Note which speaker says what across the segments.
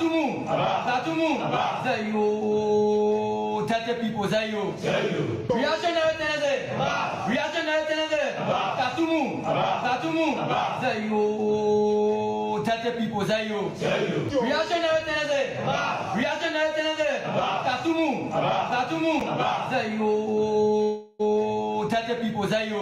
Speaker 1: Tatumu, Zayo, Tate people, Zayo, Reactionary Tenere, Tatumu, Zayo, Tate people, Zayo, Reactionary Tenere, Tatumu, Zayo, Tate people, Zayo,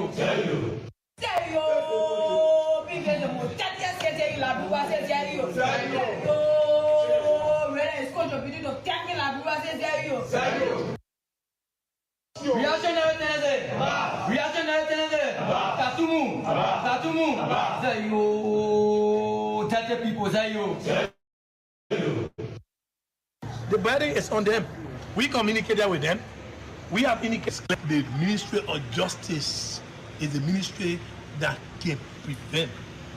Speaker 1: Reactionary Tenere, Tatumu, Zayo, Tate people, Zayo.
Speaker 2: The burden is on them. We communicated with them. We have indicated the Ministry of Justice is the ministry that can prevent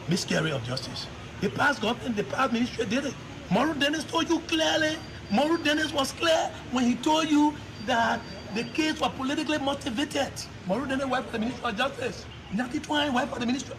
Speaker 2: miscarriage of justice. The past government, the past ministry did it. Mauro Dennis told you clearly. Mauro Dennis was clear when he told you that the case was politically motivated. Mauro Dennis worked for the Ministry of Justice. Nyati Twine worked for the Ministry,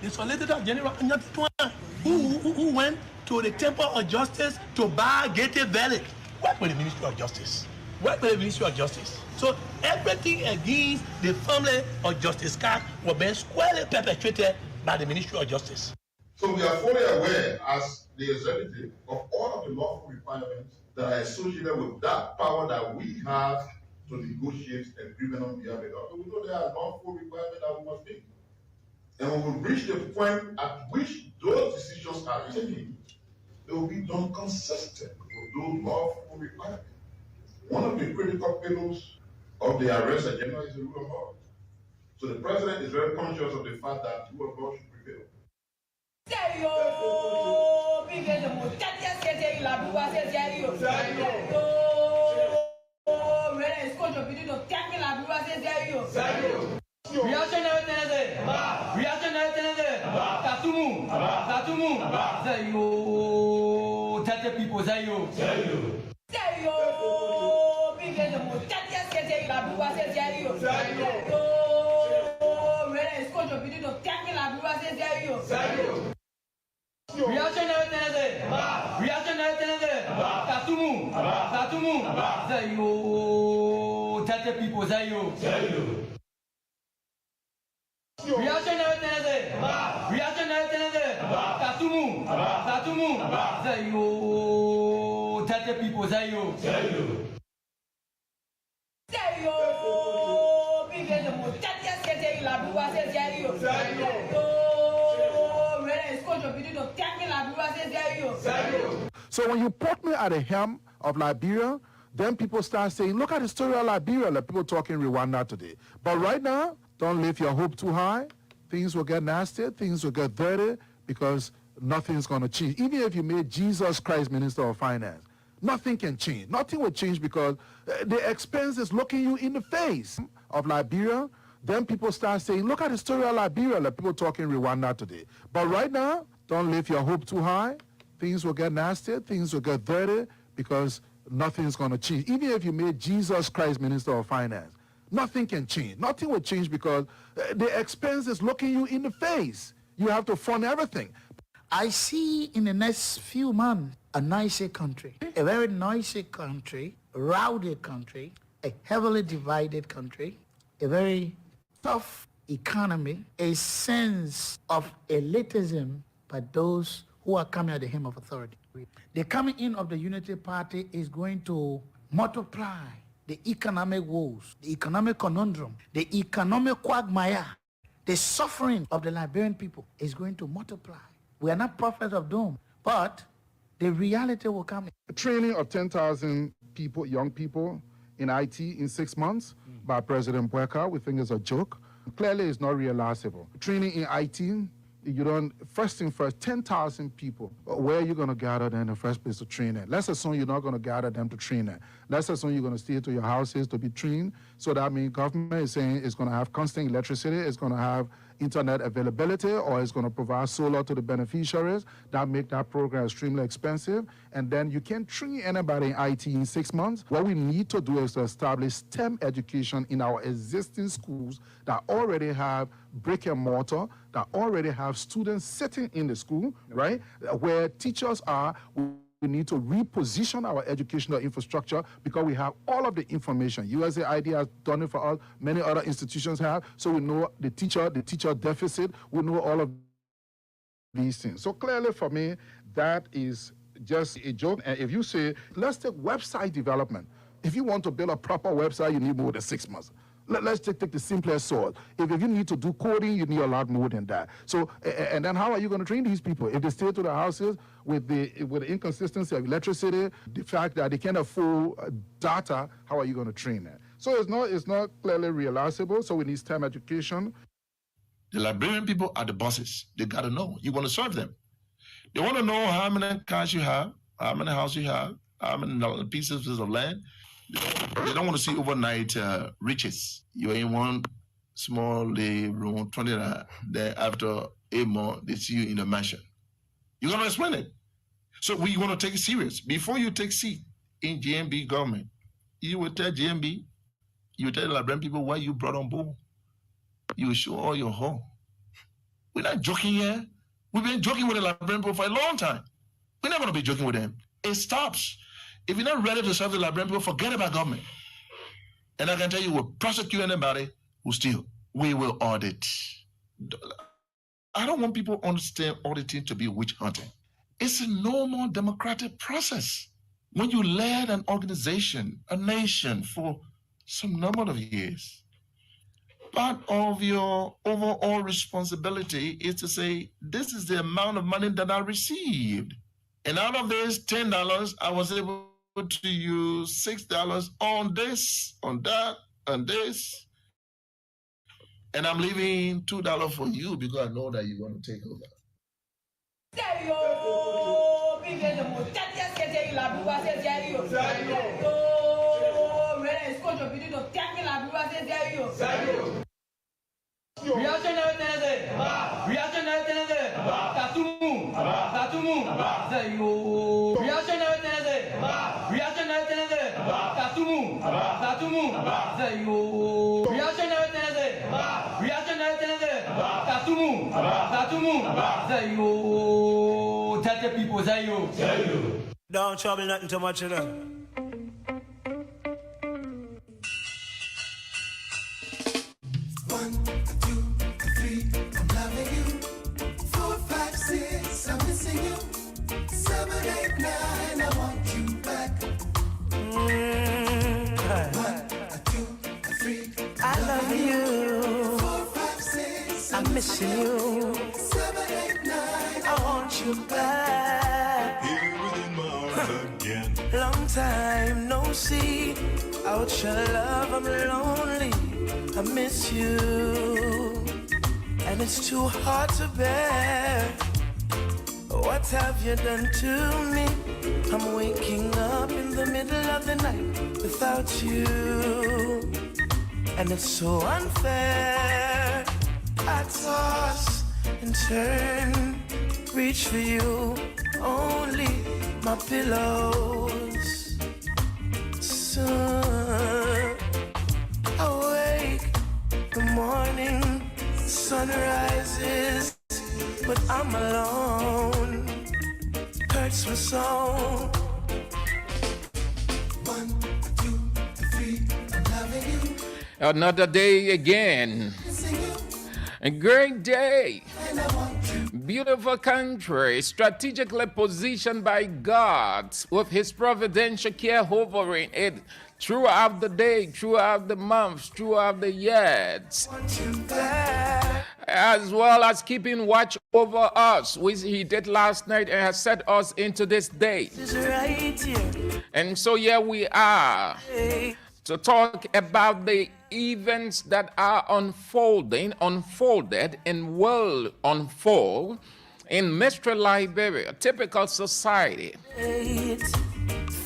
Speaker 2: the Solicitor General Nyati Twine, who went to the Temple of Justice to buy gated verdict. Worked for the Ministry of Justice. Worked for the Ministry of Justice. So everything against the family of Justice Card was being squarely perpetrated by the Ministry of Justice.
Speaker 3: So we are fully aware as the executive of all of the lawful requirements that are associated with that power that we have to negotiate agreement on behalf of the government. We know there are lawful requirements that we must make. And when we reach the point at which those decisions are taken, they will be done consistent with those lawful requirements. One of the critical pillars of the arrest agenda is the rule of law. So the president is very conscious of the fact that the rule of law should prevail.
Speaker 1: Reactionary Tenere, Tatumu, Zayo, Tate people, Zayo. Reactionary Tenere, Tatumu, Zayo, Tate people, Zayo. Reactionary Tenere, Tatumu, Zayo, Tate people, Zayo.
Speaker 4: So when you put me at the helm of Liberia, then people start saying, look at the story of Liberia, like people talking Rwanda today. But right now, don't lift your hope too high. Things will get nasty, things will get dirty, because nothing's going to change. Even if you made Jesus Christ Minister of Finance, nothing can change. Nothing will change because the expense is looking you in the face of Liberia. Then people start saying, look at the story of Liberia, like people talking Rwanda today. But right now, don't lift your hope too high. Things will get nasty, things will get dirty, because nothing's going to change. Even if you made Jesus Christ Minister of Finance, nothing can change. Nothing will change because the expense is looking you in the face. You have to fund everything.
Speaker 5: I see in the next few months a noisy country, a very noisy country, rowdy country, a heavily divided country, a very tough economy, a sense of elitism by those who are coming at the helm of authority. The coming in of the Unity Party is going to multiply the economic woes, the economic conundrum, the economic quagmire, the suffering of the Liberian people is going to multiply. We are not prophets of doom, but the reality will come.
Speaker 4: A training of 10,000 people, young people in IT in 6 months by President Bueka, we think is a joke. Clearly, it's not realizable. Training in IT, you don't, first thing first, 10,000 people. Where are you going to gather them in the first place to train them? Let's assume you're not going to gather them to train them. Let's assume you're going to stay to your houses to be trained. So that means government is saying it's going to have constant electricity, it's going to have internet availability, or it's going to provide solar to the beneficiaries. That make that program extremely expensive. And then you can't train anybody in IT in 6 months. What we need to do is to establish STEM education in our existing schools that already have brick and mortar, that already have students sitting in the school, right? Where teachers are. We need to reposition our educational infrastructure because we have all of the information. USAID has done it for us. Many other institutions have. So we know the teacher deficit. We know all of these things. So clearly for me, that is just a joke. And if you say, let's take website development. If you want to build a proper website, you need more than 6 months. Let's take the simplest sort. If you need to do coding, you need a lot more than that. So, and then how are you going to train these people? If they stay to the houses with the inconsistency of electricity, the fact that they can't afford data, how are you going to train them? So it's not clearly realizable. So we need STEM education.
Speaker 2: The Liberian people are the bosses. They got to know. You want to serve them. They want to know how many cars you have, how many houses you have, how many pieces of land. They don't want to see overnight riches. You're in one small room, 20, then after 8 months, they see you in a mansion. You're going to explain it. So we want to take it serious. Before you take seat in GMB government, you will tell GMB, you will tell the Liberian people why you brought on board. You will show all your home. We're not joking here. We've been joking with the Liberian people for a long time. We're not going to be joking with them. It stops. If you're not ready to serve the Liberian people, forget about government. And I can tell you, we'll prosecute anybody who steals. We will audit. I don't want people to understand auditing to be witch hunting. It's a normal democratic process. When you led an organization, a nation for some number of years, part of your overall responsibility is to say, this is the amount of money that I received. And out of this $10, I was able to use $6 on this, on that, on this. And I'm leaving $2 for you because I know that you're going to take over.
Speaker 1: Reactionary tendency. Reactionary tendency. Tatumu. Tatumu. Zayo. Reactionary tendency. Reactionary tendency. Tatumu. Tatumu. Zayo. Reactionary tendency. Reactionary tendency. Tatumu. Tatumu. Zayo. Tete people. Zayo. Zayo.
Speaker 6: Don't trouble nothing too much, you know.
Speaker 7: 1, 2, 3, I'm loving you. 4, 5, 6, I'm missing you. 7, 8, 9, I want you back. 1, 2, 3,
Speaker 6: I love you.
Speaker 7: 4, 5, 6,
Speaker 6: I'm missing you.
Speaker 7: 7, 8, 9,
Speaker 6: I want you back.
Speaker 8: Here within my arms again.
Speaker 6: Long time no see. Out your love, I'm lonely. I miss you, and it's too hard to bear. What have you done to me? I'm waking up in the middle of the night without you, and it's so unfair. I toss and turn, reach for you, only my pillows. Soon awake, the morning sun rises, but I'm alone. Hurts me so.
Speaker 7: 1, 2, 3, I'm loving you.
Speaker 9: Another day again.
Speaker 7: Missing you,
Speaker 9: A great day.
Speaker 7: and I want you.
Speaker 9: Beautiful country, strategically positioned by God with his providential care hovering it throughout the day, throughout the months, throughout the years,
Speaker 6: Want you back.
Speaker 9: as well as keeping watch over us, which he did last night and has set us into this day.
Speaker 6: Is right here.
Speaker 9: And so here we are
Speaker 6: Hey,
Speaker 9: to talk about the events that are unfolded and will unfold in Mystery Liberia, typical society.
Speaker 6: wait.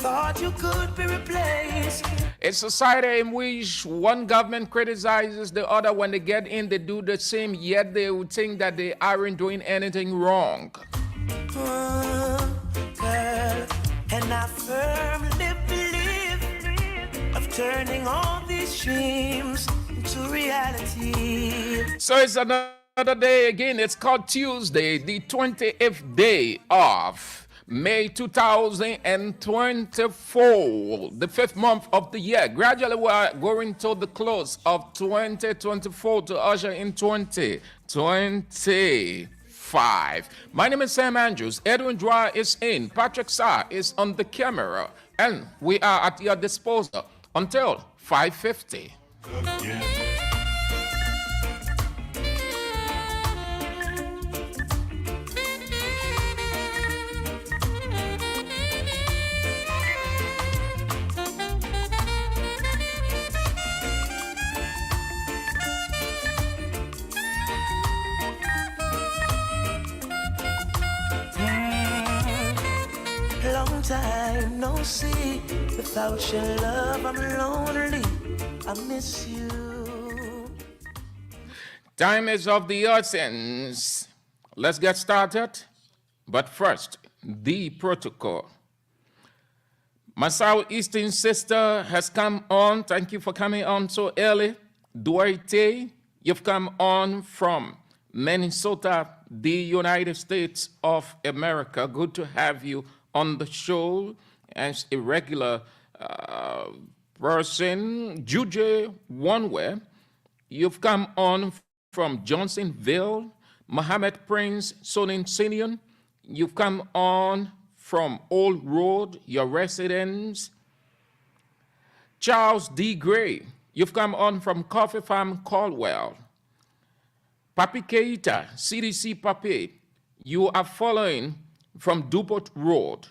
Speaker 6: Thought you could be replaced.
Speaker 9: A society in which one government criticizes the other. When they get in, they do the same, yet they would think that they aren't doing anything wrong.
Speaker 6: Girl, and I firmly believe of turning all these dreams into reality.
Speaker 9: So it's another day again. It's called Tuesday, the 28th day of May 2024, the 5th month of the year. Gradually, we are going to the close of 2024 to usher in 2025. My name is Sam Andrews. Edwin Dwyer is in. Patrick Sarr is on the camera. And we are at your disposal until 5:50.
Speaker 8: Again.
Speaker 6: Long time no see. Without your love, I'm lonely. I miss you.
Speaker 9: Time is of the essence. Let's get started. But first, the protocol. My southeastern sister has come on. Thank you for coming on so early. Duarte, you've come on from Minnesota, the United States of America. Good to have you on the show as a regular person. Juju Onwe, you've come on from Johnsonville. Mohammed Prince Sonin Senior, you've come on from Old Road, your residence. Charles D. Gray, you've come on from Coffee Farm, Caldwell. Papi Keita, CDC Papi, you are following from Dupont Road.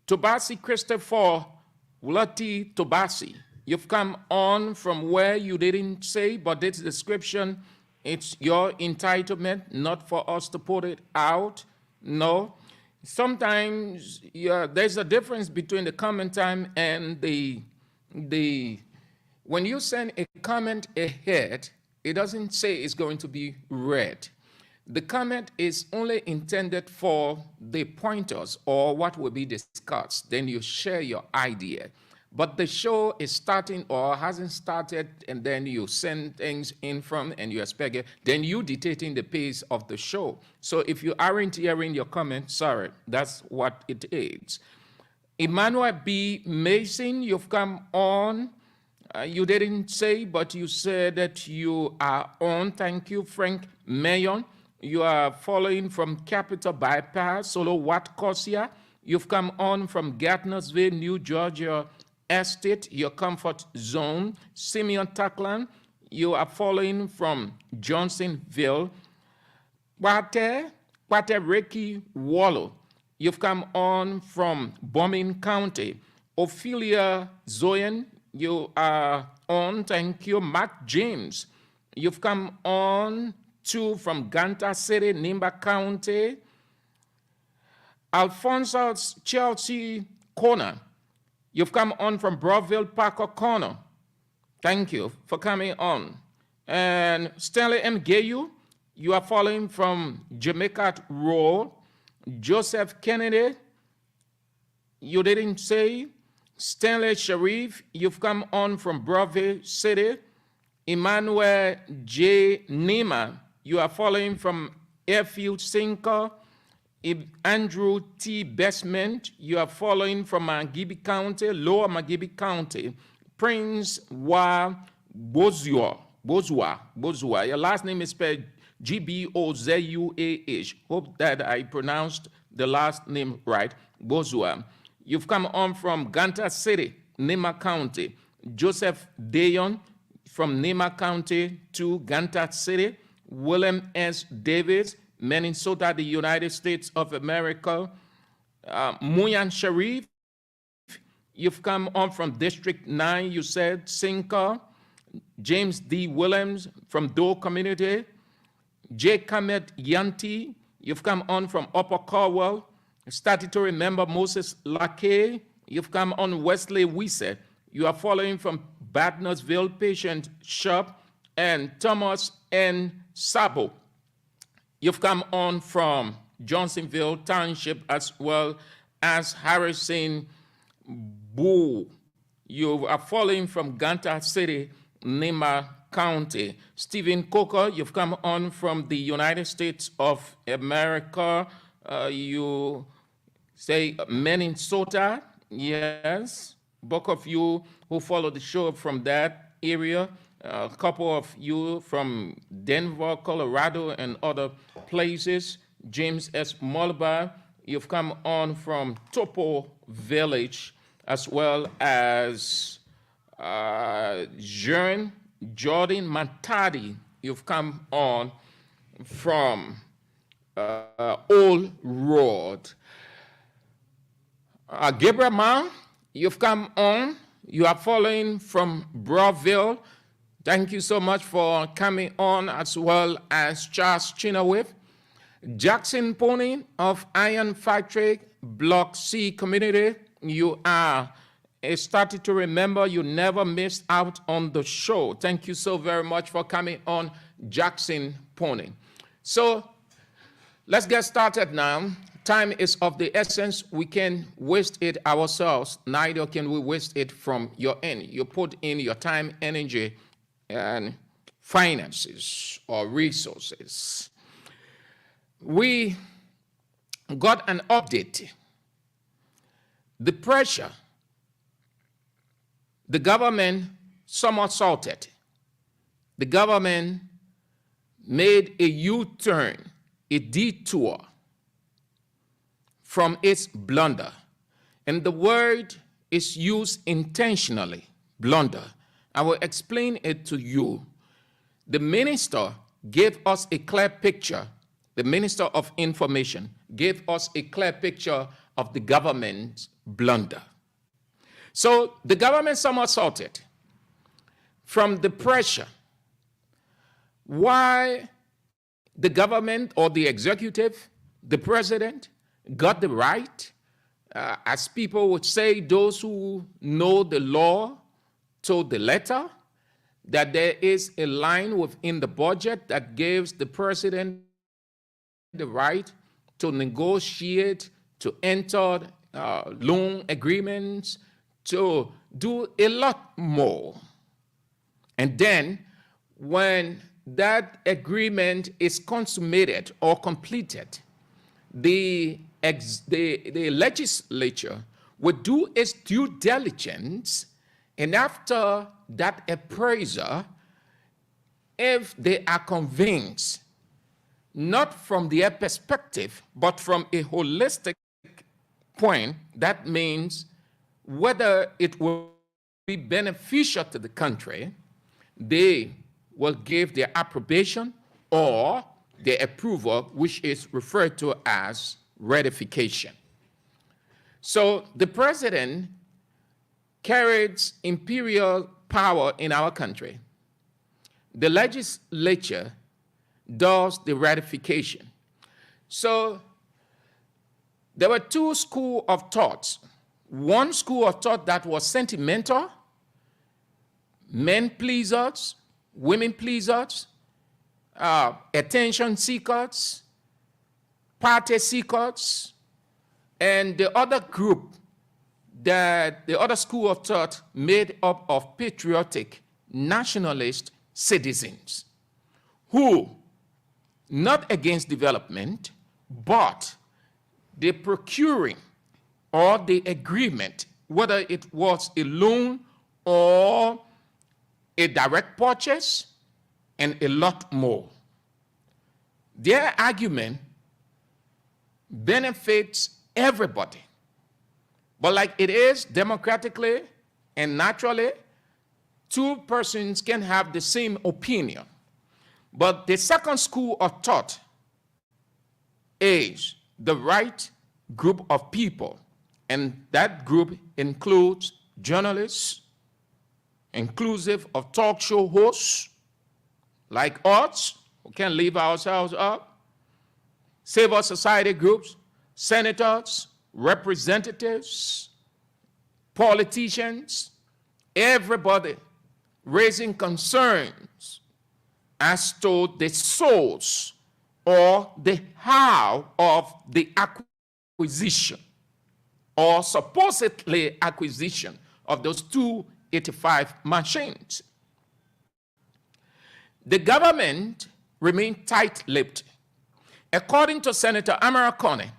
Speaker 9: Tobasi Christopher Wulati Tobasi, you've come on from where you didn't say, but this description, it's your entitlement, not for us to put it out. No. Sometimes there's a difference between the comment time and the when you send a comment ahead, it doesn't say it's going to be read. The comment is only intended for the pointers or what will be discussed. Then you share your idea. But the show is starting or hasn't started, and then you send things in from and you expect it. Then you dictating the pace of the show. So if you aren't hearing your comment, sorry, that's what it is. Emmanuel B. Mason, you've come on. You didn't say, but you said that you are on. Thank you, Frank Mayon. You are following from Capital Bypass, Solo Wat Corsia. You've come on from Gardnersville, New Georgia Estate, your comfort zone. Simeon Taklan, you are following from Johnsonville. Kwate Ricky Wallow, you've come on from Bombing County. Ophelia Zoyan, you are on. Thank you. Matt James, you've come on. Two from Ganta City, Nimba County. Alphonsus Chelsea Corner, you've come on from Broadville, Parker Corner. Thank you for coming on. And Stanley M. Gayu, you are following from Jamaica Road. Joseph Kennedy, you didn't say. Stanley Sharif, you've come on from Broadville City. Emmanuel J. Nima, you are following from Airfield Sinker. Andrew T. Bestment, you are following from Magibi County, Lower Magibi County. Prince Wa Bozua. Your last name is spelled G-B-O-Z-U-A-H. Hope that I pronounced the last name right. Bozua. You've come on from Ganta City, Nema County. Joseph Dayon from Nema County to Ganta City. William S. Davis, Minnesota, the United States of America. Muyan Sharif, you've come on from District 9, you said, Sinker. James D. Williams from Doe Community. J. Kamet Yanti, you've come on from Upper Caldwell. Statutory member Moses Lake, you've come on. Wesley Wisse, you are following from Badnersville Patient Shop. And Thomas N. Sabo, you've come on from Johnsonville Township as well as Harrison Boo. You are following from Ganta City, Nema County. Stephen Coker, you've come on from the United States of America. You say Minnesota, yes. Both of you who follow the show from that area, a couple of you from Denver, Colorado, and other places. James S. Mulba, you've come on from Topo Village, as well as Jordan Mantadi, you've come on from Old Road. Gabriel Ma, you've come on. You are following from Broadville. Thank you so much for coming on, as well as Charles Chinawith. Jackson Pony of Iron Factory, Block C community. You are started to remember you never missed out on the show. Thank you so very much for coming on, Jackson Pony. So let's get started now. Time is of the essence. We can waste it ourselves. Neither can we waste it from your end. You put in your time, energy, and finances or resources. We got an update. The pressure, the government somersaulted. The government made a U-turn, a detour from its blunder. And the word is used intentionally, blunder. I will explain it to you. The minister gave us a clear picture. The Minister of Information gave us a clear picture of the government's blunder. So the government somersaulted from the pressure. Why the government or the executive, the president, got the right, as people would say, those who know the law to the letter, that there is a line within the budget that gives the president the right to negotiate, to enter loan agreements, to do a lot more. And then when that agreement is consummated or completed, the legislature would do its due diligence, and after that appraiser, if they are convinced, not from their perspective, but from a holistic point, that means whether it will be beneficial to the country, they will give their approbation or their approval, which is referred to as ratification. So the president carries imperial power in our country. The legislature does the ratification. So there were two schools of thoughts. One school of thought that was sentimental, men pleasers, women pleasers, attention seekers, party seekers, and the other group, that the other school of thought made up of patriotic, nationalist citizens who, not against development, but the procuring or the agreement, whether it was a loan or a direct purchase, and a lot more. Their argument benefits everybody. But like it is democratically and naturally, two persons can have the same opinion. But the second school of thought is the right group of people, and that group includes journalists, inclusive of talk show hosts like us, who can leave ourselves up, civil society groups, senators, representatives, politicians, everybody raising concerns as to the source or the how of the acquisition or supposedly acquisition of those 285 machines. The government remained tight-lipped. According to Senator Amarakone,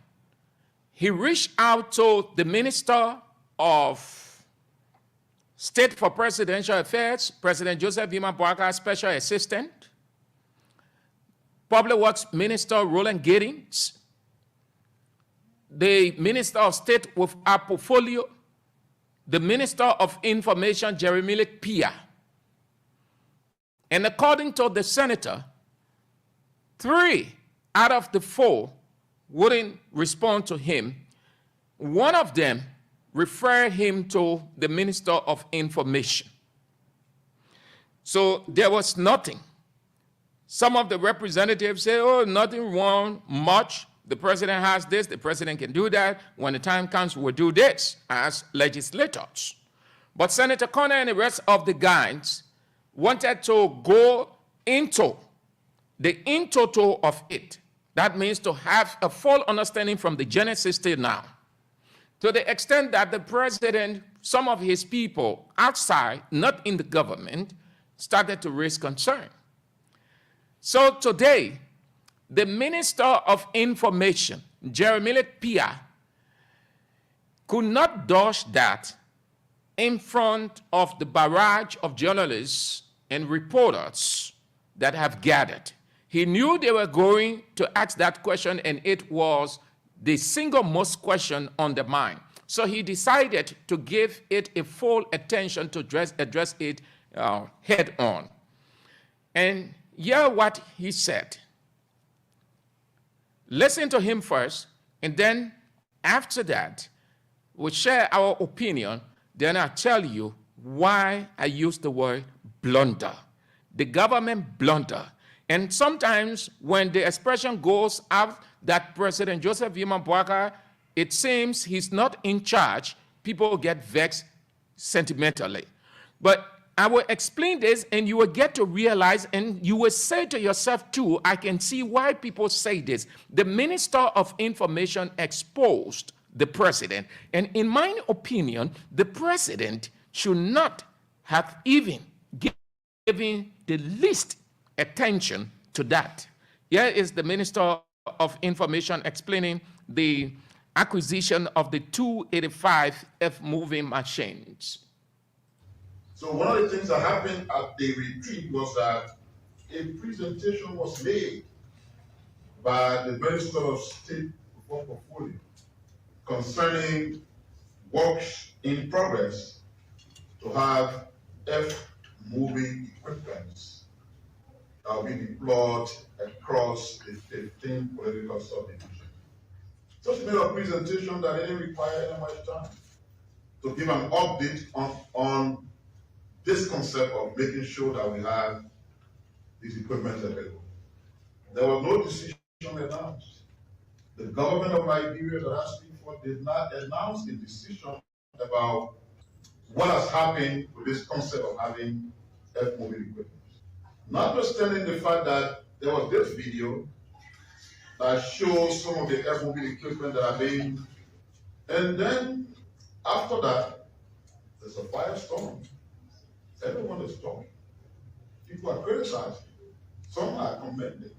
Speaker 9: he reached out to the Minister of State for Presidential Affairs, President Joseph Boakai, Special Assistant, Public Works Minister Roland Giddings, the Minister of State with our portfolio, the Minister of Information, Jeremy Pia. And according to the senator, 3 out of the 4 wouldn't respond to him. One of them referred him to the Minister of Information. So there was nothing. Some of the representatives say, oh, nothing wrong, much. The president has this, the president can do that. When the time comes, we'll do this as legislators. But Senator Connor and the rest of the guys wanted to go into the in total of it. That means to have a full understanding from the Genesis till now. To the extent that the president, some of his people outside, not in the government, started to raise concern. So today, the Minister of Information, Jeremy Pia, could not dodge that in front of the barrage of journalists and reporters that have gathered. He knew they were going to ask that question, and it was the single most question on the mind. So he decided to give it a full attention to address it head on. And hear what he said. Listen to him first, and then after that, we'll share our opinion. Then I'll tell you why I use the word blunder. The government blunder. And sometimes when the expression goes out that President Joseph Boakai, it seems he's not in charge, people get vexed sentimentally. But I will explain this, and you will get to realize, and you will say to yourself too, I can see why people say this. The Minister of Information exposed the president. And in my opinion, the president should not have even given the least attention to that. Here is the Minister of Information explaining the acquisition of the 285 F-moving machines.
Speaker 3: So one of the things that happened at the retreat was that a presentation was made by the Minister of State for Portfolio concerning works in progress to have F-moving equipment that will be deployed across the 15 political subdivisions. So she made a presentation that didn't require any much time to give an update on this concept of making sure that we have these equipment available. There was no decision announced. The government of Liberia that I speak for did not announce a decision about what has happened with this concept of having F-moving equipment. Notwithstanding the fact that there was this video that shows some of the F-moving equipment that are being, and then after that, there's a firestorm. Everyone is talking. People are criticizing. Some are commending.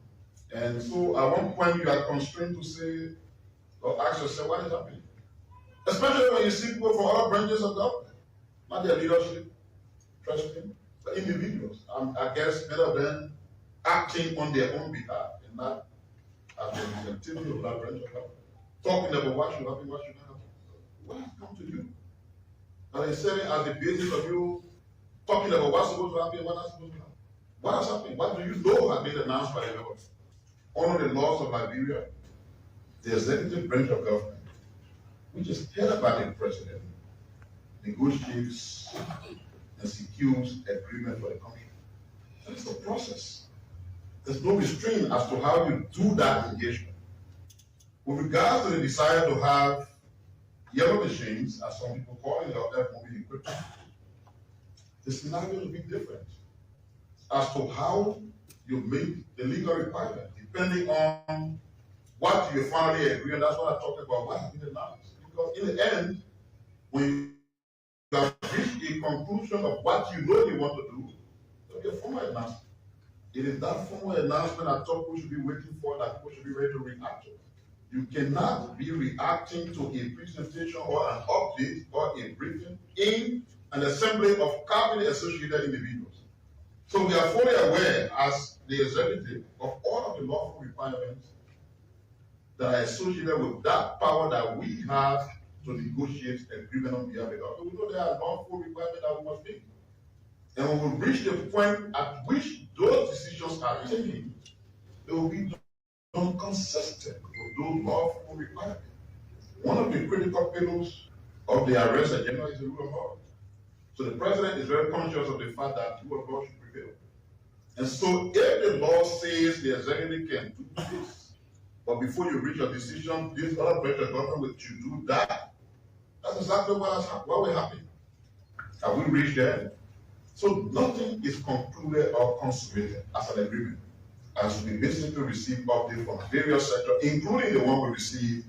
Speaker 3: And so at one point you are constrained to say, or ask yourself, what is happening? Especially when you see people from other branches of government, not their leadership, trust me, but individuals. I guess many of them acting on their own behalf and not as a representative of that branch of government. Talking about what should happen, what should not happen. What has come to you? And instead as the basis of you talking about what's supposed to happen, what's not supposed to happen. What has happened? What do you know has been announced by the government? Under the laws of Liberia, the executive branch of government, which is headed by the president, negotiates and secures agreement for the country. That's the process. There's no restraint as to how you do that engagement. With regards to the desire to have yellow machines, as some people call it, or F-moving equipment, the scenario will be different as to how you make the legal requirement, depending on what you finally agree on. That's what I talked about, what has been announced. Because in the end, when you have reached a conclusion of what you know you want to do, there'll be a formal announcement. It is that formal announcement I thought we should be waiting for, that people should be ready to react to. You cannot be reacting to a presentation or an update or a briefing in an assembly of cabinet associated individuals. So we are fully aware as the executive of all of the lawful requirements that are associated with that power that we have to negotiate agreement on behalf of the government. We know there are lawful requirements that we must make. And when we reach the point at which those decisions are taken, they will be done consistent with those lawful requirements. One of the critical pillars of the arrest agenda is the rule of law. So the president is very conscious of the fact that the rule of law should prevail. And so if the law says the executive can do this, but before you reach a decision, this other branch of government will do that, that's exactly what will happen. Have we reached there? So nothing is concluded or consummated as an agreement, as we basically receive updates from various sectors, including the one we received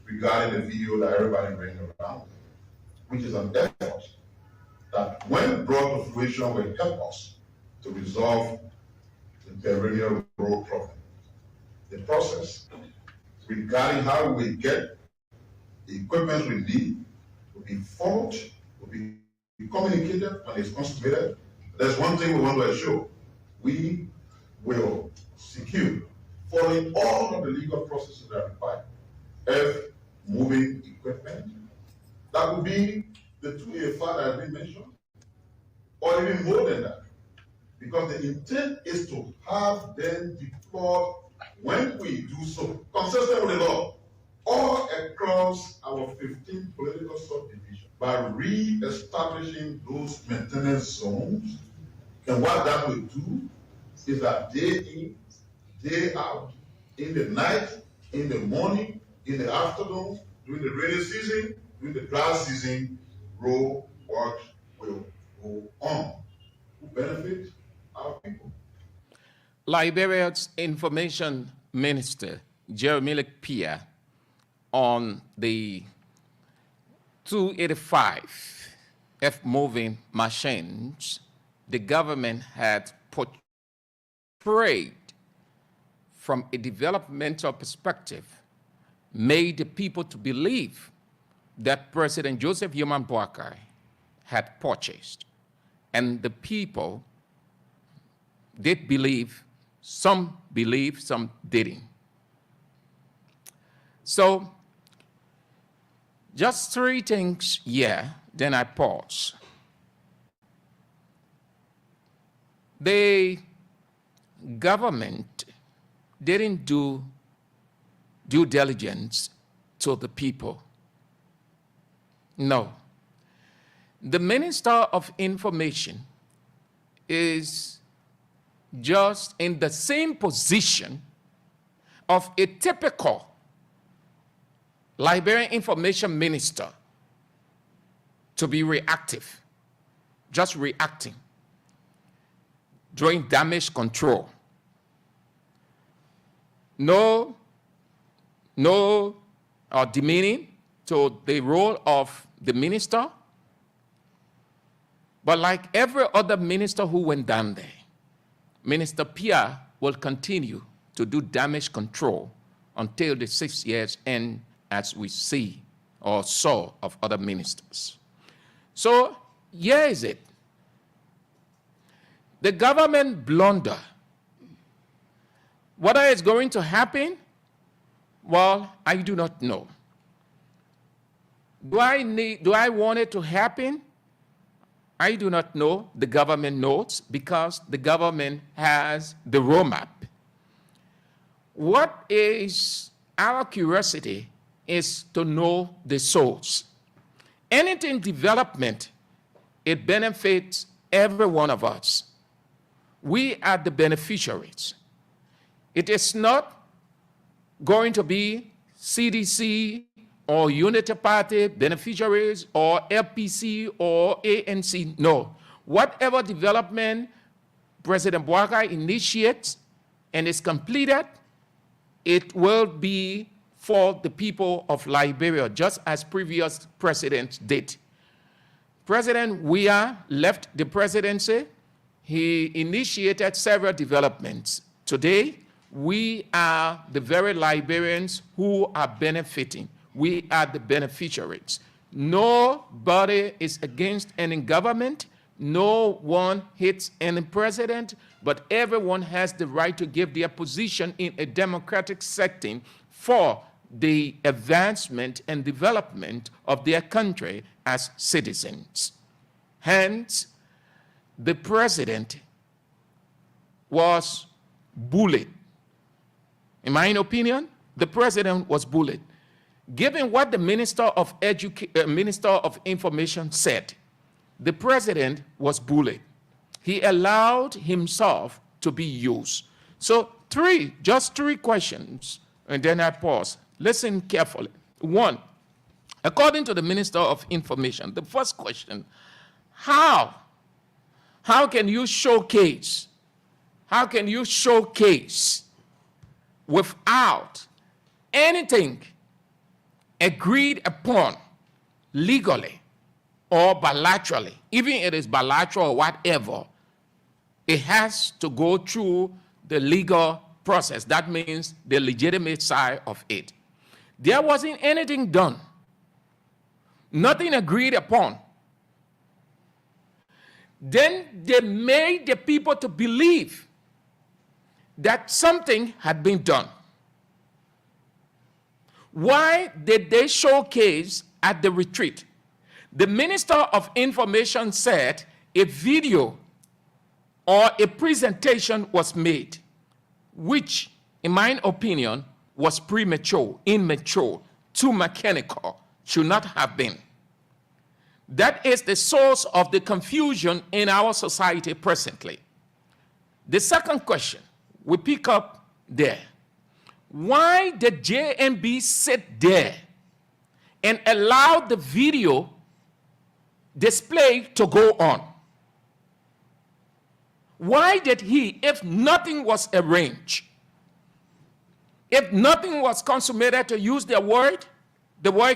Speaker 3: regarding the video that everybody ran around, which is an effort that when brought to fruition will help us to resolve the perennial road problem. The process regarding how we get the equipment we need will be followed, will be communicated when it's consummated. There's one thing we want to assure. We will secure, following all of the legal processes that are required, if moving equipment, that would be the 2A file that has been mentioned, or even more than that. Because the intent is to have them deployed when we do so, consistent with the law, all across our 15 political subdivisions, by re-establishing those maintenance zones. And what that will do is that day in, day out, in the night, in the morning, in the afternoon, during the rainy season, during the dry season, road work will go on. Who benefit? Our people.
Speaker 9: Liberia's Information Minister, Jeremy Pia, on the 285 F-moving machines, the government had portrayed from a developmental perspective, made the people to believe that President Joseph Yoman Boakai had purchased. And the people did believe, some didn't. So, just three things here, then I pause. The government didn't do due diligence to the people. No. The Minister of Information is just in the same position of a typical Liberian Information Minister, to be reactive, just reacting, doing damage control. No demeaning to the role of the minister, but like every other minister who went down there, Minister Pia will continue to do damage control until the 6 years end, as we see or saw of other ministers. So here is it. The government blunder. Whether it's going to happen, well, I do not know. Do I want it to happen? I do not know. The government knows, because the government has the roadmap. What is our curiosity is to know the source. Anything development, it benefits every one of us. We are the beneficiaries. It is not going to be CDC or Unity Party beneficiaries or LPC or ANC. No. Whatever development President Boakai initiates and is completed, it will be for the people of Liberia, just as previous presidents did. President Weah left the presidency. He initiated several developments. Today, we are the very Liberians who are benefiting. We are the beneficiaries. Nobody is against any government. No one hates any president, but everyone has the right to give their position in a democratic setting for the advancement and development of their country as citizens. Hence, the president was bullied. In my opinion, the president was bullied. Given what the Minister of Information said, the president was bullied. He allowed himself to be used. So just three questions, and then I pause. Listen carefully. One, according to the Minister of Information, the first question, how can you showcase without anything agreed upon legally or bilaterally, even if it is bilateral or whatever, it has to go through the legal process. That means the legitimate side of it. There wasn't anything done, nothing agreed upon. Then they made the people to believe that something had been done. Why did they showcase at the retreat? The Minister of Information said a video or a presentation was made, which, in my opinion, was premature, immature, too mechanical, should not have been. That is the source of the confusion in our society presently. The second question we pick up there. Why did JMB sit there and allow the video display to go on? Why did he, if nothing was arranged, if nothing was consummated, to use the word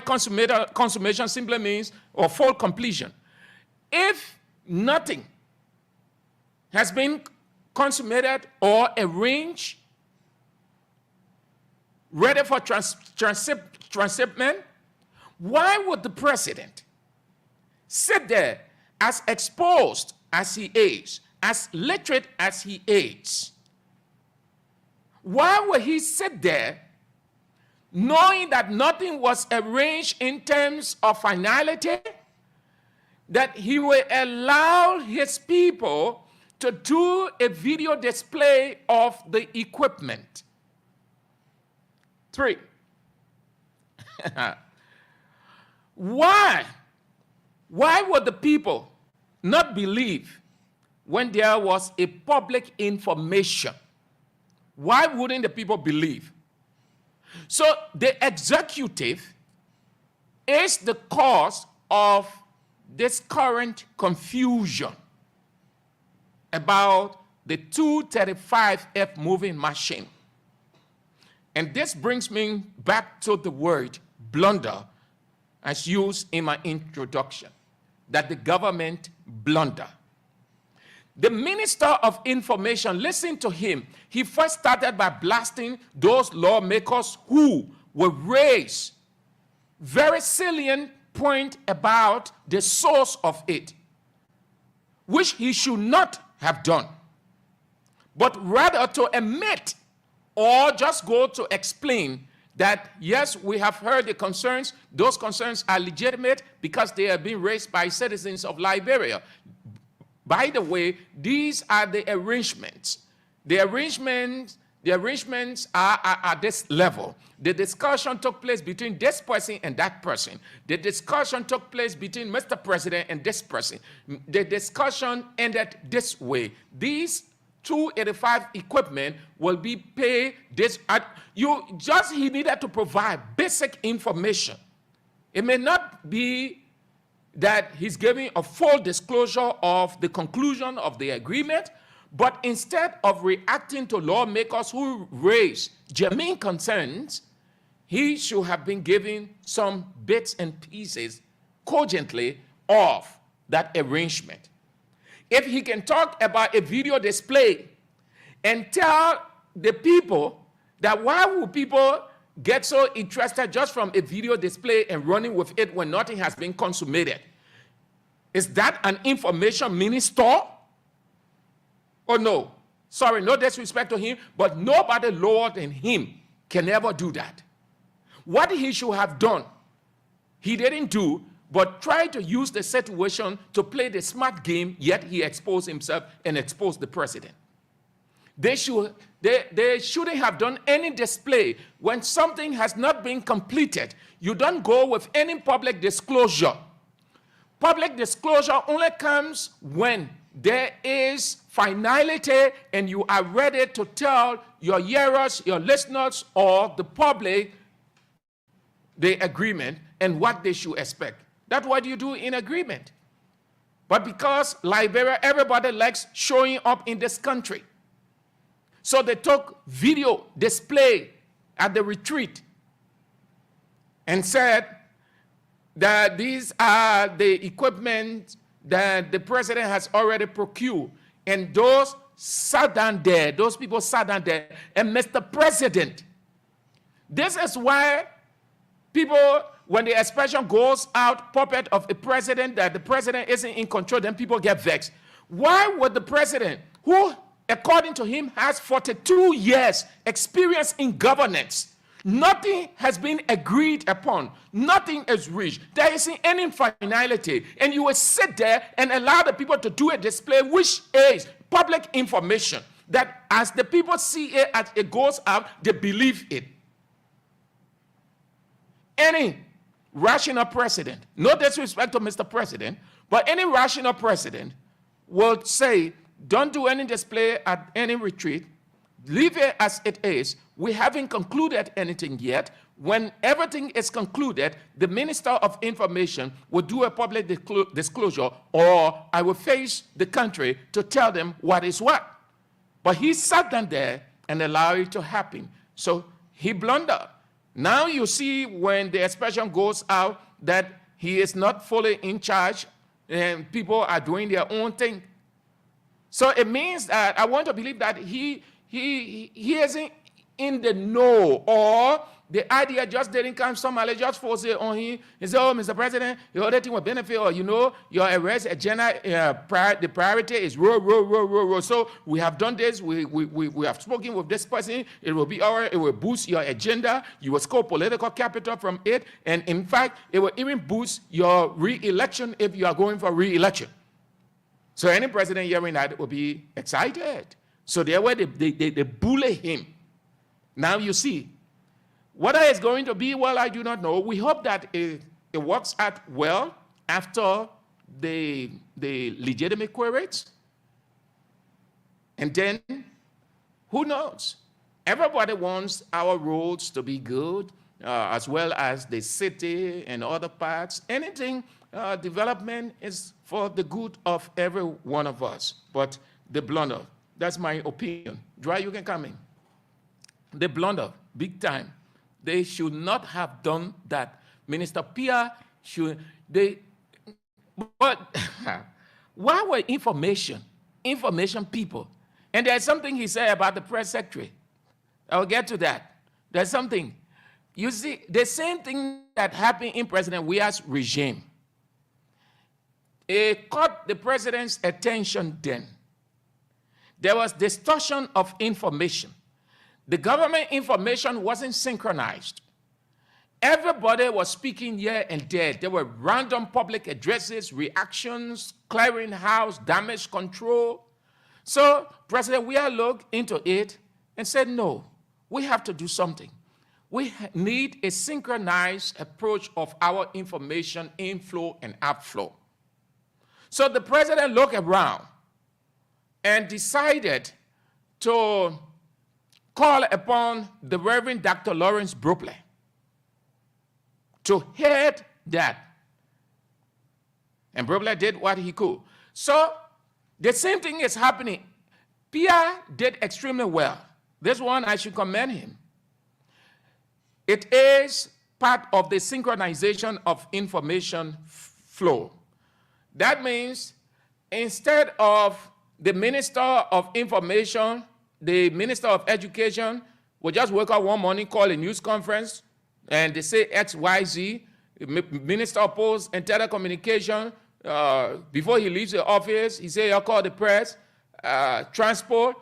Speaker 9: consummation simply means, or full completion. If nothing has been consummated or arranged, ready for transshipment, why would the president sit there as exposed as he is, as literate as he is? Why would he sit there knowing that nothing was arranged in terms of finality, that he will allow his people to do a video display of the equipment? 3, why would the people not believe when there was a public information? Why wouldn't the people believe? So the executive is the cause of this current confusion about the 235F moving machine. And this brings me back to the word blunder as used in my introduction, that the government blunder. The Minister of Information, listen to him. He first started by blasting those lawmakers who will raise very salient point about the source of it, which he should not have done, but rather to admit or just go to explain that, yes, we have heard the concerns. Those concerns are legitimate because they have been raised by citizens of Liberia. By the way, these are the arrangements. The arrangements are at this level. The discussion took place between this person and that person. The discussion took place between Mr. President and this person. The discussion ended this way. These 285 equipment will be paid this. He needed to provide basic information. It may not be that he's giving a full disclosure of the conclusion of the agreement, but instead of reacting to lawmakers who raise germane concerns, he should have been giving some bits and pieces cogently of that arrangement. If he can talk about a video display and tell the people that why would people get so interested just from a video display and running with it when nothing has been consummated? Is that an information minister? Or no? Sorry, no disrespect to him, but nobody lower than him can ever do that. What he should have done, he didn't do, but tried to use the situation to play the smart game, yet he exposed himself and exposed the president. They shouldn't have done any display when something has not been completed. You don't go with any public disclosure. Public disclosure only comes when there is finality and you are ready to tell your hearers, your listeners, or the public the agreement and what they should expect. That's what you do in agreement. But because Liberia, everybody likes showing up in this country. So they took video display at the retreat and said that these are the equipment that the president has already procured. And those sat down there, those people sat down there, and Mr. President, this is why people, when the expression goes out, puppet of a president, that the president isn't in control, then people get vexed. Why would the president, who according to him has 42 years experience in governance, nothing has been agreed upon, nothing is reached, there isn't any finality, and you will sit there and allow the people to do a display which is public information, that as the people see it, as it goes out, they believe it. Any rational president, no disrespect to Mr. President, but any rational president will say, don't do any display at any retreat, leave it as it is. We haven't concluded anything yet. When everything is concluded, the Minister of Information will do a public disclosure, or I will face the country to tell them what is what. But he sat down there and allowed it to happen. So he blundered. Now you see when the expression goes out that he is not fully in charge and people are doing their own thing. So it means that I want to believe that he isn't in the know, or the idea just didn't come, somebody just force it on him. He said, oh, Mr. President, your other thing will benefit, or your arrest agenda, the priority is roll. So we have done this, we have spoken with this person, it will be all right, it will boost your agenda, you will score political capital from it, and in fact, it will even boost your re-election if you are going for re-election. So any president hearing that will be excited. So they bully him. Now you see, what is going to be, well, I do not know. We hope that it works out well after the legitimate queries. And then, who knows? Everybody wants our roads to be good, as well as the city and other parts. Anything, development is for the good of every one of us. But the blunder, that's my opinion. Dry, you can come in. The blunder, big time. They should not have done that. Minister Pia should, but why were information people? And there's something he said about the press secretary. I'll get to that. There's something. You see, the same thing that happened in President Weah's regime. It caught the president's attention then. There was distortion of information. The government information wasn't synchronized. Everybody was speaking here and there. There were random public addresses, reactions, clearinghouse, damage control. So President Weah looked into it and said, no, we have to do something. We need a synchronized approach of our information inflow and outflow. So the president looked around and decided to call upon the Reverend Dr. Lawrence Brookley to head that. And Brookley did what he could. So the same thing is happening. Pia did extremely well. This one, I should commend him. It is part of the synchronization of information flow. That means instead of the Minister of Information the Minister of Education will just wake up one morning, call a news conference, and they say X, Y, Z. Minister of Posts and Telecommunication, before he leaves the office, he say, "I'll call the press, transport,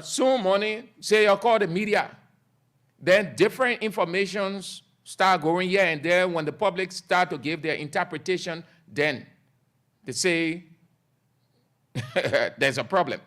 Speaker 9: soon morning, say, I'll call the media." Then different informations start going here and there. When the public start to give their interpretation, then they say there's a problem.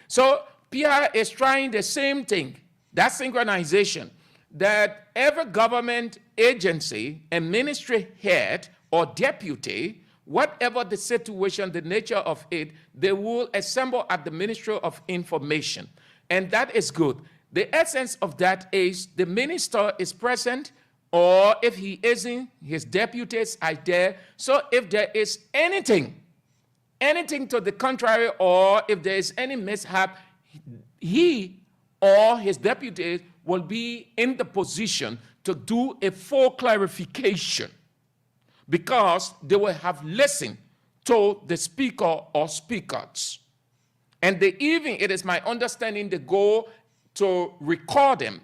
Speaker 9: So PR is trying the same thing, that synchronization, that every government agency and ministry head or deputy, whatever the situation, the nature of it, they will assemble at the Ministry of Information. And that is good. The essence of that is the minister is present, or if he isn't, his deputies are there. So if there is anything to the contrary, or if there is any mishap, he or his deputies will be in the position to do a full clarification, because they will have listened to the speaker or speakers. And it is my understanding, they go to record them.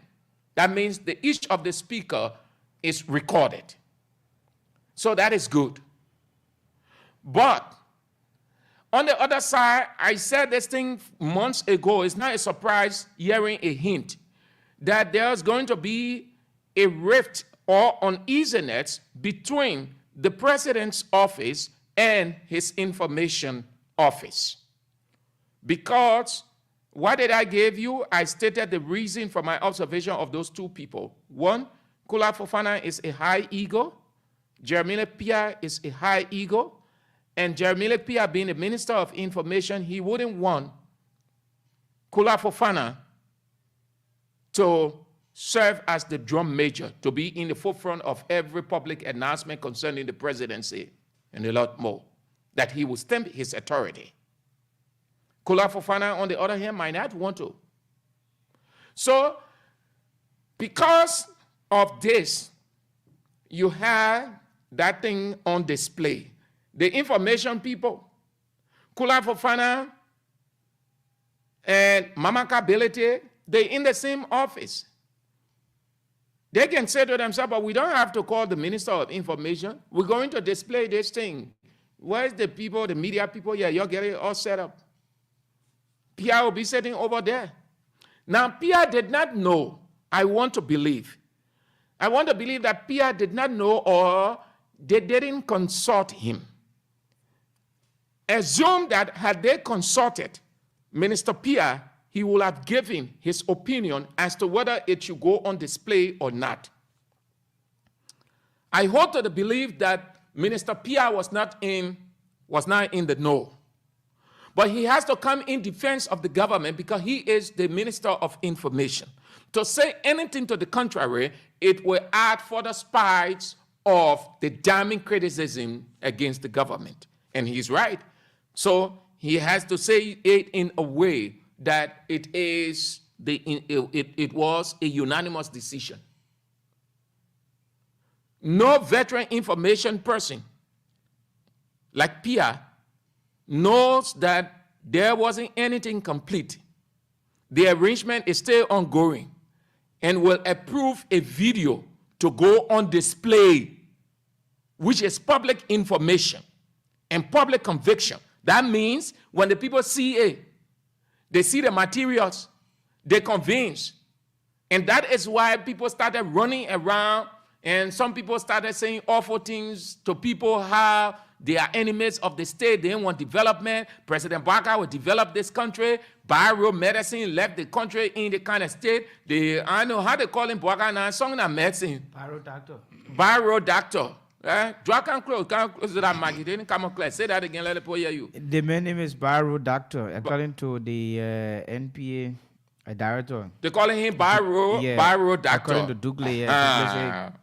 Speaker 9: That means each of the speaker is recorded. So that is good. But on the other side, I said this thing months ago. It's not a surprise hearing a hint that there's going to be a rift or uneasiness between the president's office and his information office. Because what did I give you? I stated the reason for my observation of those two people. One, Kula Fofana is a high ego. Jeremiah Pia is a high ego. And Jeremiah Pia, being the Minister of Information, he wouldn't want Kula Fofana to serve as the drum major, to be in the forefront of every public announcement concerning the presidency, and a lot more, that he will stamp his authority. Kula Fofana, on the other hand, might not want to. So, because of this, you have that thing on display. The information people, Kula Fofana and Mama Kability, they're in the same office. They can say to themselves, but we don't have to call the Minister of Information. We're going to display this thing. Where's the people, the media people? Yeah, you're getting it all set up. Pia will be sitting over there. Now, Pia did not know, I want to believe that Pia did not know, or they didn't consult him. Assume that had they consulted Minister Pia, he would have given his opinion as to whether it should go on display or not. I hold to the belief that Minister Pia was not in the know. But he has to come in defense of the government because he is the Minister of Information. To say anything to the contrary, it will add further spikes of the damning criticism against the government. And he's right. So he has to say it in a way that it was a unanimous decision. No veteran information person like Pia knows that there wasn't anything complete. The arrangement is still ongoing and will approve a video to go on display, which is public information and public conviction. That means when the people see it, they see the materials, they convince. And that is why people started running around, and some people started saying awful things to people, how they are enemies of the state, they don't want development. President Barker will develop this country. Bio medicine left the country in the kind of state. I know how they call him Barker now, song na medicine.
Speaker 5: Bio doctor.
Speaker 9: Bio doctor. Draw can close to that magic. They didn't come on class. Say that again, let people hear you.
Speaker 10: The main name is Bio Doctor, according to the NPA director.
Speaker 9: They calling him Bio Doctor.
Speaker 10: According to Douglas,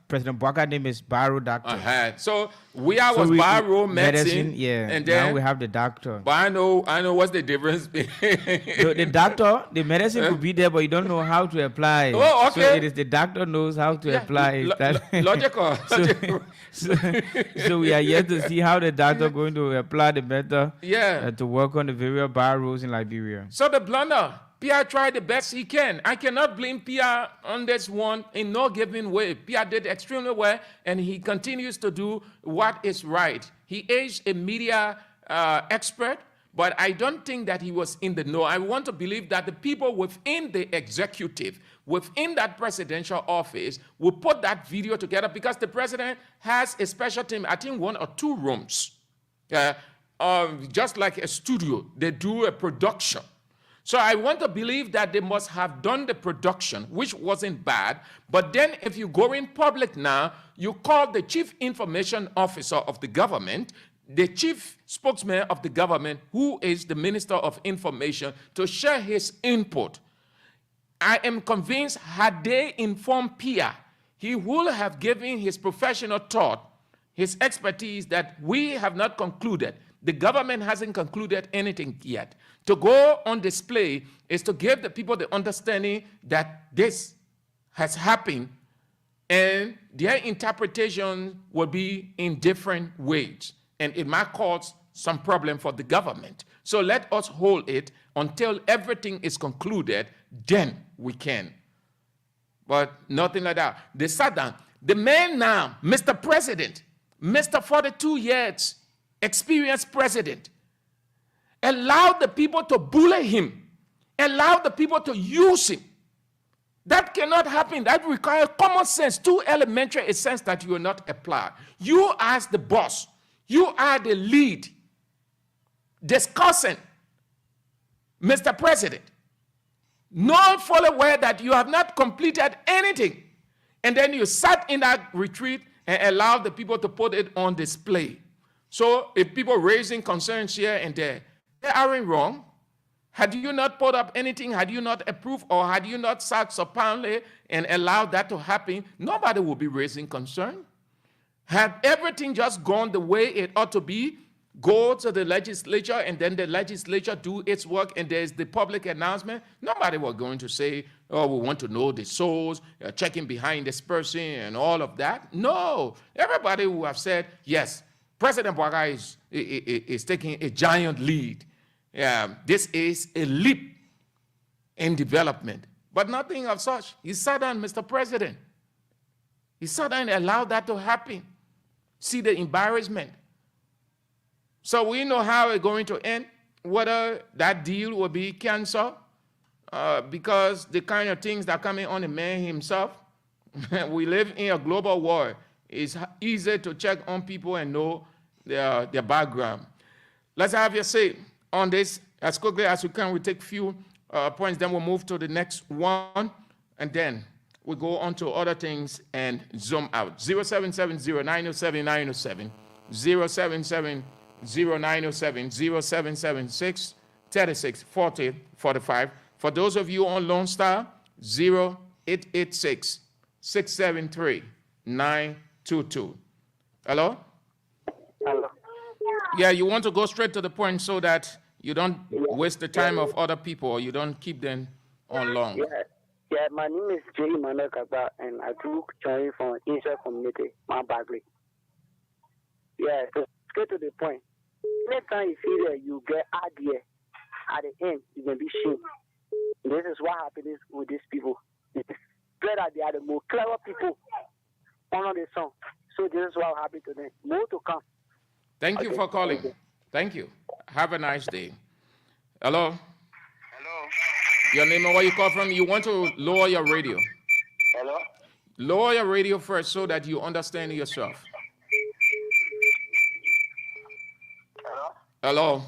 Speaker 10: President Bwaka's name is Bio Doctor.
Speaker 9: So we was Bio medicine.
Speaker 10: Yeah.
Speaker 9: And then
Speaker 10: now we have the doctor.
Speaker 9: But I know what's the difference.
Speaker 10: The doctor, the medicine could be there, but you don't know how to apply.
Speaker 9: Oh, okay.
Speaker 10: So it is the doctor knows how to apply.
Speaker 9: Logical.
Speaker 10: So we are yet to see how the doctor going to apply the method to work on the various bar rules in Liberia.
Speaker 9: So the blunder Pierre tried the best he can. I cannot blame Pierre on this one in no given way. Pierre did extremely well, and he continues to do what is right. He is a media expert, but I don't think that he was in the know. I want to believe that the people within the executive, within that presidential office, will put that video together, because the president has a special team, I think 1 or 2 rooms. Just like a studio, they do a production. So I want to believe that they must have done the production, which wasn't bad. But then if you go in public now, you call the chief information officer of the government, the chief spokesman of the government, who is the minister of information, to share his input. I am convinced had they informed Pierre, he would have given his professional thought, his expertise, that we have not concluded. The government hasn't concluded anything yet. To go on display is to give the people the understanding that this has happened, and their interpretation will be in different ways, and it might cause some problem for the government. So let us hold it until everything is concluded, then we can. But nothing like that. They sat down. The man now, Mr. President, Mr. 42 years, experienced president, allowed the people to bully him, allowed the people to use him. That cannot happen. That requires common sense, too elementary a sense that you will not apply. You as the boss, you are the lead, discussing, Mr. President, knowing fully well that you have not completed anything, and then you sat in that retreat and allowed the people to put it on display. So if people raising concerns here and there, they aren't wrong. Had you not put up anything, had you not approved, or had you not sat supinely and allowed that to happen, nobody will be raising concern. Had everything just gone the way it ought to be, go to the legislature, and then the legislature do its work, and there's the public announcement, nobody was going to say, oh, we want to know the source, checking behind this person and all of that. No, everybody will have said, yes, President Bouaga is taking a giant lead. This is a leap in development, but nothing of such. He sat down, Mr. President. He sat down and allowed that to happen. See the embarrassment. So we know how it's going to end, whether that deal will be canceled, because the kind of things that are coming on the man himself. We live in a global war. It's easy to check on people and know their background. Let's have your say on this as quickly as we can. We take a few points, then we'll move to the next one, and then we go on to other things and zoom out. 0770-907-907, 0770-907, 0776-3640-45. For those of you on Lone Star, 0886-673-922. Hello?
Speaker 11: Hello.
Speaker 9: Yeah, you want to go straight to the point so that you don't waste the time of other people, or you don't keep them on long.
Speaker 11: Yeah, my name is J. Manuel Kaba, and I do join from Israel community, Mount Bagley. Yeah, so get to the point. Next time you feel that you get idea, at the end, you can be shamed. This is what happens with these people. It's clear that they are the more clever people on the song. So this is what happened to them. More to come.
Speaker 9: Thank you for calling. Thank you. Have a nice day. Hello?
Speaker 11: Hello?
Speaker 9: Your name and where you call from? You want to lower your radio.
Speaker 11: Hello?
Speaker 9: Lower your radio first so that you understand yourself.
Speaker 11: Hello?
Speaker 9: Hello?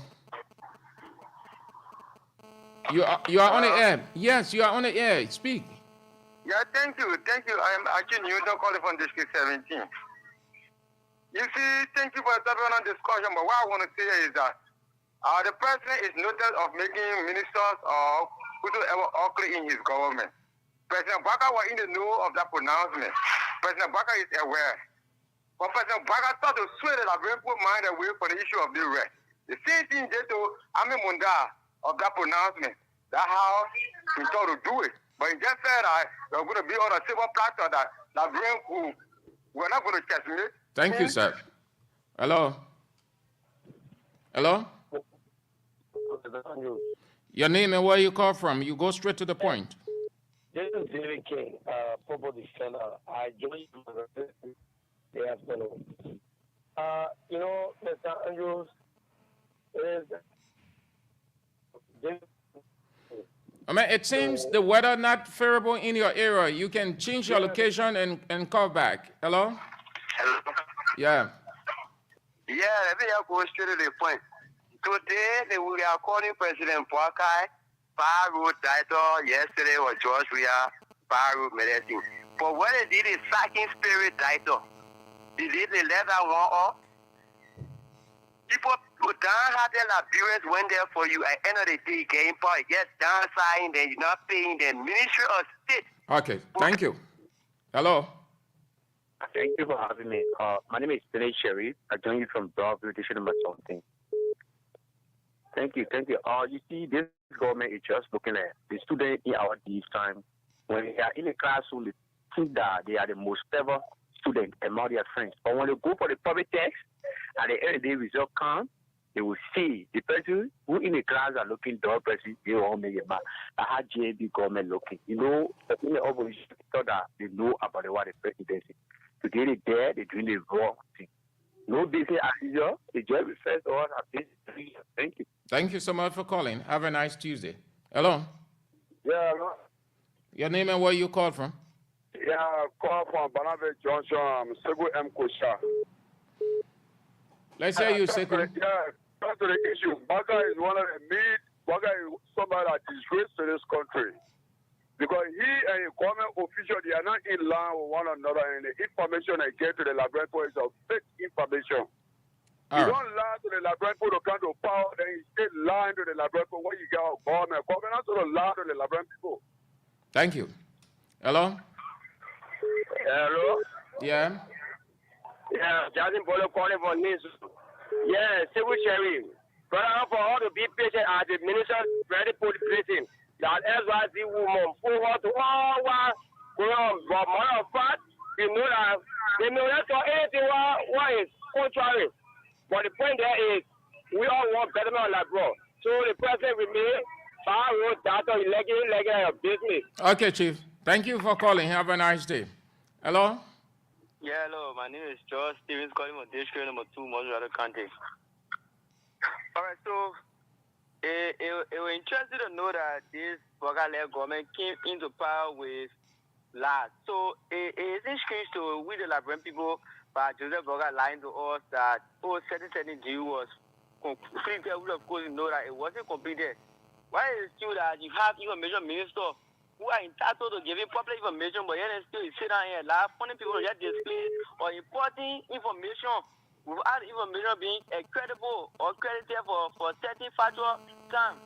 Speaker 9: You are on the air. Yes, you are on the air. Speak.
Speaker 11: Yeah, thank you. Thank you. I am Akin Newton calling from District 17. You see, thank you for having on discussion, but what I want to say is that the president is noted of making ministers or whoever ugly in his government. President Bouaga was in the know of that pronouncement. President Bouaga is aware. But President Bouaga thought to swear that I will put mind away for the issue of the rest. The same thing they told Ami Munda of that pronouncement. That's how he thought to do it. But he just said that we're going to be on a civil platform that we're not going to checkmate.
Speaker 9: Thank you, sir. Hello? Hello? Your name and where you call from. You go straight to the point.
Speaker 12: This is David King, Purple Defender. I joined you the afternoon. You know, Mr. Andrews,
Speaker 9: I mean, it seems the weather not favorable in your area. You can change your location and call back. Hello?
Speaker 11: Hello?
Speaker 9: Yeah.
Speaker 11: Yeah, let me go straight to the point. Today, we are calling President Poakai, Paru title. Yesterday was George Weah, Paru medicine. But what they did is sacking spirit title. They did the letter one off. People who downhearted Liberians went there for you. At the end of the day, getting power, get downsizing, then you're not paying the Ministry of State.
Speaker 9: Okay, thank you. Hello?
Speaker 13: Thank you for having me. My name is Billy Sherry. I join you from Brownsville, District number something. Thank you. You see, this government is just looking at the student in our this time. When they are in the classroom, they think that they are the most clever student among their friends. But when they go for the public test, at the end of the day, result come, they will see the person who in the class are looking dull person, they won't make it back. I had JB government looking. You know, in the opposition, thought that they know about the what the presidency. Today they there, they're doing the wrong thing. No business as usual. The job refers to us as business. Thank you.
Speaker 9: Thank you so much for calling. Have a nice Tuesday. Hello?
Speaker 12: Yeah, hello?
Speaker 9: Your name and where you call from?
Speaker 12: Yeah, call from Banave Johnson, Segu M. Kusha.
Speaker 9: Let's hear you, Sekou.
Speaker 12: Yeah, that's the issue. Baga is one of the Baga is somebody that disgrace to this country. Because he and a government official, they are not in line with one another, and the information they get to the laboratory is a fake information. You don't lie to the laboratory to come to power, then you still lying to the laboratory when you get a government. Government sort of lie to the laboratory people.
Speaker 9: Thank you. Hello?
Speaker 12: Hello?
Speaker 9: Yeah?
Speaker 12: Yeah, Jason Bolo calling for news. Yeah, civil sheriff. Brother, for all to be patient at the minister ready for the prison. That SYZ woman forward to all one, but matter of fact, you know that they know that for anything what is contrary. But the point there is, we all want betterment on that, bro. So the president with me, I wrote that on illegal business.
Speaker 9: Okay, Chief. Thank you for calling. Have a nice day. Hello?
Speaker 11: Yeah, hello. My name is George Stevens, calling from district number 2, Moscow County. All right, so it was interesting to know that this Bogale government came into power with lies. So it isn't strange to we the Liberian people, but Joseph Boga lying to us that certain deal was completed. We of course know that it wasn't completed. Why is it true that you have information minister who are entitled to giving public information, but yet still you sit down here and laugh, funny people just display or importing information without information being credible or credited for certain factual time.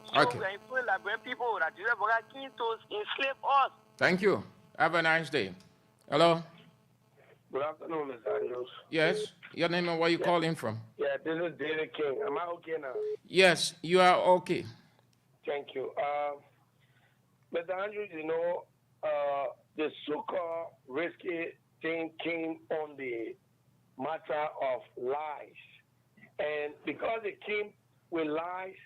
Speaker 11: So
Speaker 9: Okay.
Speaker 11: we are informing Liberian people that Joseph Boga came to enslave us.
Speaker 9: Thank you. Have a nice day. Hello?
Speaker 12: Good afternoon, Mr. Andrews.
Speaker 9: Yes? Your name and where you calling from?
Speaker 12: Yeah, this is David King. Am I okay now?
Speaker 9: Yes, you are okay.
Speaker 12: Thank you. Mr. Andrews, you know, the so-called risky thing came on the matter of lies. And because it came with lies,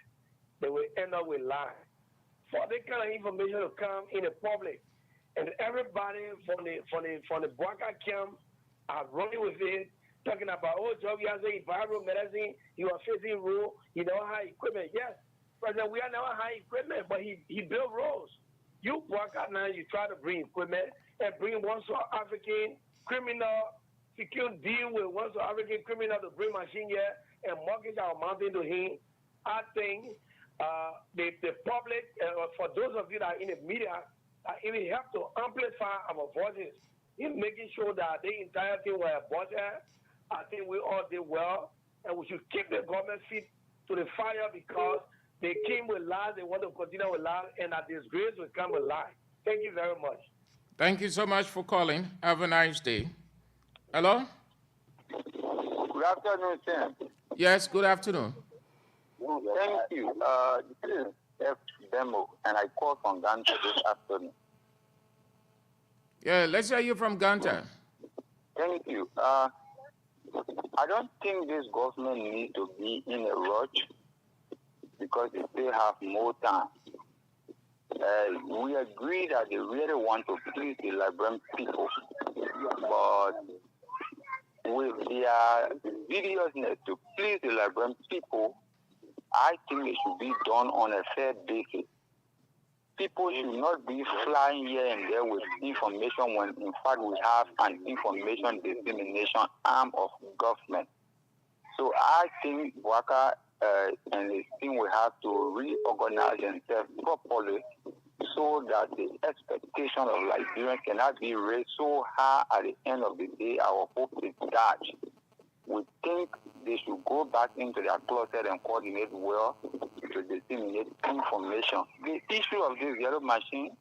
Speaker 12: they will end up with lies. For that kind of information to come in the public, and everybody from the Bwaka camp are running with it, talking about, oh, Joe, you have environmental medicine, you are facing rule, you know, high equipment. Yes, President, we are now high equipment, but he built roads. You Bwaka now, you try to bring equipment and bring one South African criminal, secure deal with one South African criminal to bring machine here and mortgage our mountain to him. I think the public, for those of you that are in the media, it will help to amplify our voices in making sure that the entire thing was aborted. I think we all did well, and we should keep the government feet to the fire because they came with lies, they want to continue with lies, and our disgrace will come with lies. Thank you very much.
Speaker 9: Thank you so much for calling. Have a nice day. Hello?
Speaker 11: Good afternoon, Sam.
Speaker 9: Yes, good afternoon.
Speaker 11: Thank you. This is F. Demo, and I called from Ghana this afternoon.
Speaker 9: Yeah, let's hear you from Ganta.
Speaker 11: Thank you. I don't think this government needs to be in a rush because they still have more time. We agree that they really want to please the Liberian people, but with their seriousness to please the Liberian people, I think it should be done on a fair basis. People should not be flying here and there with information when in fact we have an information dissemination arm of government. So I think Waka and his team will have to reorganize themselves properly so that the expectation of Liberians cannot be raised so high at the end of the day. Our hope is dashed. We think they should go back into their closet and coordinate well to disseminate information. The issue of this yellow machine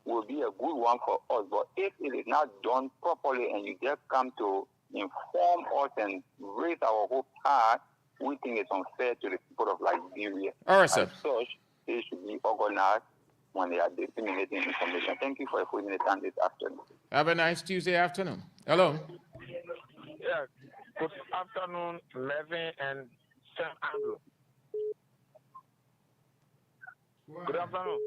Speaker 11: will be a good one for us, but if it is not done properly and you just come to inform us and raise our hope high, we think it's unfair to the people of Liberia.
Speaker 9: All right, sir.
Speaker 11: As such, they should be organized when they are disseminating information. Thank you for a 4-minute time this afternoon.
Speaker 9: Have a nice Tuesday afternoon. Hello.
Speaker 12: Yeah. Good afternoon, Levin and Sam Andrew. Good afternoon.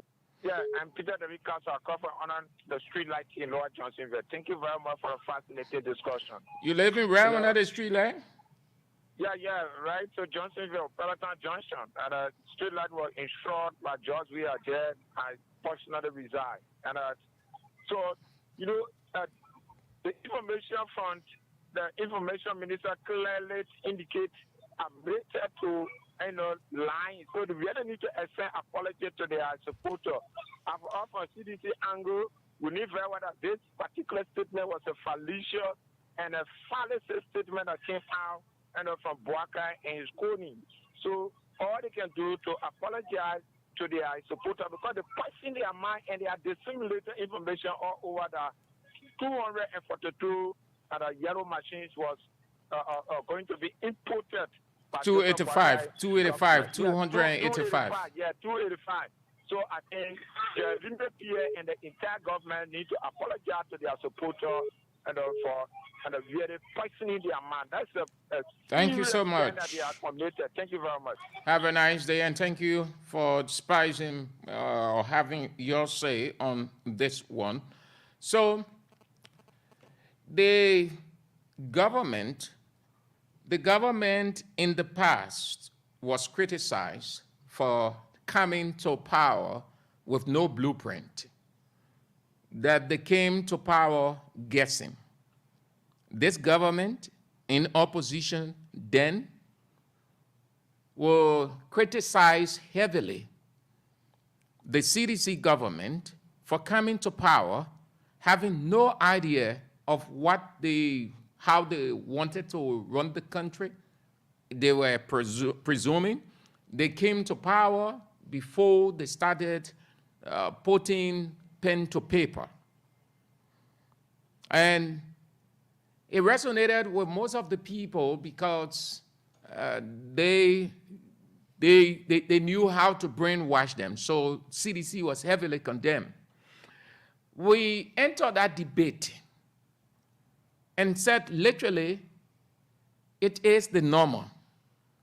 Speaker 12: Yeah, I'm Peter David Castle. I come from on the street light in Lower Johnsonville. Thank you very much for a fascinating discussion.
Speaker 9: You living right under the street light?
Speaker 12: Yeah, right. So Johnsonville, Peloton Junction, and street light was insured by George V. Ajay. I personally reside. And so, the information front, the information minister clearly indicates updated to lying. So we really need to extend apology to their supporter. From CDC angle, we need to verify whether this particular statement was a fallacious and a fallacious statement that came out from Boaka and his Coney. So all they can do to apologize to their supporter because they poison their mind and they are disseminating information all over the 242 yellow machines was going to be imported.
Speaker 9: 285.
Speaker 12: Yeah, 285. So I think the Liberia and the entire government need to apologize to their supporter and for really poisoning their mind. That's a
Speaker 9: thank you so much.
Speaker 12: That they are committed. Thank you very much.
Speaker 9: Have a nice day, and thank you for despising or having your say on this one. So the government in the past was criticized for coming to power with no blueprint, that they came to power guessing. This government in opposition then will criticize heavily the CDC government for coming to power having no idea of how they wanted to run the country. They were presuming. They came to power before they started putting pen to paper. And it resonated with most of the people because they knew how to brainwash them. So CDC was heavily condemned. We entered that debate and said, literally, it is the normal.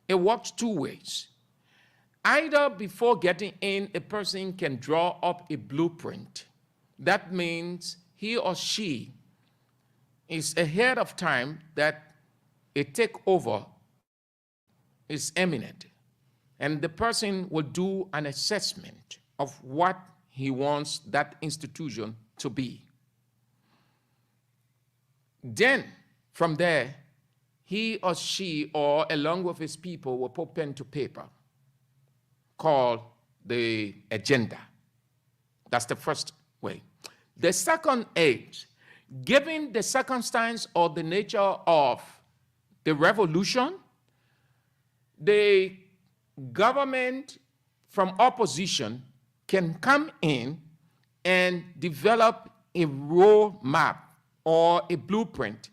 Speaker 9: It works two ways. Either before getting in, a person can draw up a blueprint. That means he or she is ahead of time that a takeover is imminent. And the person will do an assessment of what he wants that institution to be. Then, from there, he or she, or along with his people, will put pen to paper, called the agenda. That's the first way. The second is, given the circumstance or the nature of the revolution, the government from opposition can come in and develop a roadmap or a blueprint.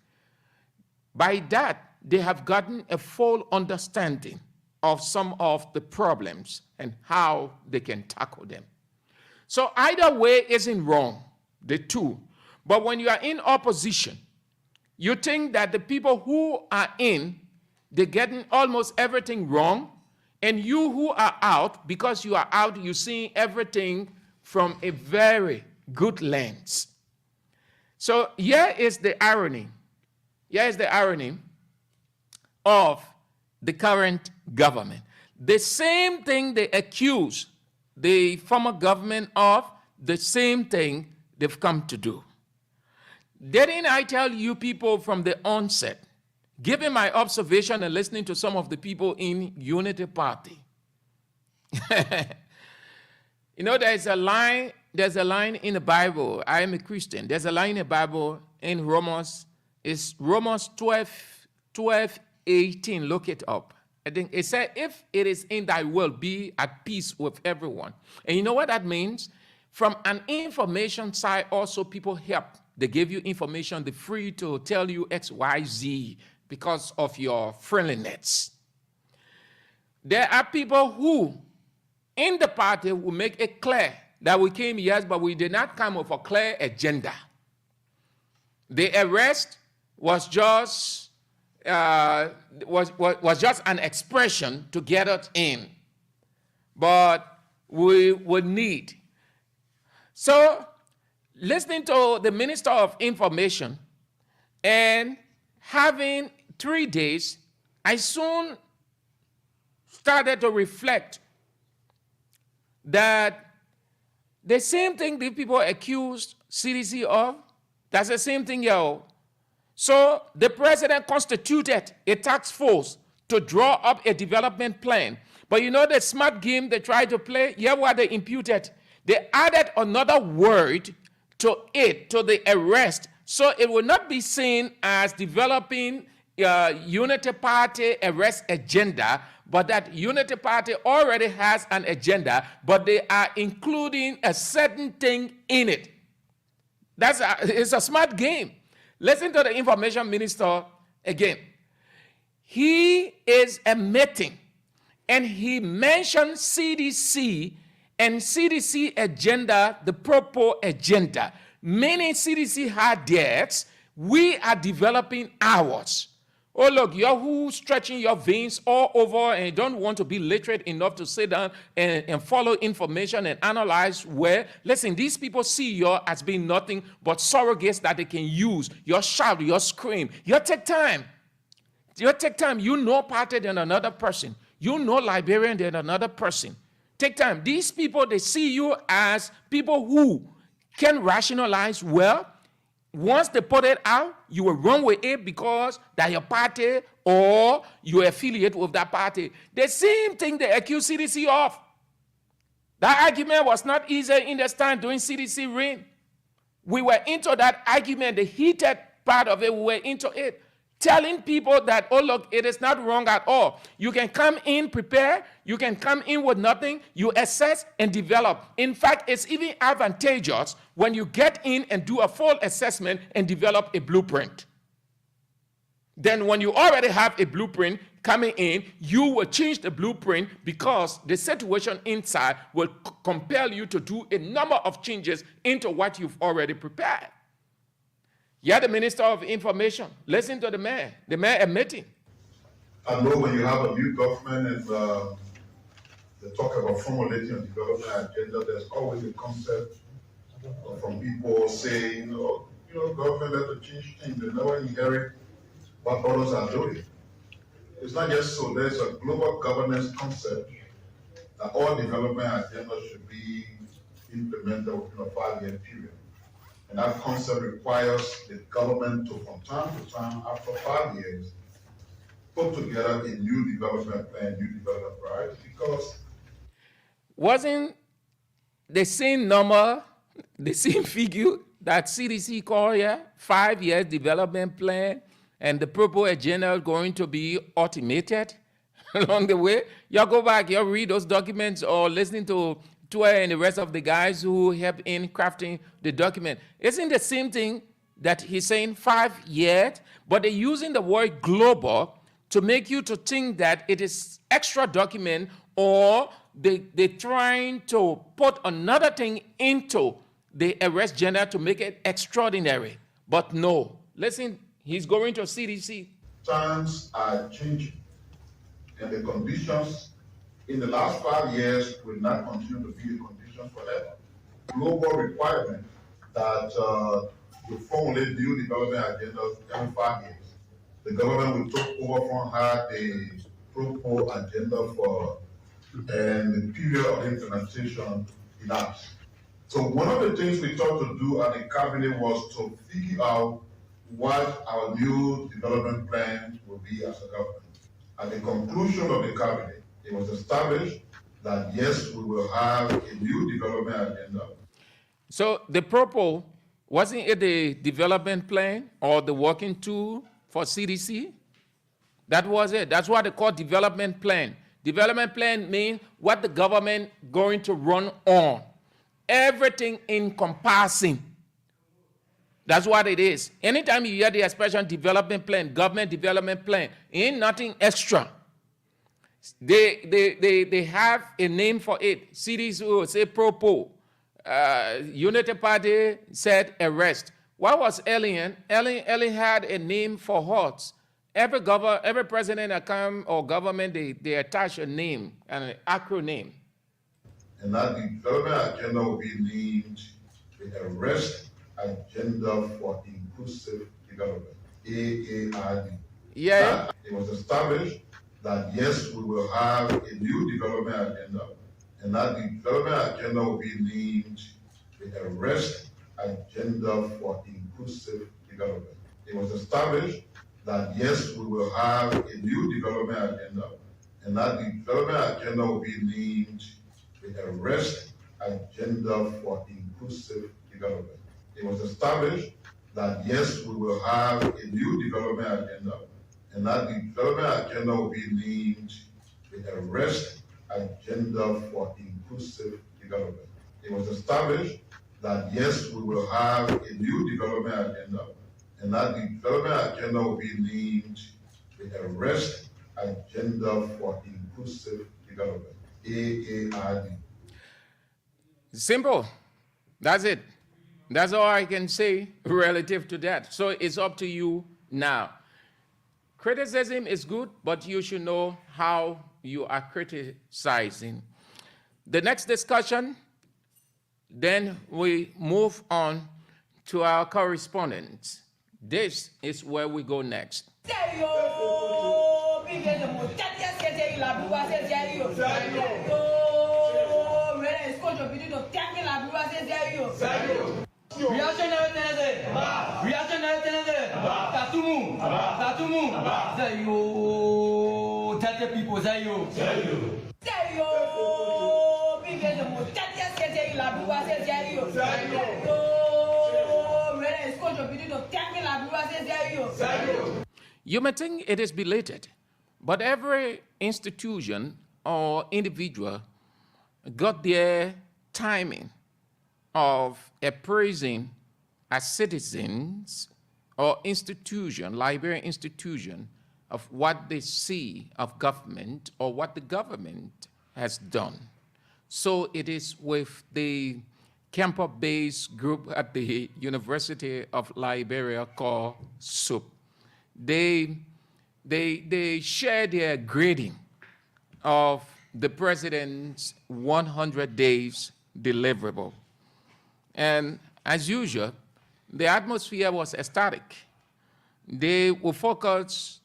Speaker 9: By that, they have gotten a full understanding of some of the problems and how they can tackle them. So either way isn't wrong, the two. But when you are in opposition, you think that the people who are in, they're getting almost everything wrong, And you who are out, because you are out, you're seeing everything from a very good lens. So here is the irony. Here is the irony of the current government. The same thing they accuse the former government of, the same thing they've come to do. Didn't I tell you people from the onset, given my observation and listening to some of the people in Unity Party? You know, there's a line in the Bible. I am a Christian. There's a line in the Bible in Romans. It's Romans 12:18. Look it up. I think it said, if it is in thy will, be at peace with everyone. And you know what that means? From an information side, also people help. They give you information. They're free to tell you X, Y, Z because of your friendliness. There are people who, in the party, will make it clear that we came, yes, but we did not come with a clear agenda. The arrest was just was just an expression to get us in, but we would need. So, listening to the Minister of Information and having 3 days, I soon started to reflect that the same thing the people accused CDC of, that's the same thing, yo. So the president constituted a task force to draw up a development plan. But you know the smart game they tried to play? Here what they imputed. They added another word to it, to the arrest, so it will not be seen as developing Unity Party arrest agenda, but that Unity Party already has an agenda, but they are including a certain thing in it. It's a smart game. Listen to the information minister again. He is admitting, and he mentioned CDC and CDC agenda, the proper agenda. Many CDC had theirs. We are developing ours. Oh, look, you're who stretching your veins all over and don't want to be literate enough to sit down and follow information and analyze where. Listen, these people see you as being nothing but surrogates that they can use. Your shout, your scream. You take time. You take time. You know party than another person. You know Liberian than another person. Take time. These people, they see you as people who can rationalize well. Once they put it out, you will run with it because that your party or you affiliate with that party. The same thing they accuse CDC of. That argument was not easy in the stand during CDC reign. We were into that argument, the heated part of it, we were into it. Telling people that, oh, look, it is not wrong at all. You can come in prepared. You can come in with nothing. You assess and develop. In fact, it's even advantageous when you get in and do a full assessment and develop a blueprint. Then when you already have a blueprint coming in, you will change the blueprint because the situation inside will compel you to do a number of changes into what you've already prepared. You're the Minister of Information. Listen to the man admitting.
Speaker 3: I know when you have a new government and they talk about formulating a development agenda, there's always a concept from people saying, government has to change things. They never inherit what others are doing. It's not just so. There's a global governance concept that all development agendas should be implemented within a 5-year period. And that concept requires the government to, from time to time, after 5 years, put together a new development plan, new development priorities, because
Speaker 9: wasn't the same number, the same figure that CDC called here, 5 years development plan, and the purple agenda is going to be automated along the way? Y'all go back, y'all read those documents or listening to and the rest of the guys who help in crafting the document. Isn't the same thing that he's saying 5 years, but they're using the word global to make you to think that it is extra document, or they're trying to put another thing into the arrest agenda to make it extraordinary. But no, listen, he's going to CDC.
Speaker 3: Times are changing and the conditions in the last 5 years will not continue to be the condition forever. Global requirement that you formulate new development agendas every 5 years. The government will take over from her the Pro agenda for and the period of implementation elapsed. So one of the things we thought to do at the cabinet was to figure out what our new development plan will be as a government. At the conclusion of the cabinet, it was established that yes, we will have a new development agenda.
Speaker 9: So the purple, wasn't it the development plan or the working tool for CDC? That was it. That's what they call development plan. Development plan means what the government going to run on. Everything encompassing. That's what it is. Anytime you hear the expression development plan, government development plan, ain't nothing extra. They have a name for it. CDC will say Propo. Unity Party said arrest. What was Alien? Alien had a name for HOTS. Every president that come or government, they attach a name and an acronym.
Speaker 3: And that development agenda will be named the Arrest Agenda for Inclusive Development, AARD.
Speaker 9: Yeah.
Speaker 3: It was established that yes, we will have a new development agenda, and that development agenda will be named the Arrest Agenda for Inclusive Development. It was established that yes, we will have a new development agenda, and that development agenda will be named the Arrest Agenda for Inclusive Development. It was established that yes, we will have a new development agenda, and that development agenda will be named the Arrest Agenda for Inclusive Development. It was established that yes, we will have a new development agenda, and that development agenda will be named the Arrest Agenda for Inclusive Development, AARD.
Speaker 9: Simple. That's it. That's all I can say relative to that. So it's up to you now. Criticism is good, but you should know how you are criticizing. The next discussion, then we move on to our correspondents. This is where we go next. You may think it is belated, but every institution or individual got their timing of appraising as citizens or institution, Liberian institution, of what they see of government or what the government has done. So it is with the campus-based group at the University of Liberia called SUP. They share their grading of the president's 100 days deliverable. And as usual, the atmosphere was ecstatic. They will focus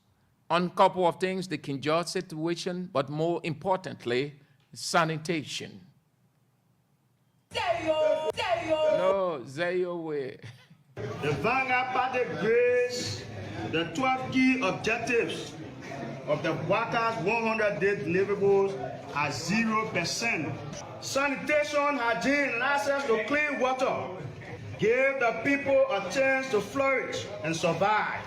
Speaker 9: on a couple of things, the Kinjal situation, but more importantly, sanitation. No, Zayo way.
Speaker 14: The Vanguard Party grades the 12 key objectives of the workers' 100-day deliverables at 0%. Sanitation, hygiene, and access to clean water gave the people a chance to flourish and survive.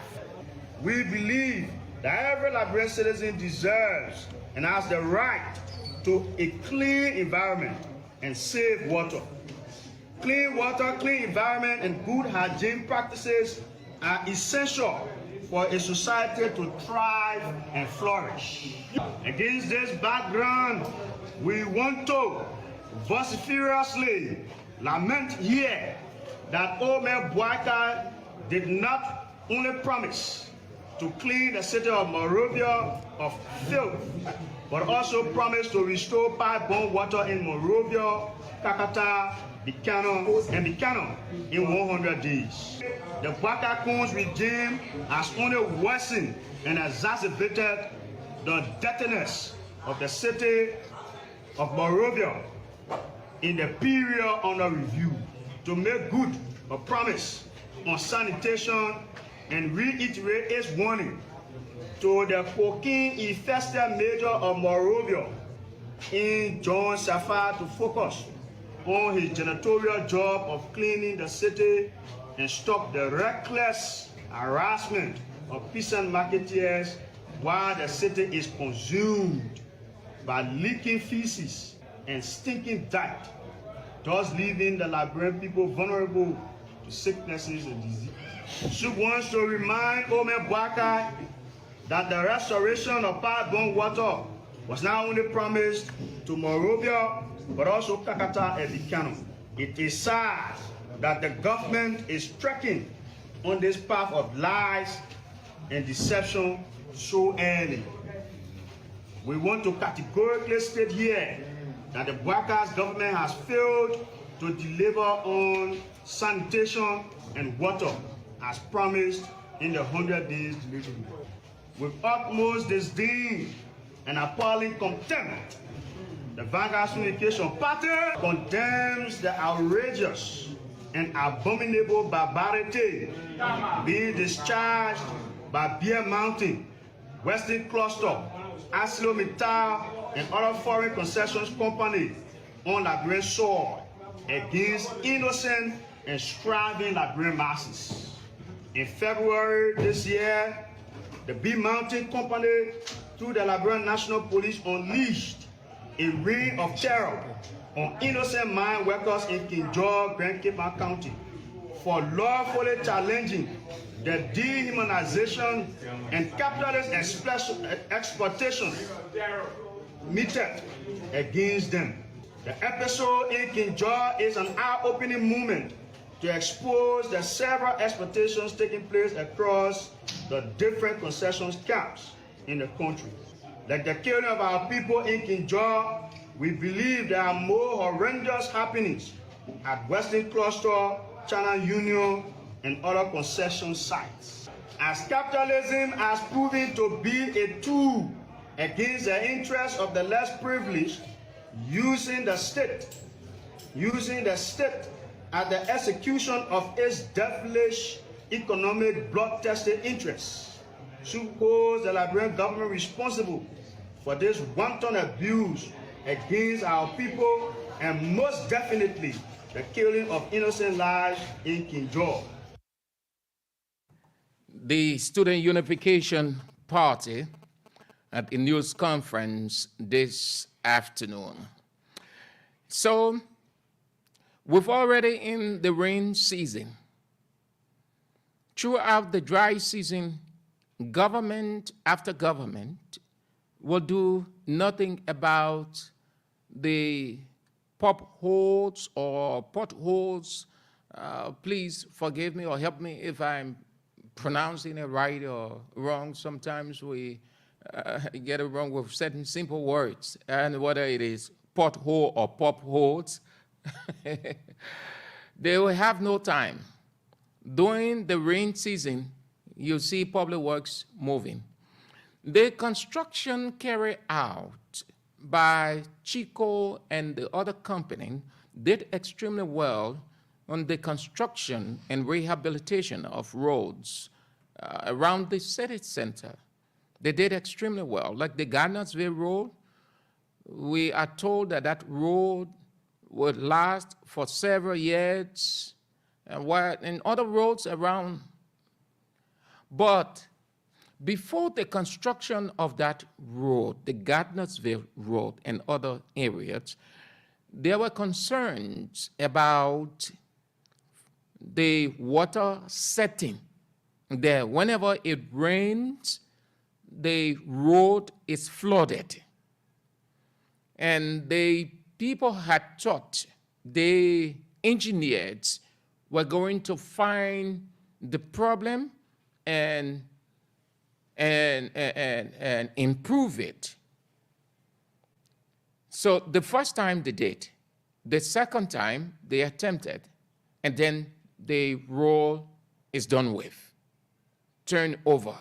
Speaker 14: We believe that every Liberian citizen deserves and has the right to a clean environment and safe water. Clean water, clean environment, and good hygiene practices are essential for a society to thrive and flourish. Against this background, we want to vociferously lament here that Omer Boakai did not only promise to clean the city of Monrovia of filth, but also promised to restore pipe-borne water in Monrovia, Kakata, Buchanan in 100 days. The Bakakun's regime has only worsened and exacerbated the dirtiness of the city of Monrovia in the period under review. To make good a promise on sanitation and reiterate its warning to the cocaine-infested mayor of Monrovia in John Safar to focus on his janitorial job of cleaning the city and stop the reckless harassment of peasant marketeers while the city is consumed by leaking feces and stinking dirt, thus leaving the Liberian people vulnerable to sicknesses and disease. She wants to remind Omen Bwaka that the restoration of pipe-borne water was not only promised to Monrovia, but also Kakata and Buchanan. It is sad that the government is trekking on this path of lies and deception so early. We want to categorically state here that the Bwaka's government has failed to deliver on sanitation and water as promised in the 100 days delivery. With utmost disdain and appalling contempt, the Vanguard Communication Party condemns the outrageous and abominable barbarity being discharged by Beer Mountain, Western Cluster, ArcelorMittal, and other foreign concessions companies on Liberian soil against innocent and striving Liberian masses. In February this year, the B Mountain Company, through the Liberian National Police, unleashed a reign of terror on innocent mine workers in King George, Grand Cape County for lawfully challenging the dehumanization and capitalist exploitation meted against them. The episode in King George is an eye-opening moment to expose the several exploitations taking place across the different concessions camps in the country. Like the killing of our people in King George, we believe there are more horrendous happenings at Western Cluster, China Union, and other concession sites. As capitalism has proven to be a tool against the interests of the less privileged, using the state at the execution of its devilish economic bloodthirsty interests, should hold the Liberian government responsible for this wanton abuse against our people, and most definitely the killing of innocent lives in King George.
Speaker 9: The Student Unification Party at a news conference this afternoon. So, we've already in the rain season. Throughout the dry season, government after government will do nothing about the potholes. Please forgive me or help me if I'm pronouncing it right or wrong. Sometimes we get it wrong with certain simple words, and whether it is pothole or pop holes, they will have no time. During the rain season, you see public works moving. The construction carried out by Chico and the other company did extremely well on the construction and rehabilitation of roads around the city center. They did extremely well. Like the Gardnersville Road, we are told that that road would last for several years, and while in other roads around. But before the construction of that road, the Gardnersville Road and other areas, there were concerns about the water setting there. Whenever it rains, the road is flooded. And the people had thought, the engineers were going to find the problem and and improve it. So the first time they did, the second time they attempted, and then the role is done with, turn over.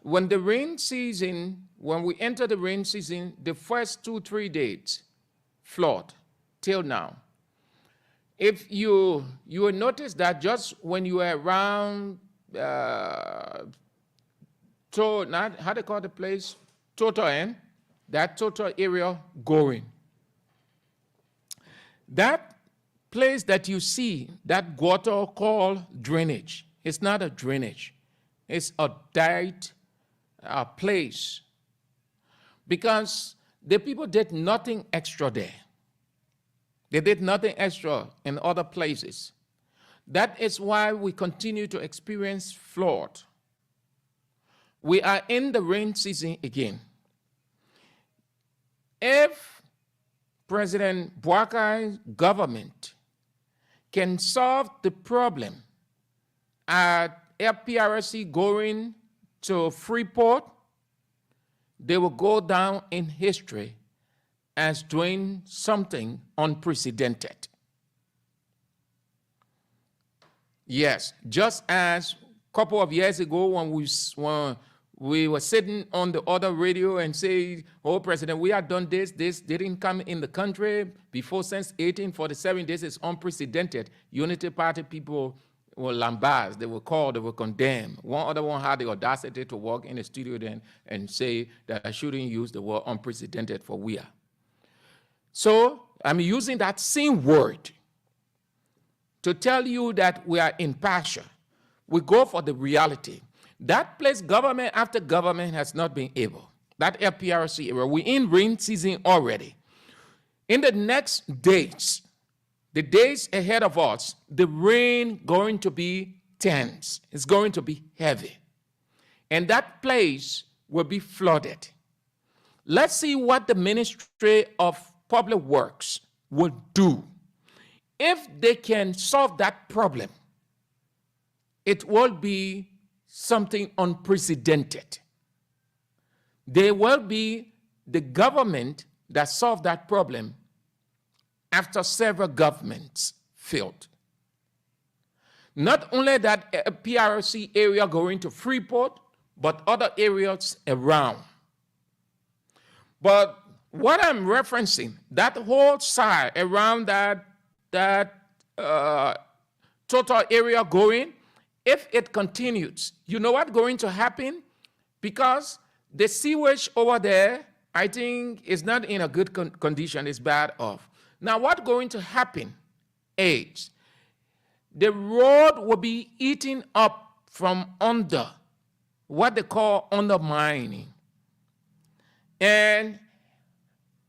Speaker 9: When the rain season, when we enter the rain season, the first 2-3 days, flood till now. If you will notice that just when you are around, how they call the place? Total end, that total area going. That place that you see, that water called drainage, it's not a drainage. It's a direct place. Because the people did nothing extra there. They did nothing extra in other places. That is why we continue to experience flood. We are in the rain season again. If President Bouakai's government can solve the problem at FPRC going to Freeport, they will go down in history as doing something unprecedented. Yes, just as a couple of years ago when we were sitting on the other radio and say, oh, President, we have done this didn't come in the country before since 1847, this is unprecedented. Unity Party people were lambasted, they were called, they were condemned. One other one had the audacity to walk in the studio then and say that I shouldn't use the word unprecedented for we are. So I'm using that same word to tell you that we are in passion. We go for the reality. That place, government after government has not been able. That FPRC area, we're in rain season already. In the next days, the days ahead of us, the rain going to be tense. It's going to be heavy. And that place will be flooded. Let's see what the Ministry of Public Works will do. If they can solve that problem, it will be something unprecedented. They will be the government that solved that problem after several governments failed. Not only that PRC area going to Freeport, but other areas around. But what I'm referencing, that whole side around that total area going, if it continues, you know what's going to happen? Because the sewage over there, I think, is not in a good condition, it's bad off. Now, what's going to happen is the road will be eaten up from under, what they call undermining. And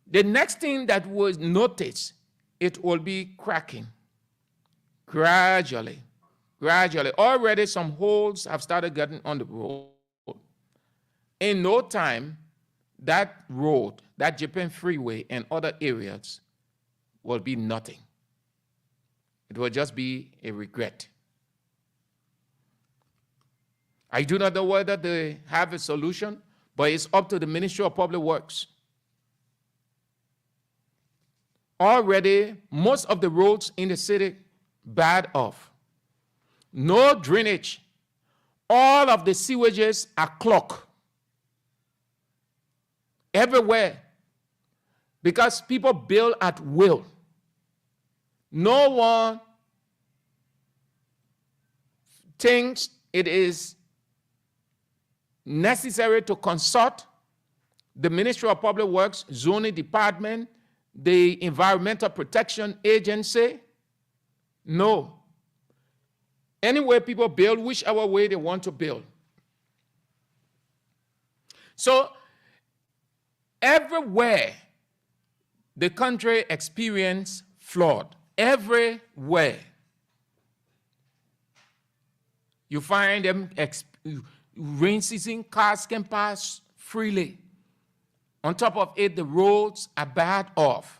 Speaker 9: the next thing that was noticed, it will be cracking gradually. Already some holes have started getting on the road. In no time, that road, that Japan Freeway and other areas will be nothing. It will just be a regret. I do not know whether they have a solution, but it's up to the Ministry of Public Works. Already, most of the roads in the city bad off. No drainage. All of the sewages are clogged everywhere because people build at will. No one thinks it is necessary to consult the Ministry of Public Works, zoning department, the Environmental Protection Agency. No. Anywhere people build, whichever way they want to build. So, everywhere the country experiences flood, everywhere, you find them rain season, cars can pass freely. On top of it, the roads are bad off.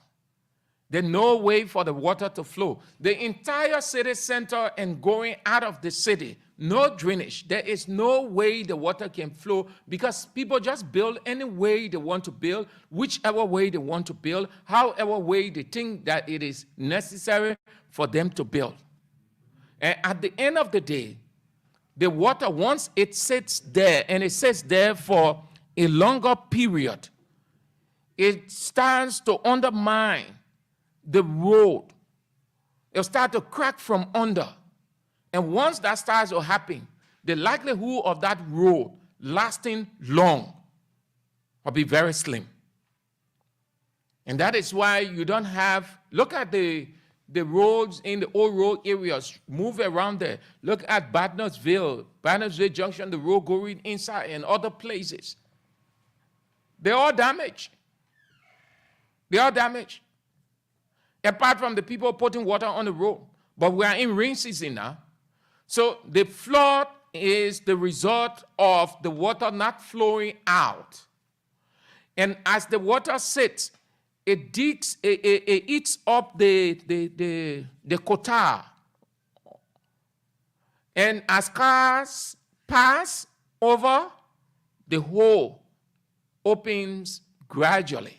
Speaker 9: There's no way for the water to flow. The entire city center and going out of the city, no drainage. There is no way the water can flow because people just build any way they want to build, whichever way they want to build, however way they think that it is necessary for them to build. And at the end of the day, the water, once it sits there and it sits there for a longer period, it starts to undermine the road. It'll start to crack from under. And once that starts to happen, the likelihood of that road lasting long will be very slim. And that is why you don't have, look at the roads in the old road areas, move around there. Look at Barnesville Junction, the road going inside and other places. They're all damaged. They are damaged. Apart from the people putting water on the road. But we are in rain season now. So the flood is the result of the water not flowing out. And as the water sits, it eats up the quota. And as cars pass over, the hole opens gradually.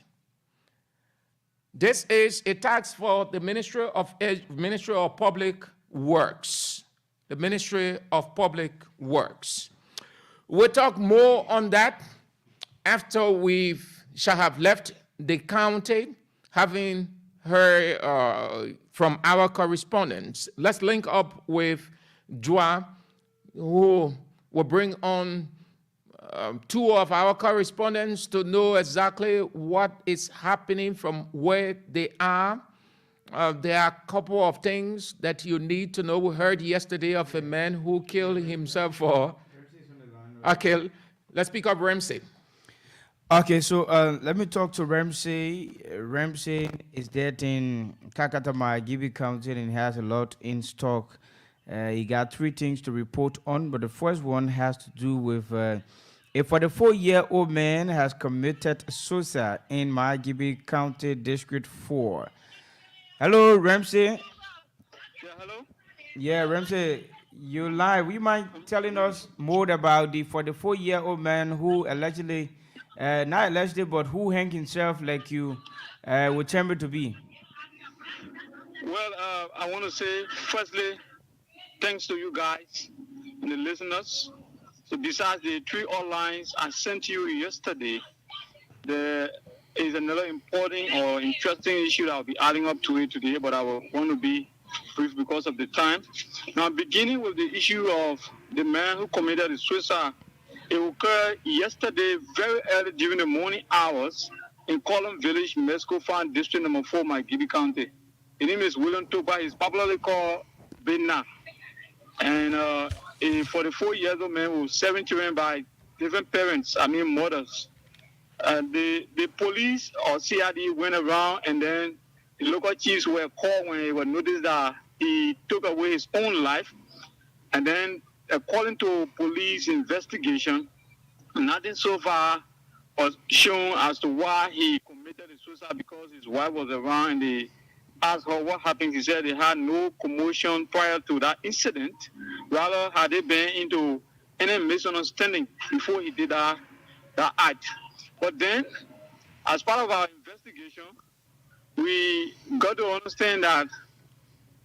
Speaker 9: This is a task for the Ministry of Public Works. The Ministry of Public Works. We'll talk more on that after we shall have left the county, having heard from our correspondents. Let's link up with Joa, who will bring on two of our correspondents to know exactly what is happening from where they are. There are a couple of things that you need to know. We heard yesterday of a man who killed himself for... Okay, let's pick up Ramsey.
Speaker 10: Okay, so let me talk to Ramsey. Ramsey is there in Kakatama, Gibi County, and has a lot in stock. He got three things to report on, but the first one has to do with a 44-year-old man has committed suicide in Gibi County, District 4. Hello, Ramsey.
Speaker 15: Yeah, hello?
Speaker 10: Yeah, Ramsey, you live. Would you mind telling us more about the 44-year-old man who allegedly, not allegedly, but who hanged himself like you would tell me to be?
Speaker 15: Well, I want to say, firstly, thanks to you guys and the listeners. So besides the three outlines I sent you yesterday, there is another important or interesting issue that I'll be adding up to it today, but I will want to be brief because of the time. Now, beginning with the issue of the man who committed the suicide, it occurred yesterday very early during the morning hours in Column Village, Mesco Farm, District number 4, Gibi County. His name is William Toba. He's popularly called Bena. And a 44-year-old man with 7 children by different parents, mothers. The police or CID went around, and then the local chiefs were called when it was noticed that he took away his own life. And then, according to police investigation, nothing so far was shown as to why he committed the suicide, because his wife was around and they asked her what happened. He said they had no commotion prior to that incident. Rather, had they been into any misunderstanding before he did that act. But then, as part of our investigation, we got to understand that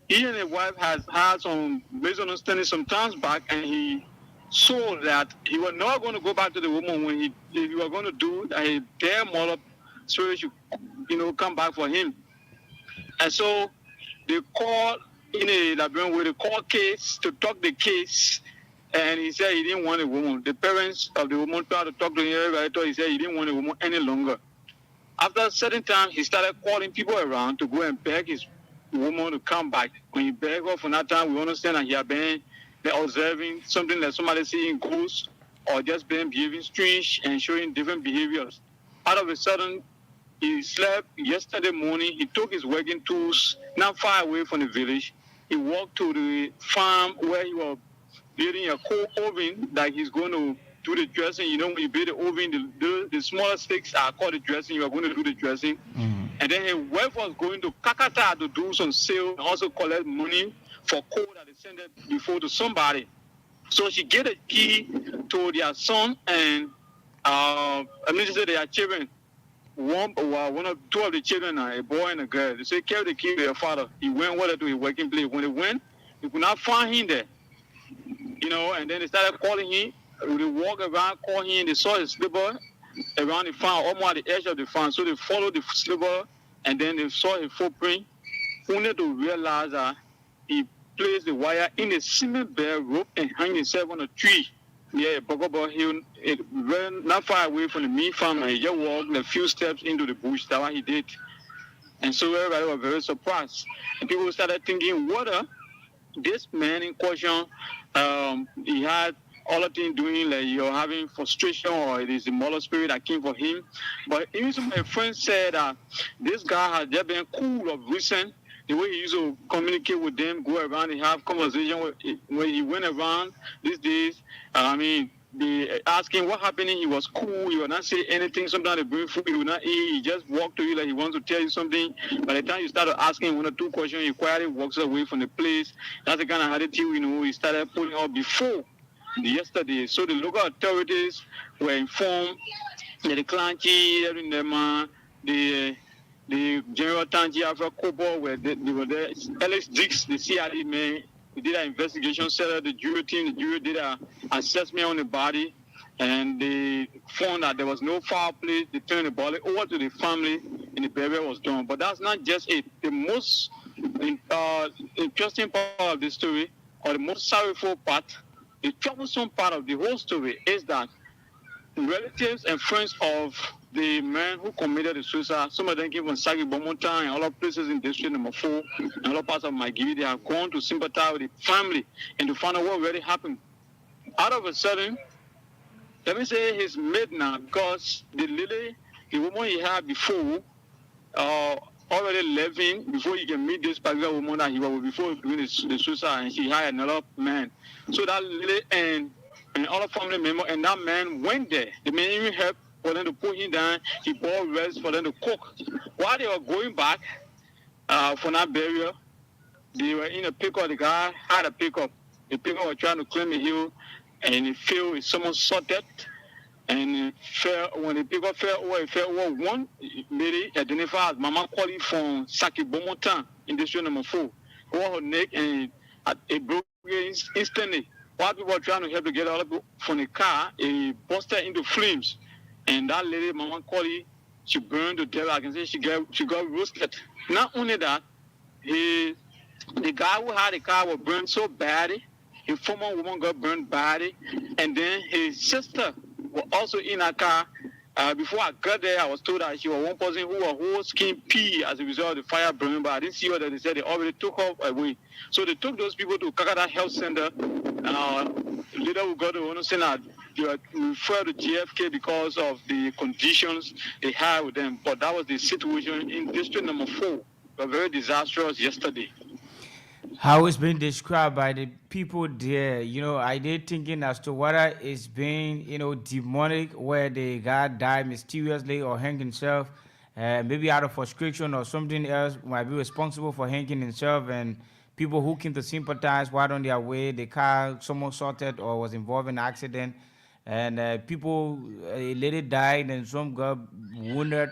Speaker 15: he and his wife has had some misunderstanding some times back, and he saw that he was not going to go back to the woman when he was going to do a their mother spirit should, come back for him. And so they called in a Liberian with a court case to talk the case, and he said he didn't want a woman. The parents of the woman tried to talk to him. He said he didn't want a woman any longer. After a certain time, he started calling people around to go and beg his woman to come back. When he begged her for that time, we understand that he had been observing something that somebody seeing ghosts or just been behaving strange and showing different behaviors. All of a sudden, he slept yesterday morning. He took his working tools not far away from the village. He walked to the farm where he was building a coal oven that he's going to do the dressing. When you build the oven, the smaller sticks are called the dressing. You are going to do the dressing. Mm-hmm. And then his wife was going to Kakata to do some sale and also collect money for coal that they sent it before to somebody. So she gave the key to their son and I mean to say their children. One of two of the children, a boy and a girl. They say carry the key to their father. He went with it to his working place. When they went, they could not find him there. And then they started calling him. They walk around, call him. They saw his slipper around the farm, almost at the edge of the farm. So they followed the slipper, and then they saw his footprint. Only to realize that he placed the wire in a cement bed rope and hung himself on a tree. Yeah, Bogobo Hill, it ran not far away from the meat farm, and he just walked a few steps into the bush. That's what he did. And so everybody was very surprised. And people started thinking, this man in question, he had all the things doing, like you're having frustration or it is the moral spirit that came for him. But even some of my friends said that this guy had just been cool of recent. The way he used to communicate with them, go around and have conversation when he went around these days. They asking what happened, he was cool, he would not say anything. Sometimes they bring food, he would not eat, he just walked to you like he wants to tell you something. By the time you started asking one or two questions, he quietly walks away from the place. That's the kind of attitude, he started putting up before yesterday. So the local authorities were informed that the Clancy, the General Tangi Afro Kobo, where they were there, Alex Dix, the CID man, we did an investigation, set up the jury team. The jury did an assessment on the body, and they found that there was no foul play. They turned the body over to the family, and the burial was done. But that's not just it. The most interesting part of the story, or the most sorrowful part, the troublesome part of the whole story is that relatives and friends of the man who committed the suicide, some of them came from Sagi Bomontan and other places in district number 4 and other parts of Magiri. They have gone to sympathize with the family and to find out what really happened. Out of a sudden, let me say his mate now, because the woman he had before, already left him before he can meet this particular woman that he was with before doing the suicide, and she had another man. So that lady and other family member, and that man went there. The man even helped for them to put him down. He bought rest for them to cook. While they were going back for that burial, they were in a pickup. The guy had a pickup. The pickup was trying to climb a hill, and it fell. Someone saw that, and it fell. When the pickup fell over one lady identified as Mama Kwali from Saki Bomontan in district number 4. Over her neck, and it broke instantly. While people were trying to help to get out from the car, it busted into flames. And that lady, Mama Kwali, she burned to death. I can say she got roasted. Not only that, the guy who had the car was burned so badly. His former woman got burned badly. And then his sister was also in a car. Before I got there, I was told that she was one person who was whole skin pea as a result of the fire burning, but I didn't see her. They said they already took her away. So they took those people to Kakata Health Center. Later we got to understand that they were referred to GFK because of the conditions they had with them. But that was the situation in district number 4. It was very disastrous yesterday.
Speaker 10: How it's been described by the people there, I did thinking as to whether it's been, demonic, where the guy died mysteriously or hanged himself, maybe out of frustration or something else might be responsible for hanging himself, and people who came to sympathize while on their way, the car, someone sorted or was involved in an accident, and people, a lady died and some got wounded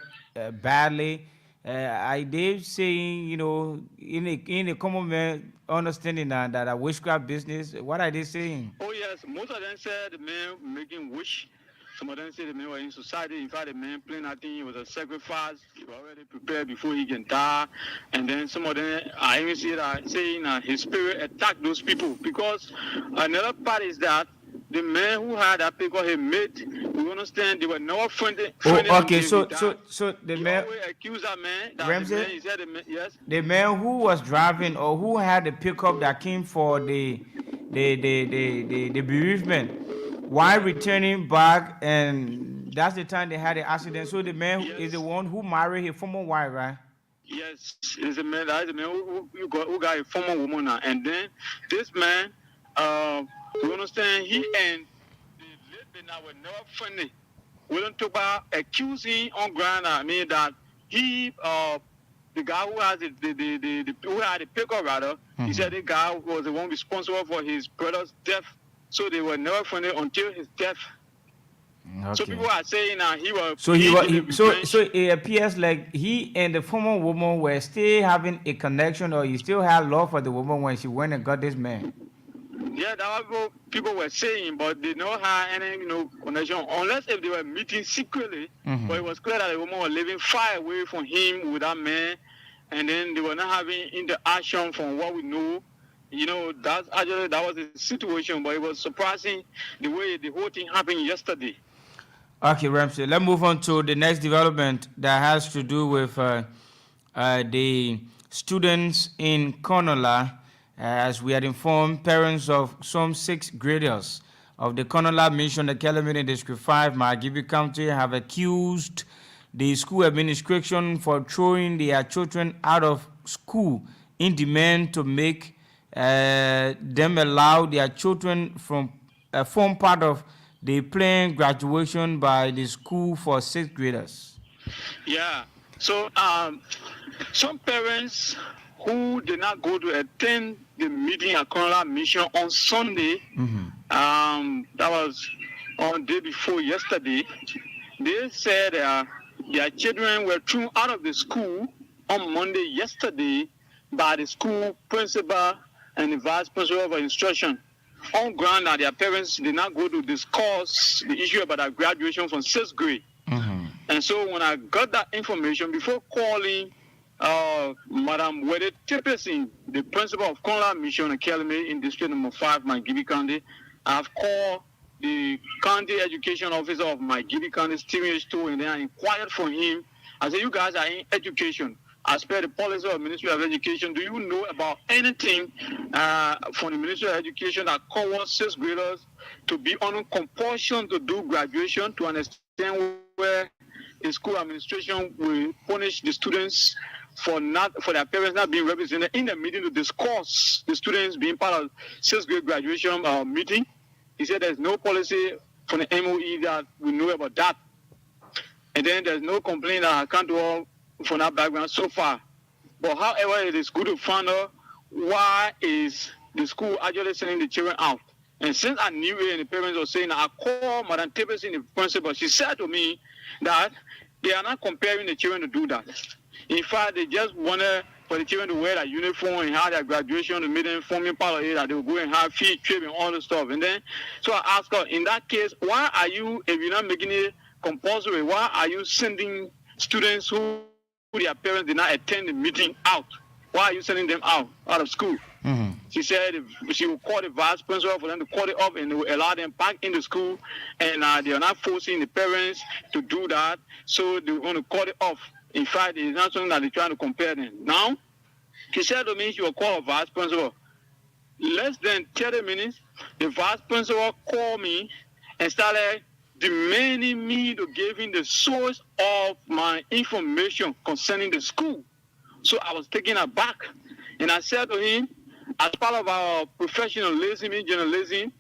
Speaker 10: badly. I did saying, in a common man understanding that a witchcraft business, what are they saying?
Speaker 15: Oh, yes. Most of them said the man making wish. Some of them said the man was in society. In fact, the man playing, I think it was a sacrifice. He was already prepared before he can die. And then some of them, I even see that saying his spirit attacked those people. Because another part is that the man who had that pickle, he made, we understand they were never friendly.
Speaker 10: Okay, so the man,
Speaker 15: accused that man.
Speaker 10: Ramsey,
Speaker 15: he said the man, yes.
Speaker 10: The man who was driving or who had the pickup that came for the bereavement, while returning back, and that's the time they had the accident. So the man is the one who married his former wife, right?
Speaker 15: Yes, it's a man. That is the man who got a former woman now. And then this man, you understand, he and the lady now were never friendly. We don't talk about accusing on ground. I mean that he, the guy who has who had the pickup rather, he said the guy was the one responsible for his brother's death So they were never found until his death.
Speaker 10: Okay.
Speaker 15: So people are saying he was.
Speaker 10: So so it appears like he and the former woman were still having a connection, or he still had love for the woman when she went and got this man.
Speaker 15: Yeah, that was what people were saying, but they don't have any connection unless if they were meeting secretly.
Speaker 10: Mm-hmm.
Speaker 15: But it was clear that the woman was living far away from him with that man, and then they were not having interaction from what we know. That was the situation, but it was surprising the way the whole thing happened yesterday.
Speaker 10: Okay, Ramsey, let's move on to the next development that has to do with the students in Konola. As we had informed, parents of some 6th graders of the Konola mission, the Calamity District 5, Margibi County, have accused the school administration for throwing their children out of school in demand to make them allow their children from form part of the planned graduation by the school for 6th graders.
Speaker 15: Yeah. So some parents who did not go to attend the meeting at Konola Mission on Sunday, that was on the day before yesterday, they said their children were thrown out of the school on Monday yesterday by the school principal and the vice principal of instruction on ground that their parents did not go to discuss the issue about their graduation from 6th grade. And so when I got that information, before calling Madam Wede Tepesin, the principal of Konola Mission Academy in District Number 5, Margibi County, I've called the county education officer of Margibi County, Stephen H. Toh, and then I inquired from him. I said, you guys are in education. As per the policy of Ministry of Education, do you know about anything from the Ministry of Education that covers 6th graders to be on compulsion to do graduation, to understand where the school administration will punish the students for their parents not being represented in the meeting to discuss the students being part of 6th grade graduation meeting? He said there's no policy from the MOE that we know about that. And then there's no complaint that I can't do from that background so far. But however, it is good to find out why is the school actually sending the children out. And since I knew it and the parents were saying, I called Madam Tepesin, the principal. She said to me that they are not comparing the children to do that. In fact, they just wanted for the children to wear that uniform and have their graduation to make them forming part of it, that they will go and have field trip and all the stuff. And then, so I asked her, in that case, why are you, if you're not making it compulsory, why are you sending students who their parents did not attend the meeting out? Why are you sending them out of school? She said she will call the vice principal for them to call it off and they will allow them back in the school, and they are not forcing the parents to do that, so they're going to call it off. In fact, it's not something that they're trying to compare them. Now, she said to me she will call a vice principal. Less than 30 minutes, the vice principal called me and started demanding me to give him the source of my information concerning the school. So I was taken aback, and I said to him, as part of our professionalism in journalism,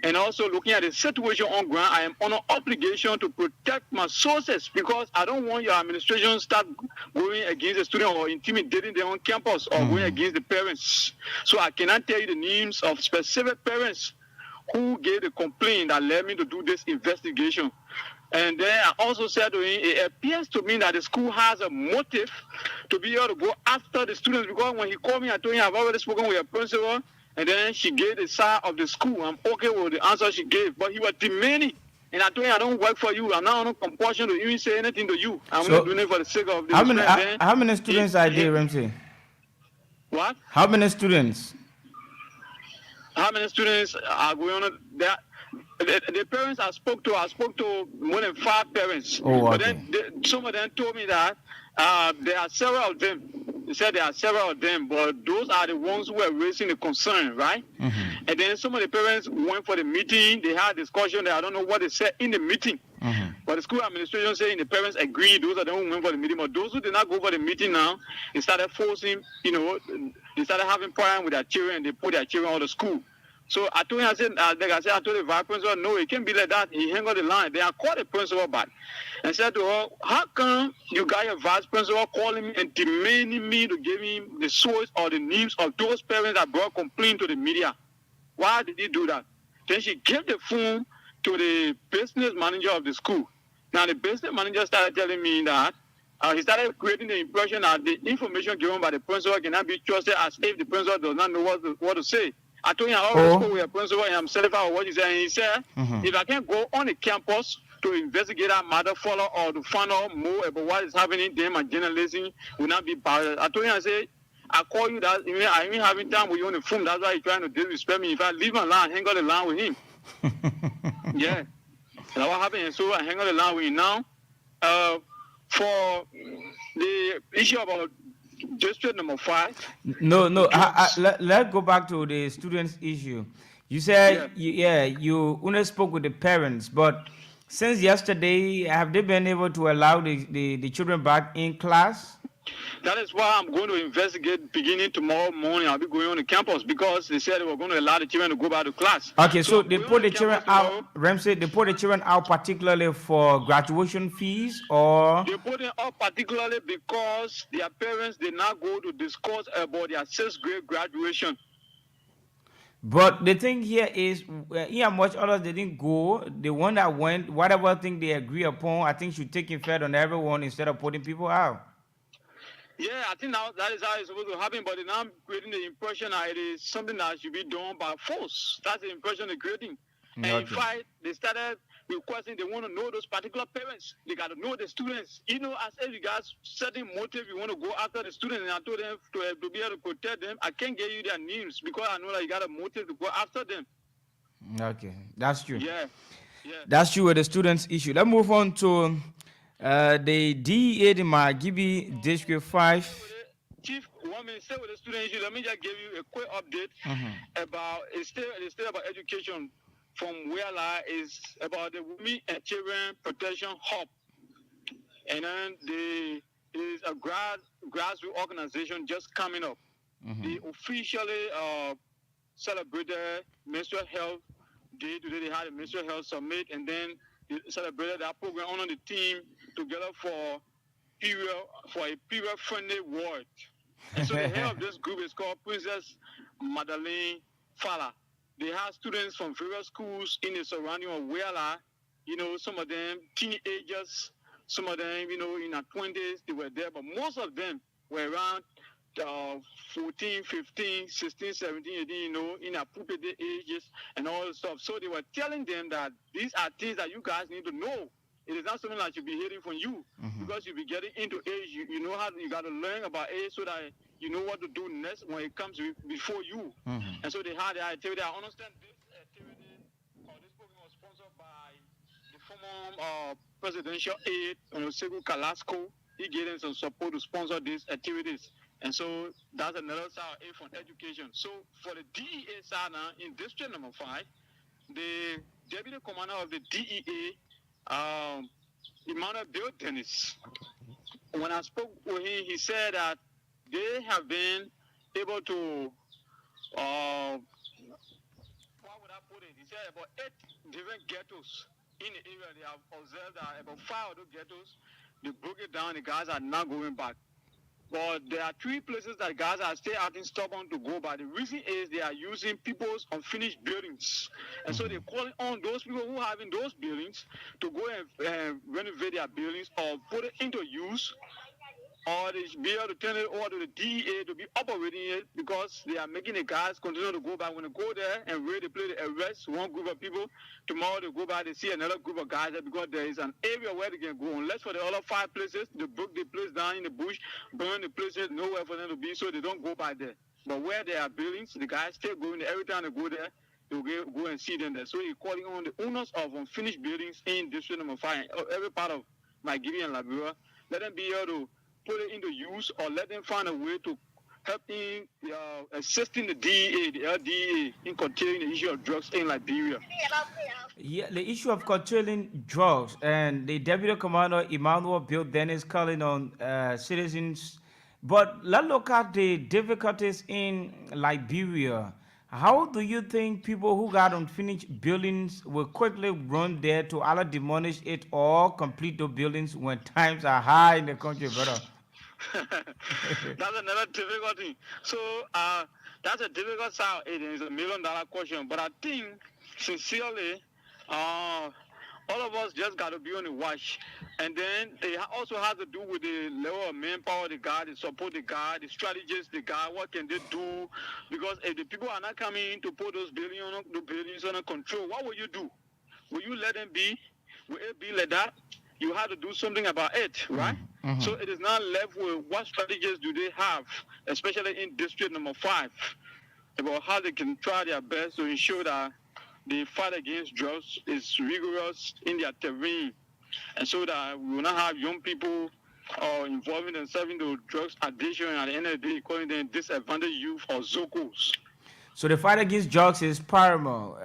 Speaker 15: and also looking at the situation on ground, I am under obligation to protect my sources, because I don't want your administration start going against the student or intimidating them on campus or going against the parents. So I cannot tell you the names of specific parents who gave the complaint that led me to do this investigation. And then I also said to him, it appears to me that the school has a motive to be able to go after the students, because when he called me, I told him I've already spoken with a principal, and then she gave the side of the school. I'm okay with the answer she gave, but he was demanding. And I told him, I don't work for you. I'm not on compulsion to even say anything to you. I'm not doing it for the sake of the
Speaker 10: students. How many students are there, Ramsey?
Speaker 15: What?
Speaker 10: How many students?
Speaker 15: How many students are going on there? The parents I spoke to more than 5 parents.
Speaker 10: Oh, okay.
Speaker 15: But then some of them told me that there are several of them. They said there are several of them, but those are the ones who are raising the concern, right? And then some of the parents went for the meeting. They had discussion. I don't know what they said in the meeting. But the school administration saying the parents agreed. Those are the ones who went for the meeting. But those who did not go for the meeting now, they started forcing, they started having problem with their children. They put their children out of school. So I told him, I told the vice principal, no, it can't be like that. He hung on the line. Then I called the principal back and said to her, how come you got your vice principal calling me and demanding me to give him the source or the names of those parents that brought complaint to the media? Why did he do that? Then she gave the phone to the business manager of the school. Now the business manager started telling me that he started creating the impression that the information given by the principal cannot be trusted, as if the principal does not know what to say. I told him I always spoke with a principal and I'm certified what he said. And he said, if I can't go on the campus to investigate that matter further or to find out more about what is happening, then my journalism will not be barred. I told him, I said, I call you that I ain't having time with you on the phone. That's why he's trying to disrespect me. If I leave my line, hang on the line with him. Yeah. That's what happened. And so I hang on the line with him now. For the issue about district number 5.
Speaker 10: No. Let's go back to the students' issue. You said, you only spoke with the parents, but since yesterday, have they been able to allow the children back in class?
Speaker 15: That is why I'm going to investigate beginning tomorrow morning. I'll be going on the campus because they said they were going to allow the children to go back to class.
Speaker 10: Okay, so they put the children out, Ramsey, they put the children out particularly for graduation fees, or?
Speaker 15: They put them out particularly because their parents did not go to discuss about their 6th grade graduation.
Speaker 10: But the thing here is, much others they didn't go. The one that went, whatever thing they agree upon, I think should take effect on everyone instead of putting people out.
Speaker 15: Yeah, I think now that is how it's supposed to happen, but they're now creating the impression that it is something that should be done by force. That's the impression they're creating. And in fact, they started requesting, they want to know those particular parents. They got to know the students. You know, as if you guys certain motive, you want to go after the students, and I told them to be able to protect them. I can't give you their names because I know that you got a motive to go after them.
Speaker 10: Okay, that's true.
Speaker 15: Yeah.
Speaker 10: That's true with the students' issue. Let's move on to the DEA, the Margibi District 5.
Speaker 15: Chief, 1 minute, stay with the student issue. Let me just give you a quick update about it's still about education from where I is about the Women and Children Protection Hub. And then there is a grassroots organization just coming up. They officially celebrated menstrual health day. Today they had a menstrual health summit, and then they celebrated that program on the team together for a period-friendly world. And so the head of this group is called Princess Madeleine Fala. They have students from various schools in the surrounding of Wela. You know, some of them teenagers, some of them, you know, in their 20s, they were there, but most of them were around 14, 15, 16, 17, 18, you know, in their puberty ages and all this stuff. So they were telling them that these are things that you guys need to know. It is not something that should be hidden from you because you'll be getting into age. You know how you got to learn about age so that you know what to do next when it comes before you. And so they had the activity. I understand this activity or this program was sponsored by the former presidential aide, Segu Kalasco. He gave them some support to sponsor these activities. And so that's another side of aid from education. So for the DEA side now, in district number 5, the deputy commander of the DEA, Emmanuel Bill Dennis, when I spoke with him, he said that they have been able to, what would I put it? He said about 8 different ghettos in the area. They have observed that about 5 of those ghettos, they broke it down, the guys are not going back. But there are 3 places that guys are still acting stubborn to go by. The reason is they are using people's unfinished buildings. And so they're calling on those people who have in those buildings to go and renovate their buildings or put it into use, or they should be able to turn it over to the DEA to be operating it because they are making the guys continue to go back. When they go there and raid the place, they arrest one group of people. Tomorrow they go back, they see another group of guys there because there is an area where they can go. Unless for the other 5 places, they broke the place down in the bush, burn the places, nowhere for them to be, so they don't go by there. But where there are buildings, the guys still going there. Every time they go there, they will go and see them there. So he's calling on the owners of unfinished buildings in district number 5, every part of Margibi and Liberia, let them be able to put it into use or let them find a way to help in assisting the DEA, the LDA, in curtailing the issue of drugs in Liberia.
Speaker 10: Yeah, the issue of curtailing drugs, and the Deputy Commander Emmanuel Bill Dennis calling on citizens. But let's look at the difficulties in Liberia. How do you think people who got unfinished buildings will quickly run there to either demolish it or complete the buildings when times are high in the country, brother?
Speaker 15: That's another difficulty. So that's a difficult side. It is $1 million question. But I think sincerely, all of us just got to be on the watch. And then it also has to do with the level of manpower the guy, the support the guy, the strategists the guy, what can they do? Because if the people are not coming in to put those billions under control, what will you do? Will you let them be? Will it be like that? You have to do something about it, right? So it is not left with what strategies do they have, especially in district number 5, about how they can try their best to ensure that the fight against drugs is rigorous in their terrain, and so that we will not have young people involving themselves in the drugs addiction, and at the end of the day, calling them disadvantaged youth or Zocos.
Speaker 10: So the fight against drugs is paramount.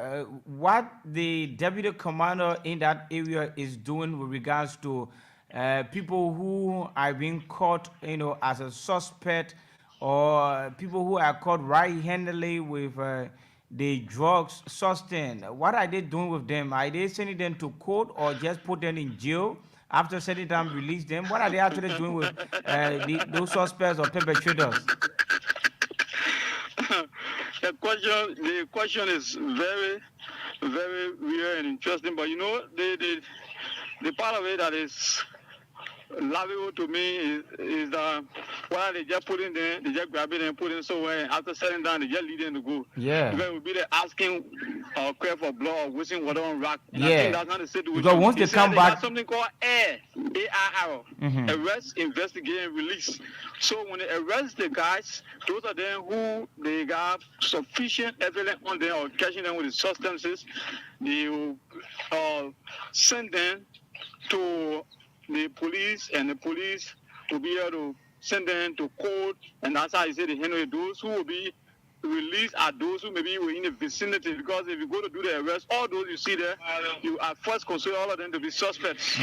Speaker 10: What the deputy commander in that area is doing with regards to people who are being caught, as a suspect, or people who are caught right-handedly with the drugs sustained. What are they doing with them? Are they sending them to court or just put them in jail? After sending them, release them? What are they actually doing with those suspects or perpetrators?
Speaker 15: The question is very, very real and interesting. But the part of it that is laughable to me is that while they just put in there, they just grab it and put it somewhere. After setting down, they just lead them to go.
Speaker 10: Yeah.
Speaker 15: Because we'll be there asking cry for blood or wasting water on rock. And I
Speaker 10: Yeah.
Speaker 15: think that's not the situation.
Speaker 10: Because once they come back,
Speaker 15: got something called AIR, arrest, investigate, and release. So when they arrest the guys, those are them who they got sufficient evidence on them or catching them with the substances. They will send them to the police, and the police will be able to send them to court, and that's how you say they handle it. Those who will be released are those who maybe were in the vicinity, because if you go to do the arrest, all those you see there, you at first consider all of them to be suspects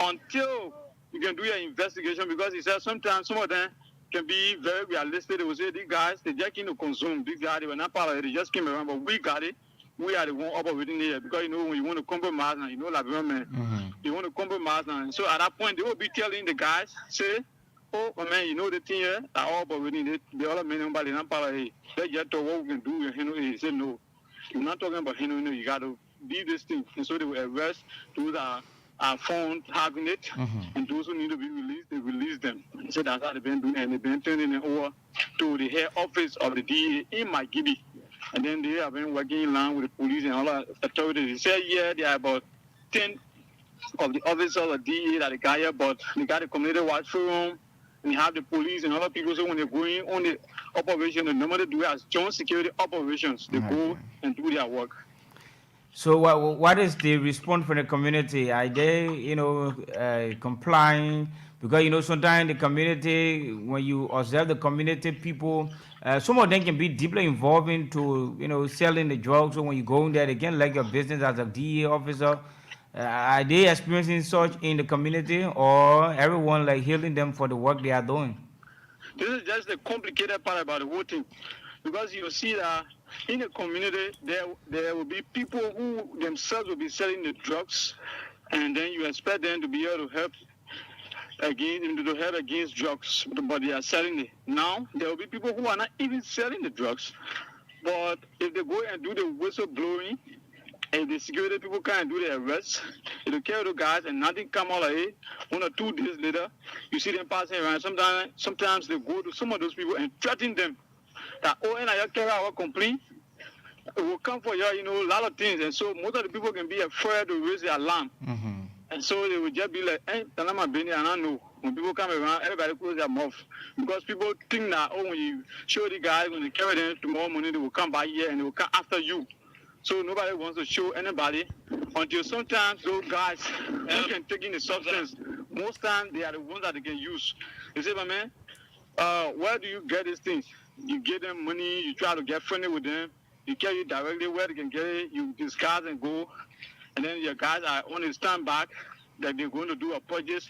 Speaker 15: until you can do your investigation, because he said sometimes some of them can be very realistic. They will say, these guys, they just came to consume. These guys, they were not part of it, they just came around, but we got it. We are the one operating here, because when you want to compromise now, Liberia, man, you want to compromise now. So at that point, they will be telling the guys, say, oh, man, the thing here, are all operating. The other men, nobody not part of it. They just talk what we can do. He said, no, you're not talking about you got to leave this thing. And so they will arrest those that are found having it, and those who need to be released, they release them. So that's how they've been doing, and they've been turning it over to the head office of the DA in Magidi. And then they have been working in line with the police and all the authorities. They say, there are about 10 of the officers of DA that they got here, but they got the community watch room, and they have the police and other people. So when they're going on the operation, they normally do it as joint security operations. They go and do their work.
Speaker 10: So what is the response from the community? Are they, complying? Because, sometimes the community, when you observe the community people, some of them can be deeply involved into, selling the drugs. So when you go in there, they can like your business as a DA officer. Are they experiencing such in the community, or everyone like hailing them for the work they are doing?
Speaker 15: This is just the complicated part about the whole thing. Because you see that in the community, there will be people who themselves will be selling the drugs, and then you expect them to be able to help against drugs, but they are selling it. Now, there will be people who are not even selling the drugs, but if they go and do the whistleblowing, and the security people can't do the arrest, it'll carry the guys and nothing come out of it. 1 or 2 days later, you see them passing around. Sometimes they go to some of those people and threaten them that, and I carry our complaint, it will come for you, a lot of things. And so most of the people can be afraid to raise the alarm. And so they will just be like, hey, I don't know. When people come around, everybody close their mouth. Because people think that, when you show the guys, when they carry them tomorrow morning, they will come by here and they will come after you. So nobody wants to show anybody until sometimes those guys who can take in the substance, most times they are the ones that they can use. They say, man, where do you get these things? You give them money, you try to get friendly with them, you carry it directly where they can get it, you disguise and go. And then your guys are on the stand back that they're going to do a purchase.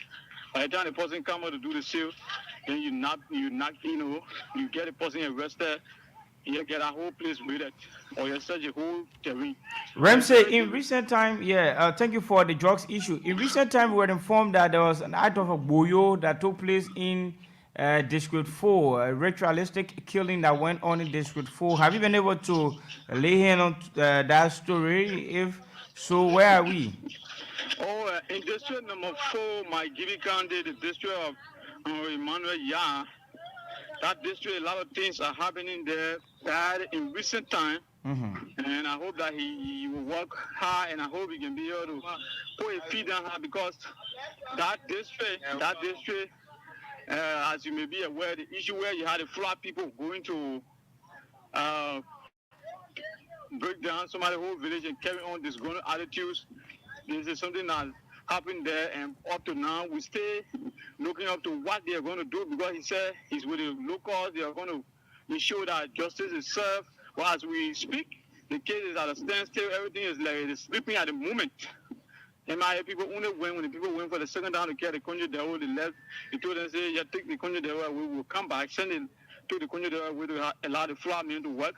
Speaker 15: By the time the person comes out to do the sale, then you get the person arrested, you get a whole place raided, or you search a whole terrain.
Speaker 10: Ramsey, in recent time, thank you for the drugs issue. In recent time, we were informed that there was an act of a boyo that took place in District 4, a ritualistic killing that went on in District 4. Have you been able to lay hand on that story? If so, where are we?
Speaker 15: In district number 4, my Gibby County, the district of Emmanuel Ya, that district, a lot of things are happening there bad in recent time. And I hope that he will work hard, and I hope he can be able to put a feed on her, because that district, as you may be aware, the issue where you had the flat people going to break down some of the whole village and carry on disgruntled attitudes. This is something that happened there, and up to now, we stay looking up to what they are going to do, because he said he's with the locals. They are going to ensure that justice is served. Well, as we speak, the case is at a standstill. Everything is like it is sleeping at the moment. And my people only went when the people went for the second time to carry the country there, they left. He told them, say, yeah, take the country there, we will come back, send it to the country there, we will allow the flower men to work.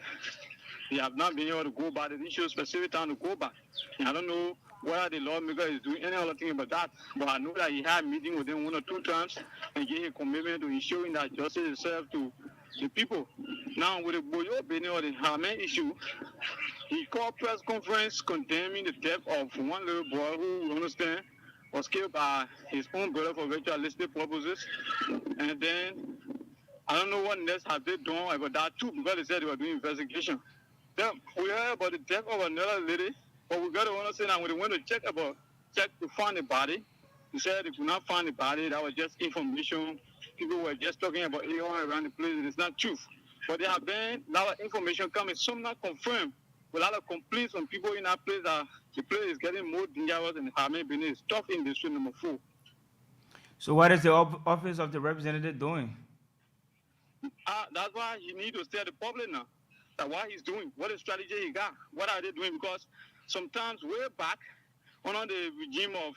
Speaker 15: They have not been able to go back. They didn't show specific time to go back. And I don't know whether the lawmaker is doing any other thing about that, but I know that he had a meeting with them 1 or 2 times and gave a commitment to ensuring that justice is served to the people. Now, with the Boyo Bene or the Hamen issue, he called press conference condemning the death of one little boy who, we understand, was killed by his own brother for ritualistic purposes. And then, I don't know what next have they done about that too, because they said they were doing investigation. Then we heard about the death of another lady, but we got to understand that when they went to check to find the body, they said they could not find the body. That was just information. People were just talking about it all around the place. It's not truth. But there have been a lot of information coming, some not confirmed. A lot of complaints from people in that place that the place is getting more dangerous and Hamen Benin is tough in district number 4.
Speaker 10: So what is the office of the representative doing?
Speaker 15: That's why he need to stay the public now. That what he's doing, what is strategy he got, what are they doing? Because sometimes way back, under the regime of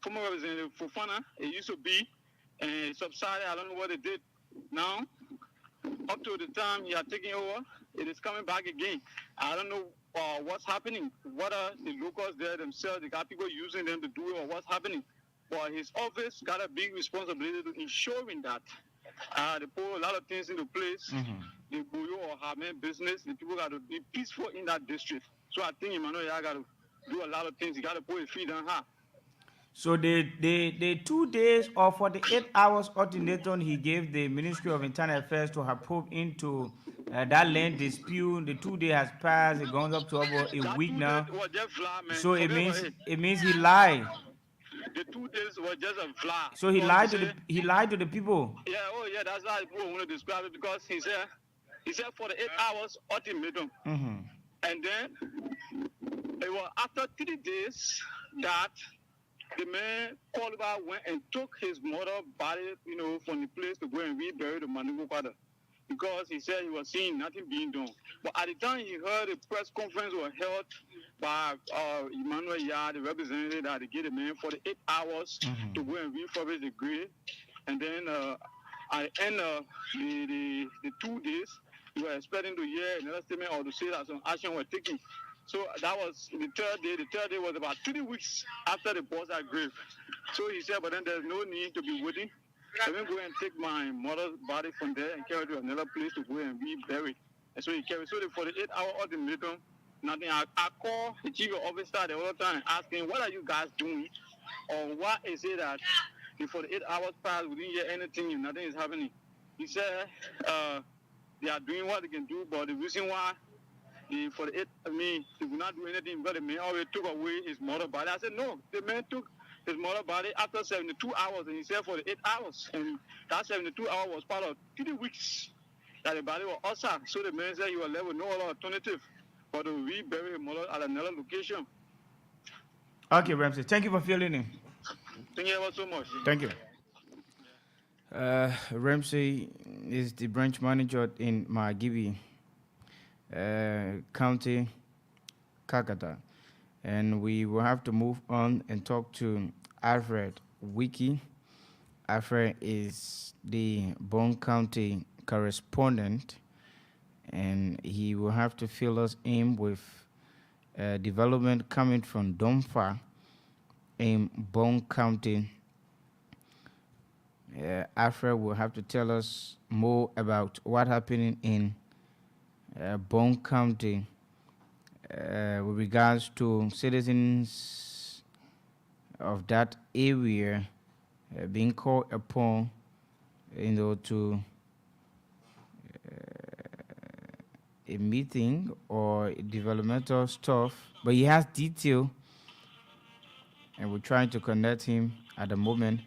Speaker 15: former Representative Fofana, it used to be and subsided. I don't know what they did now. Up to the time he had taken over, it is coming back again. I don't know what's happening. What are the locals there themselves? They got people using them to do it, or what's happening? But his office got a big responsibility to ensuring that they put a lot of things into place. The Buyo or Hamen business, the people got to be peaceful in that district. So I think Emmanuel got to do a lot of things. He got to put his feet on her.
Speaker 10: So the 2 days or 48 hours ultimatum he gave the Ministry of Internal Affairs to have probed into that land dispute, the 2 days has passed. It goes up to about a week now. So it means he lied.
Speaker 15: The 2 days were just a fly.
Speaker 10: So he lied to the people.
Speaker 15: Yeah, that's how people want to describe it, because he said 48 hours ultimatum. And then it was after 3 days that the man Oliver went and took his mother's body, from the place to go and rebury the Manugo father, because he said he was seeing nothing being done. But at the time he heard the press conference was held by Emmanuel Ya, the representative, that they gave the man 48 hours to go and refurbish the grave. And then at the end of the 2 days, we were expecting to hear another statement or to say that some action was taken. So that was the 3rd day. The 3rd day was about 3 weeks after the boss had grave. So he said, but then there's no need to be waiting. Let me go and take my mother's body from there and carry it to another place to go and rebury it. And so he carried. So the 48-hour ultimatum, nothing. I called the chief of officer the other time asking, what are you guys doing? Or what is it that the 48 hours passed, we didn't hear anything and nothing is happening? He said they are doing what they can do, but the reason why they will not do anything because the man already took away his mother's body. I said, no, the man took his mother's body after 72 hours, and he said 48 hours. And that 72 hours was part of 3 weeks that the body was outside. So the man said he was left with no other alternative but to rebury his mother at another location.
Speaker 10: Okay, Ramsey, thank you for filling in.
Speaker 15: Thank you ever so much.
Speaker 10: Thank you. Ramsey is the branch manager in Margibi County, Kakata. And we will have to move on and talk to Alfred Wiki. Alfred is the Bone County correspondent, and he will have to fill us in with development coming from Domfa in Bone County. Alfred will have to tell us more about what happened in Bone County with regards to citizens of that area being called upon, to a meeting or developmental stuff. But he has detail, and we're trying to connect him at the moment.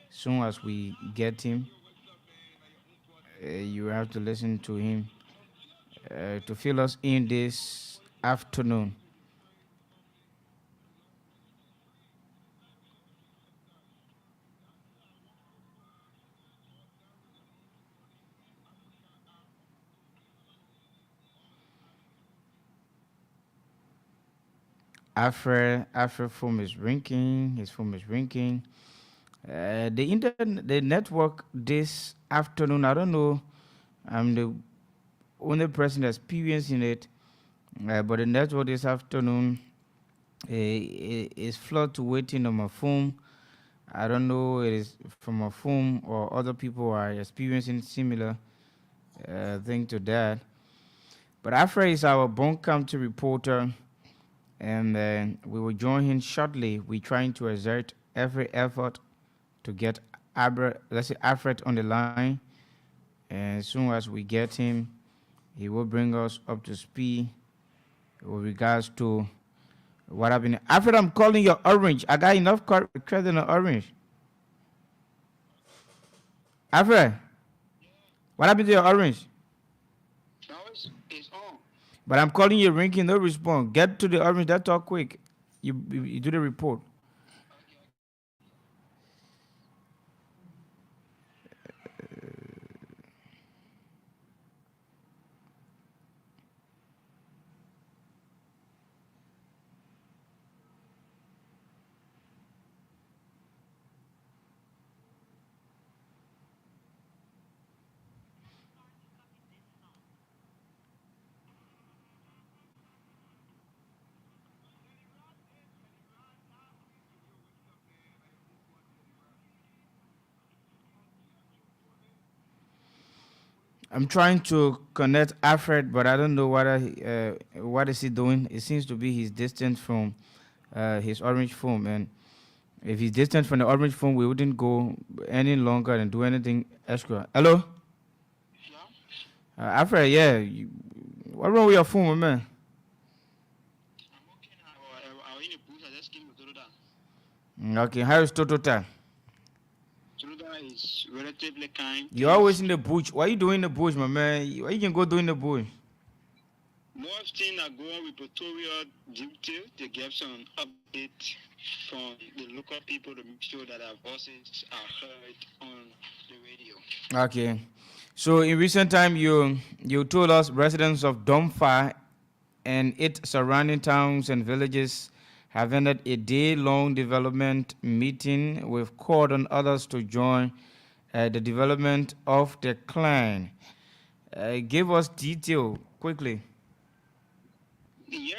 Speaker 10: Soon as we get him, you have to listen to him to fill us in this afternoon. Alfred phone is ringing. His phone is ringing. The network this afternoon, I don't know. I'm the only person experiencing it, but the network this afternoon is fluctuating on my phone. I don't know it is from my phone or other people are experiencing similar thing to that. But Alfred is our Bone County reporter, and we will join him shortly. We're trying to exert every effort to get Alfred on the line. And as soon as we get him, he will bring us up to speed with regards to what happened. Alfred, I'm calling your orange. I got enough credit on orange. Alfred, what happened to your orange?
Speaker 15: It's on.
Speaker 10: But I'm calling you ringing, no response. Get to the orange, that's all quick. You do the report. I'm trying to connect Alfred, but I don't know what is he doing. It seems to be he's distant from his orange phone, and if he's distant from the orange phone, we wouldn't go any longer and do anything extra. Hello? Alfred, yeah. What wrong with your phone, my man? Okay, how is Totota?
Speaker 15: Totota is relatively kind.
Speaker 10: You're always in the bush. What are you doing in the bush, my man? What you can go do in the bush?
Speaker 15: Most things are going with tutorial duty to get some updates from the local people to make sure that our voices are heard on the radio.
Speaker 10: Okay. So in recent time, you told us residents of Domfa and its surrounding towns and villages have ended a day-long development meeting with called on others to join the development of the clan. Give us detail quickly.
Speaker 15: Yeah,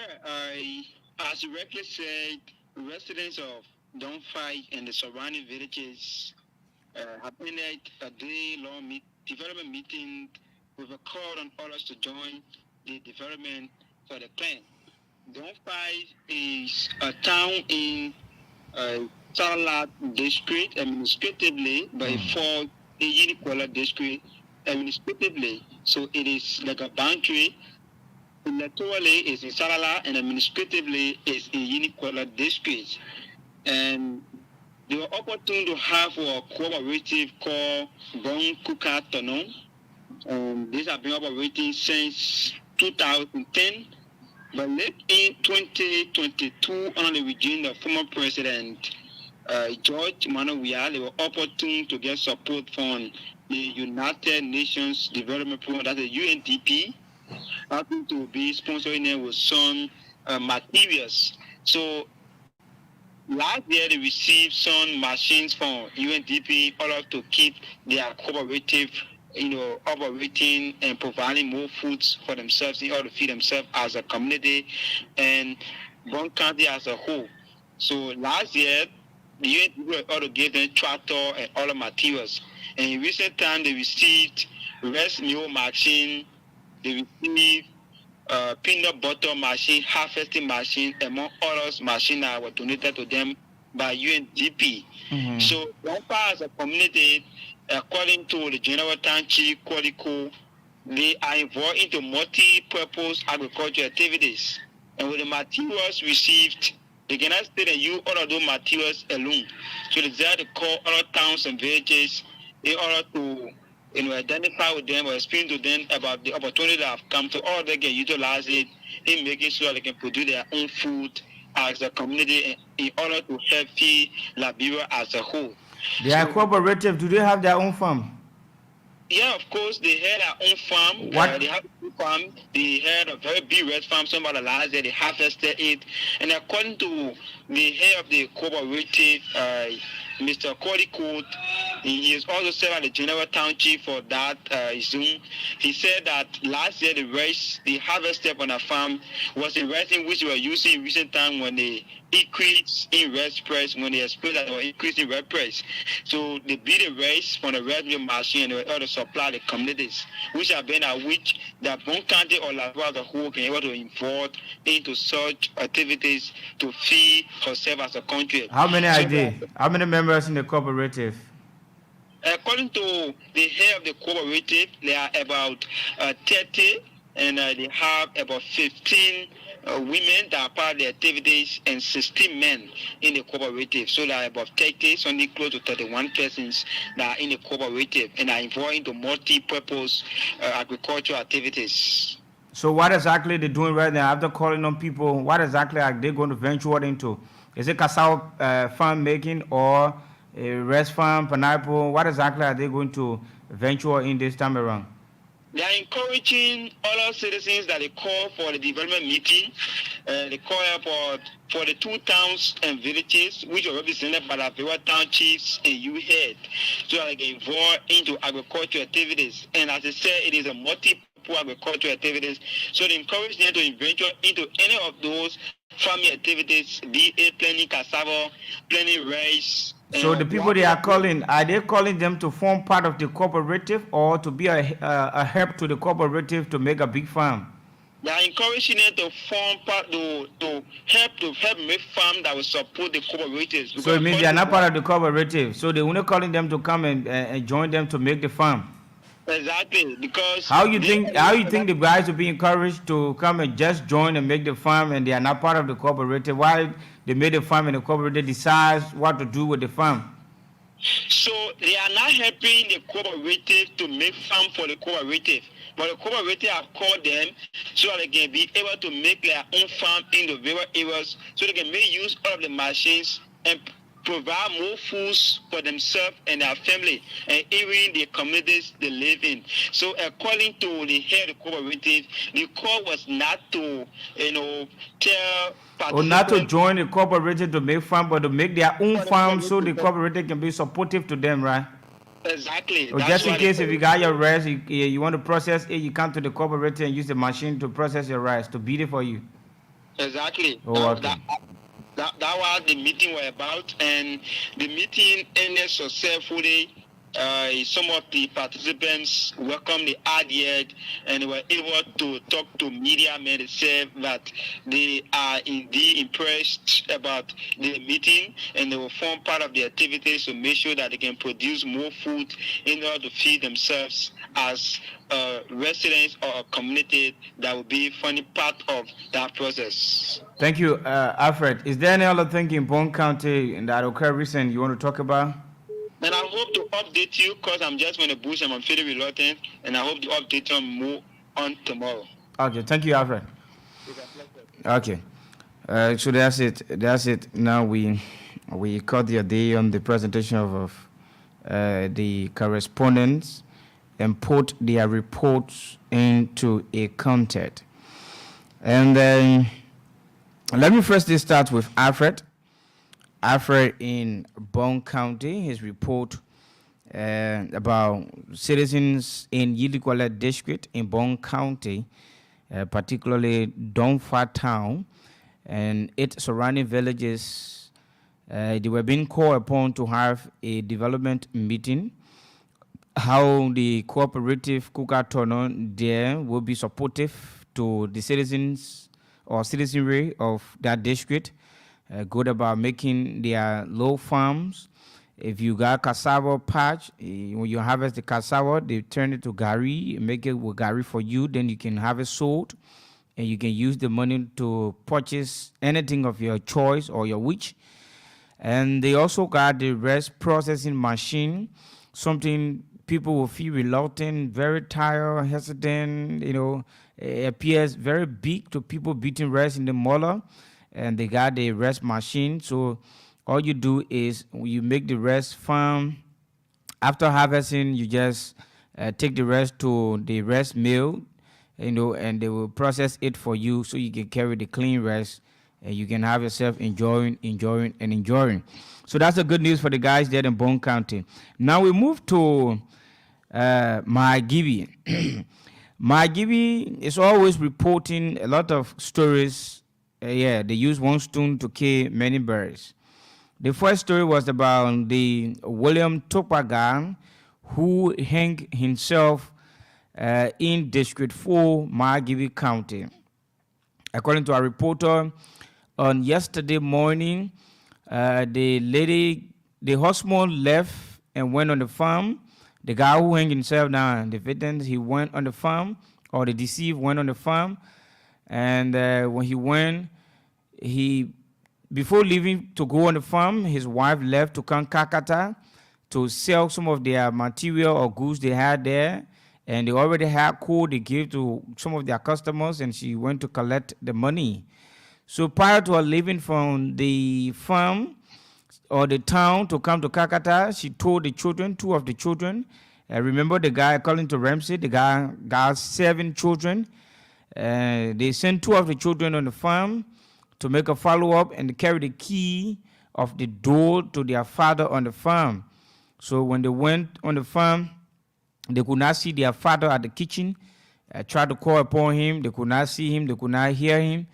Speaker 15: as you rightly said, residents of Domfa and the surrounding villages have ended a day-long development meeting with a call on others to join the development for the clan. Domfa is a town in Salat district administratively, but it falls in Uniquala district administratively. So it is like a boundary. Electorally is in Sarala and administratively is in Uniquala district. And they were opportune to have a cooperative called Bon Kuka Tonon. These have been operating since 2010. But late in 2022, under the regime of former President George Manowiya, they were opportune to get support from the United Nations Development Program, that's the UNDP, happened to be sponsoring them with some materials. So last year they received some machines from UNDP in order to keep their cooperative operating and providing more foods for themselves in order to feed themselves as a community and Bon County as a whole. So last year, the UNDP ought to give them tractor and other materials. And in recent time, they received rice mill machine, they received peanut butter machine, harvesting machine, among others machine that were donated to them by UNDP. So, one part as a community, according to the General Town Chief Qualico, they are involved into multi-purpose agricultural activities. And with the materials received, they cannot stay and use all of those materials alone. So they decide to call other towns and villages in order to identify with them or explain to them about the opportunity that have come to all they can utilize it in making sure they can produce their own food as a community in order to help feed Liberia as a whole.
Speaker 10: They are cooperative. Do they have their own farm?
Speaker 15: Yeah, of course, they had their own farm.
Speaker 10: What?
Speaker 15: They have a own farm. They had a very big red farm. Somebody last year, they harvested it. And according to the head of the cooperative, Mr. Cody Court, he is also served as the general town chief for that Zoom. He said that last year, the rice they harvested on the farm was the rice in which they were using in recent time when they increase in rice price, when they explained that they were increasing rice price. So they beat the rice from the rice mill machine and they were able to supply the communities, which have been at which the Bon County or Liberia as a whole can able to involve into such activities to feed herself as a country.
Speaker 10: How many are there? How many members in the cooperative?
Speaker 15: According to the head of the cooperative, there are about 30, and they have about 15 women that are part of the activities and 16 men in the cooperative. So there are about 30, something close to 31 persons that are in the cooperative and are involved into multi-purpose agricultural activities.
Speaker 10: So what exactly are they doing right now? After calling on people, what exactly are they going to venture into? Is it cassava farm making or a rice farm, pineapple? What exactly are they going to venture in this time around?
Speaker 15: They are encouraging other citizens that they call for the development meeting. They call for the 2 towns and villages, which are represented by the Liberia town chiefs and you head, so that they get involved into agricultural activities. And as I said, it is a multiple agricultural activities. So they encourage them to venture into any of those farming activities, be it planting cassava, planting rice.
Speaker 10: So the people they are they calling them to form part of the cooperative or to be a help to the cooperative to make a big farm?
Speaker 15: They are encouraging them to form part to help make farm that will support the cooperatives.
Speaker 10: So it means they are not part of the cooperative. So they only calling them to come and join them to make the farm.
Speaker 15: Exactly, because
Speaker 10: how you think the guys will be encouraged to come and just join and make the farm and they are not part of the cooperative? Why they made the farm and the cooperative decides what to do with the farm?
Speaker 15: So they are not helping the cooperative to make farm for the cooperative, but the cooperative have called them so that they can be able to make their own farm in the various areas, so they can make use of the machines and provide more foods for themselves and their family and even the communities they live in. So according to the head of the cooperative, the call was not to, tell
Speaker 10: or not to join the cooperative to make farm, but to make their own farm so the cooperative can be supportive to them, right?
Speaker 15: Exactly.
Speaker 10: Or just in case if you got your rice, you want to process it, you come to the cooperative and use the machine to process your rice, to beat it for you.
Speaker 15: Exactly.
Speaker 10: Oh, okay.
Speaker 15: That was the meeting was about, and the meeting ended successfully. Some of the participants welcomed the idea and they were able to talk to media men and say that they are indeed impressed about the meeting and they will form part of the activities to make sure that they can produce more food in order to feed themselves as residents or a community that will be funny part of that process.
Speaker 10: Thank you, Alfred. Is there any other thing in Bon County that occurred recently you want to talk about?
Speaker 15: And I hope to update you because I'm just in the bush and I'm feeling reluctant, and I hope to update you more on tomorrow.
Speaker 10: Okay, thank you, Alfred. Okay, so that's it. That's it. Now we cut the day on the presentation of the correspondents and put their reports into a content. And then let me first start with Alfred. Alfred in Bon County, his report about citizens in Yilikwala district in Bon County, particularly Donfa town and its surrounding villages. They were being called upon to have a development meeting how the cooperative Kukatono there will be supportive to the citizens or citizenry of that district, good about making their low farms. If you got cassava patch, when you harvest the cassava, they turn it to gari, make it with gari for you, then you can have it sold, and you can use the money to purchase anything of your choice or your wish. And they also got the rice processing machine, something people will feel reluctant, very tired, hesitant, it appears very big to people beating rice in the molar, and they got the rice machine. So all you do is you make the rice farm. After harvesting, you just take the rice to the rice mill, and they will process it for you so you can carry the clean rice and you can have yourself enjoying. So that's the good news for the guys there in Bone County. Now we move to Margibi. Margibi is always reporting a lot of stories. They use one stone to kill many birds. The first story was about the William Topagan who hanged himself in District 4, Margibi County. According to a reporter, on yesterday morning, the husband left and went on the farm. The guy who hanged himself down, the victim, he went on the farm, or the deceived went on the farm. And when he went, before leaving to go on the farm, his wife left to come Kakata to sell some of their material or goods they had there. And they already had coal they gave to some of their customers, and she went to collect the money. So prior to her leaving from the farm or the town to come to Kakata, she told the children, two of the children, remember the guy, according to Ramsey, the guy got 7 children. They sent 2 of the children on the farm to make a follow-up and carry the key of the door to their father on the farm. So when they went on the farm, they could not see their father at the kitchen. Tried to call upon him. They could not see him. They could not hear him.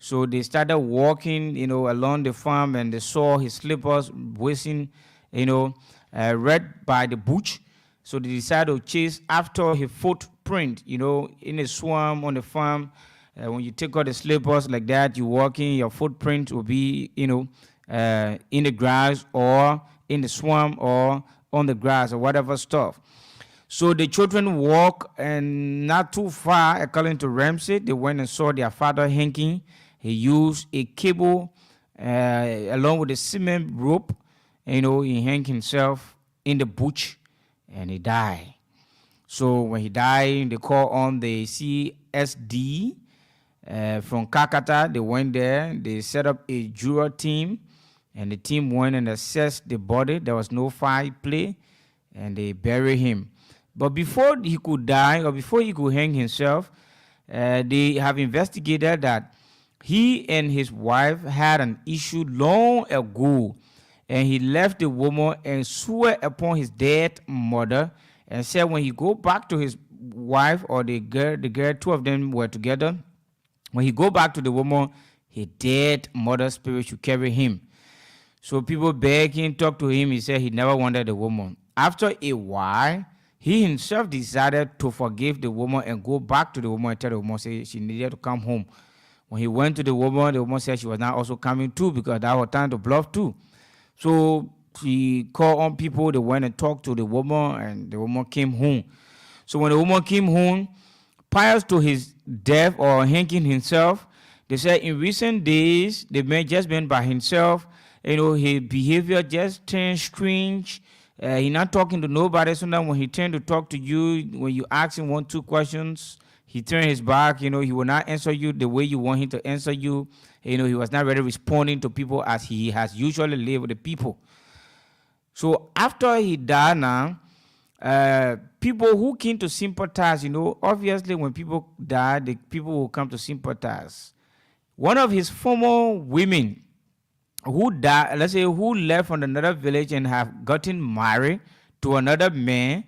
Speaker 10: So they started walking, along the farm, and they saw his slippers whistling, right by the bush. So they decided to chase after his footprint, in a swamp on the farm. When you take out the slippers like that, you walking, your footprint will be, in the grass or in the swamp or on the grass or whatever stuff. So the children walk, and not too far, according to Ramsey, they went and saw their father hanging. He used a cable along with a cement rope. He hung himself in the bush, and he died. So when he died, they called on the CSD from Kakata. They went there. They set up a juror team, and the team went and assessed the body. There was no foul play, and they buried him. But before he could die or before he could hang himself, they have investigated that he and his wife had an issue long ago, and he left the woman and swore upon his dead mother and said when he go back to his wife or the girl, 2 of them were together. When he go back to the woman, his dead mother's spirit should carry him. So people begged him, talked to him. He said he never wanted the woman. After a while, he himself decided to forgive the woman and go back to the woman and tell the woman say she needed to come home. When he went to the woman said she was not also coming too because that was time to bluff too. So he called on people, they went and talked to the woman, and the woman came home. So when the woman came home, prior to his death or hanging himself, they said in recent days, the man just been by himself, his behavior just turned strange. He not talking to nobody. Sometimes when he turned to talk to you, when you ask him 1-2 questions, he turned his back. He will not answer you the way you want him to answer you. He was not really responding to people as he has usually lived with the people. So after he died now, people who came to sympathize, obviously when people die, the people will come to sympathize. One of his former women who died, let's say who left from another village and have gotten married to another man,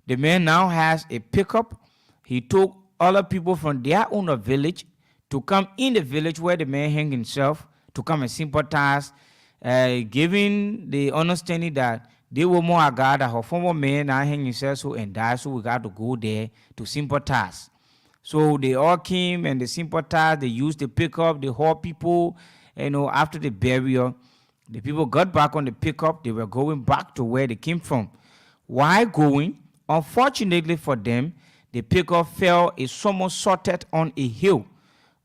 Speaker 10: the man now has a pickup. He took other people from their own village to come in the village where the man hung himself to come and sympathize, giving the understanding that they were more agad that her former man now hang himself so and die, so we got to go there to sympathize. So they all came and they sympathized. They used the pickup, the whole people, after the burial. The people got back on the pickup. They were going back to where they came from. While going, unfortunately for them, the pickup fell a somersaulted on a hill.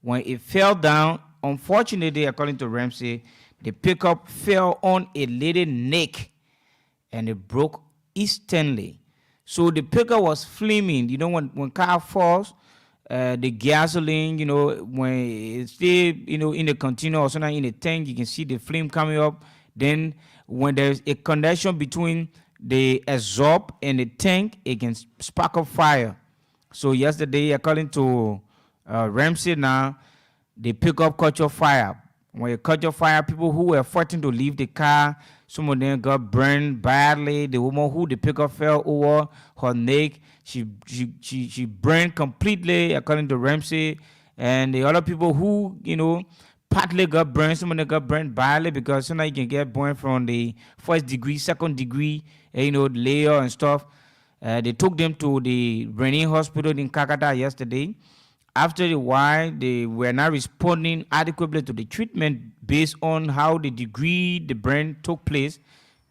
Speaker 10: When it fell down, unfortunately, according to Ramsey, the pickup fell on a lady's neck and it broke instantly. So the pickup was flaming. When car falls, the gasoline, when it's still, in the container or something in the tank, you can see the flame coming up. Then when there's a connection between the exhaust and the tank, it can spark up fire. So yesterday, according to Ramsey now, the pickup caught your fire. When it caught your fire, people who were fighting to leave the car, some of them got burned badly. The woman who the pickup fell over her neck, she burned completely, according to Ramsey. And the other people who, partly got burned, some of them got burned badly because sometimes you can get burned from the first degree, second degree, layer and stuff. They took them to the Rennie Hospital in Kakata yesterday. After a while, they were not responding adequately to the treatment based on how the degree the burn took place.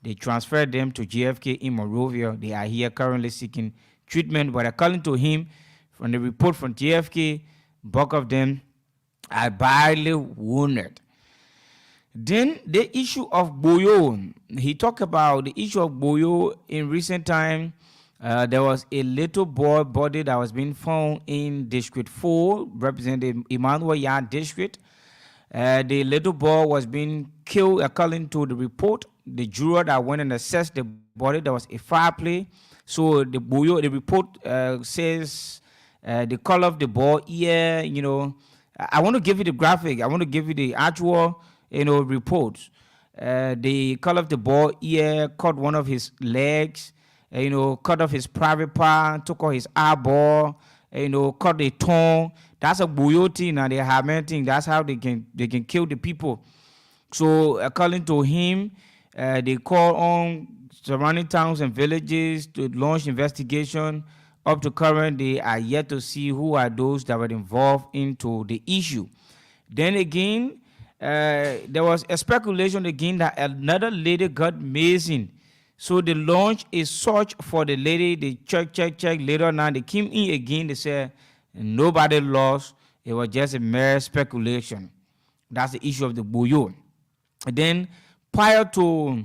Speaker 10: They transferred them to JFK in Monrovia. They are here currently seeking treatment. But according to him, from the report from JFK, bulk of them are badly wounded. Then the issue of Boyo. He talked about the issue of Boyo in recent time. There was a little boy body that was being found in District 4, representing Emmanuel Yan District. The little boy was being killed according to the report. The juror that went and assessed the body, there was a fireplace. So the report says the color of the boy ear, I want to give you the graphic. I want to give you the actual, reports. The color of the boy ear cut one of his legs. Cut off his private part, took off his eyeball, cut the tongue. That's a boyoti now. They have many things. That's how they can kill the people. So according to him, they call on surrounding towns and villages to launch investigation. Up to current, they are yet to see who are those that were involved into the issue. Then again, there was a speculation again that another lady got missing. So they launched a search for the lady. They check. Later now they came in again. They said nobody lost. It was just a mere speculation. That's the issue of the Boyo. And then prior to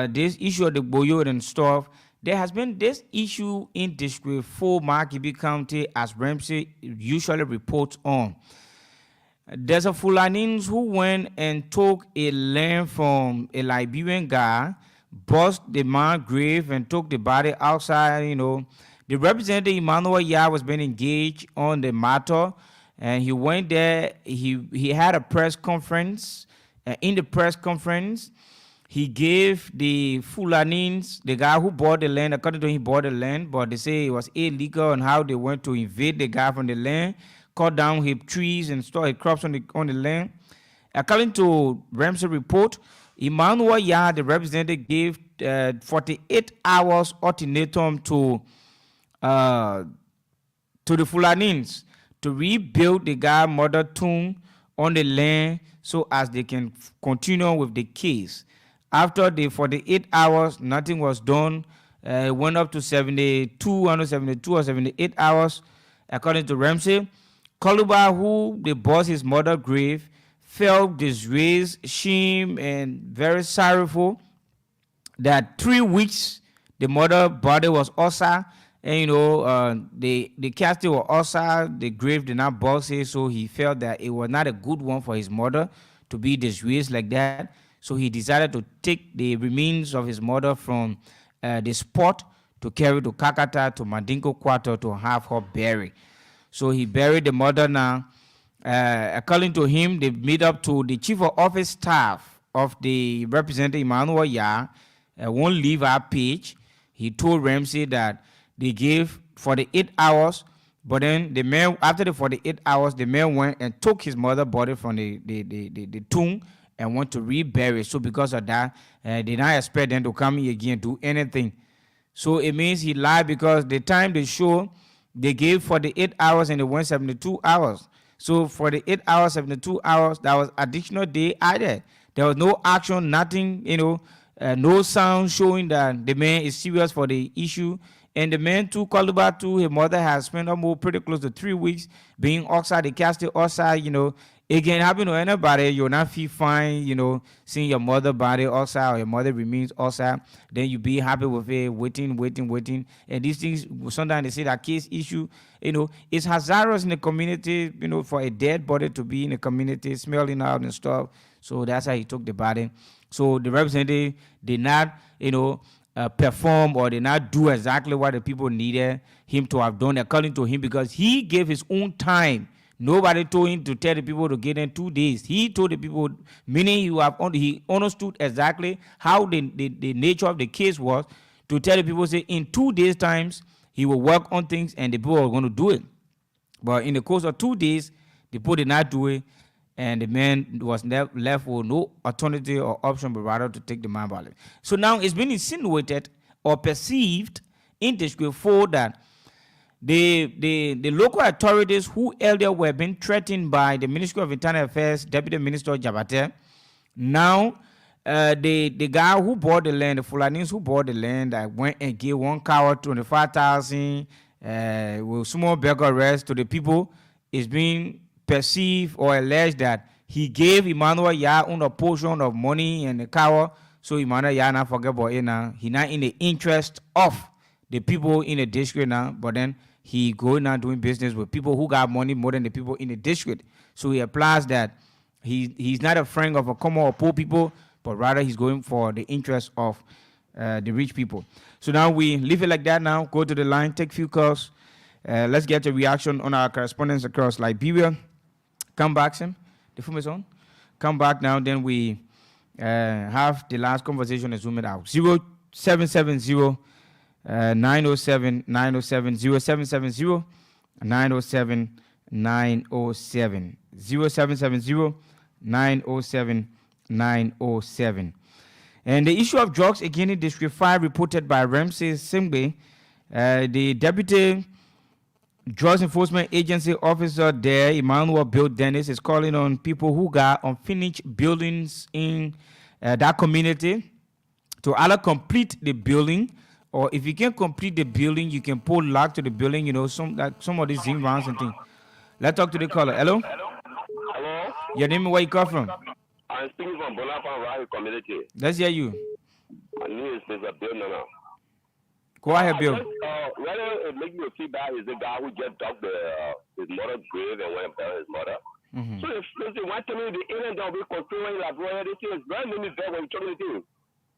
Speaker 10: this issue of the Boyo and stuff, there has been this issue in District 4, Makibi County, as Ramsey usually reports on. There's a Fulanins who went and took a land from a Liberian guy, bust the man's grave and took the body outside. The representative Emmanuel Yah was being engaged on the matter, and he went there. He had a press conference. In the press conference, he gave the Fulanins, the guy who bought the land, according to him, he bought the land, but they say it was illegal and how they went to invade the guy from the land, cut down his trees and store his crops on the land. According to Ramsey report, Emmanuel Yah, the representative, gave 48 hours ultimatum to the Fulanins to rebuild the guy's mother tomb on the land so as they can continue with the case. After the 48 hours, nothing was done. It went up to 72 or 78 hours, according to Ramsey. Koluba, who they bought his mother's grave, felt disgraced, shame, and very sorrowful that 3 weeks the mother body was outside, and the casket was outside, the grave did not bust it, so he felt that it was not a good one for his mother to be disgraced like that. So he decided to take the remains of his mother from the spot to carry to Kakata to Mandingo Quarter to have her buried. So he buried the mother now. According to him, they meet up to the chief of office staff of the representative Emmanuel Yah. Won't leave our page. He told Ramsey that they gave 48 hours, but then the man, after the 48 hours, the man went and took his mother's body from the tomb and want to rebury. So because of that, they not expect them to come here again and do anything. So it means he lied because the time they show, they gave for the 8 hours and they went 72 hours. So for the 8 hours, 72 hours, that was additional day added. There was no action, nothing, no sound showing that the man is serious for the issue. And the man too, Caliber too, his mother has spent almost pretty close to 3 weeks being outside. They cast it outside, It can happen to anybody. You'll not feel fine, seeing your mother body outside or your mother remains outside. Then you be happy with it, waiting. And these things, sometimes they say that case issue, it's hazardous in the community, for a dead body to be in the community, smelling out and stuff. So that's how he took the body. So the representative did not, perform or did not do exactly what the people needed him to have done according to him, because he gave his own time. Nobody told him to tell the people to get in 2 days. He told the people, meaning he understood exactly how the nature of the case was, to tell the people, say, in 2 days' times, he will work on things and the people are going to do it. But in the course of 2 days, the people did not do it, and the man was left with no alternative or option but rather to take the man body. So now it's been insinuated or perceived in District 4 that the local authorities who earlier were being threatened by the Ministry of Internal Affairs Deputy Minister Jabate, now the guy who bought the land, the Fulanis who bought the land, that went and gave one cow 25,000 with small beggar rest to the people, is being perceived or alleged that he gave Emmanuel Ya a portion of money and the cow. So Emmanuel Ya not forget about it now. He not in the interest of the people in the district now, but then he going now doing business with people who got money more than the people in the district. So he applies that he's not a friend of a common or poor people, but rather he's going for the interest of the rich people. So now we leave it like that now, go to the line, take few calls. Let's get a reaction on our correspondents across Liberia. Come back, Sam. The film is on. Come back now, then we have the last conversation and zoom it out. 0770 907 907 0770 907 907 0770 907 907. And the issue of drugs again in District 5 reported by Ramsey Simbe, the Deputy Drugs Enforcement Agency officer there, Emmanuel Bill Dennis, is calling on people who got unfinished buildings in that community to either complete the building, or if you can't complete the building, you can pull lock to the building, some of these zing rounds and things. Let's talk to the caller. Hello?
Speaker 16: Hello?
Speaker 10: Your name and where you come from?
Speaker 16: I'm speaking from Bonaparte Rally Community.
Speaker 10: Let's hear you.
Speaker 16: My name is Mr. Bill Nana.
Speaker 10: Go ahead, Bill.
Speaker 16: Whether it makes you feel bad is the guy who just dug his mother's grave and went and buried his mother.
Speaker 10: Mm-hmm.
Speaker 16: So if one tell me the alien that we controlling like royal, this is very many there when you talking to you.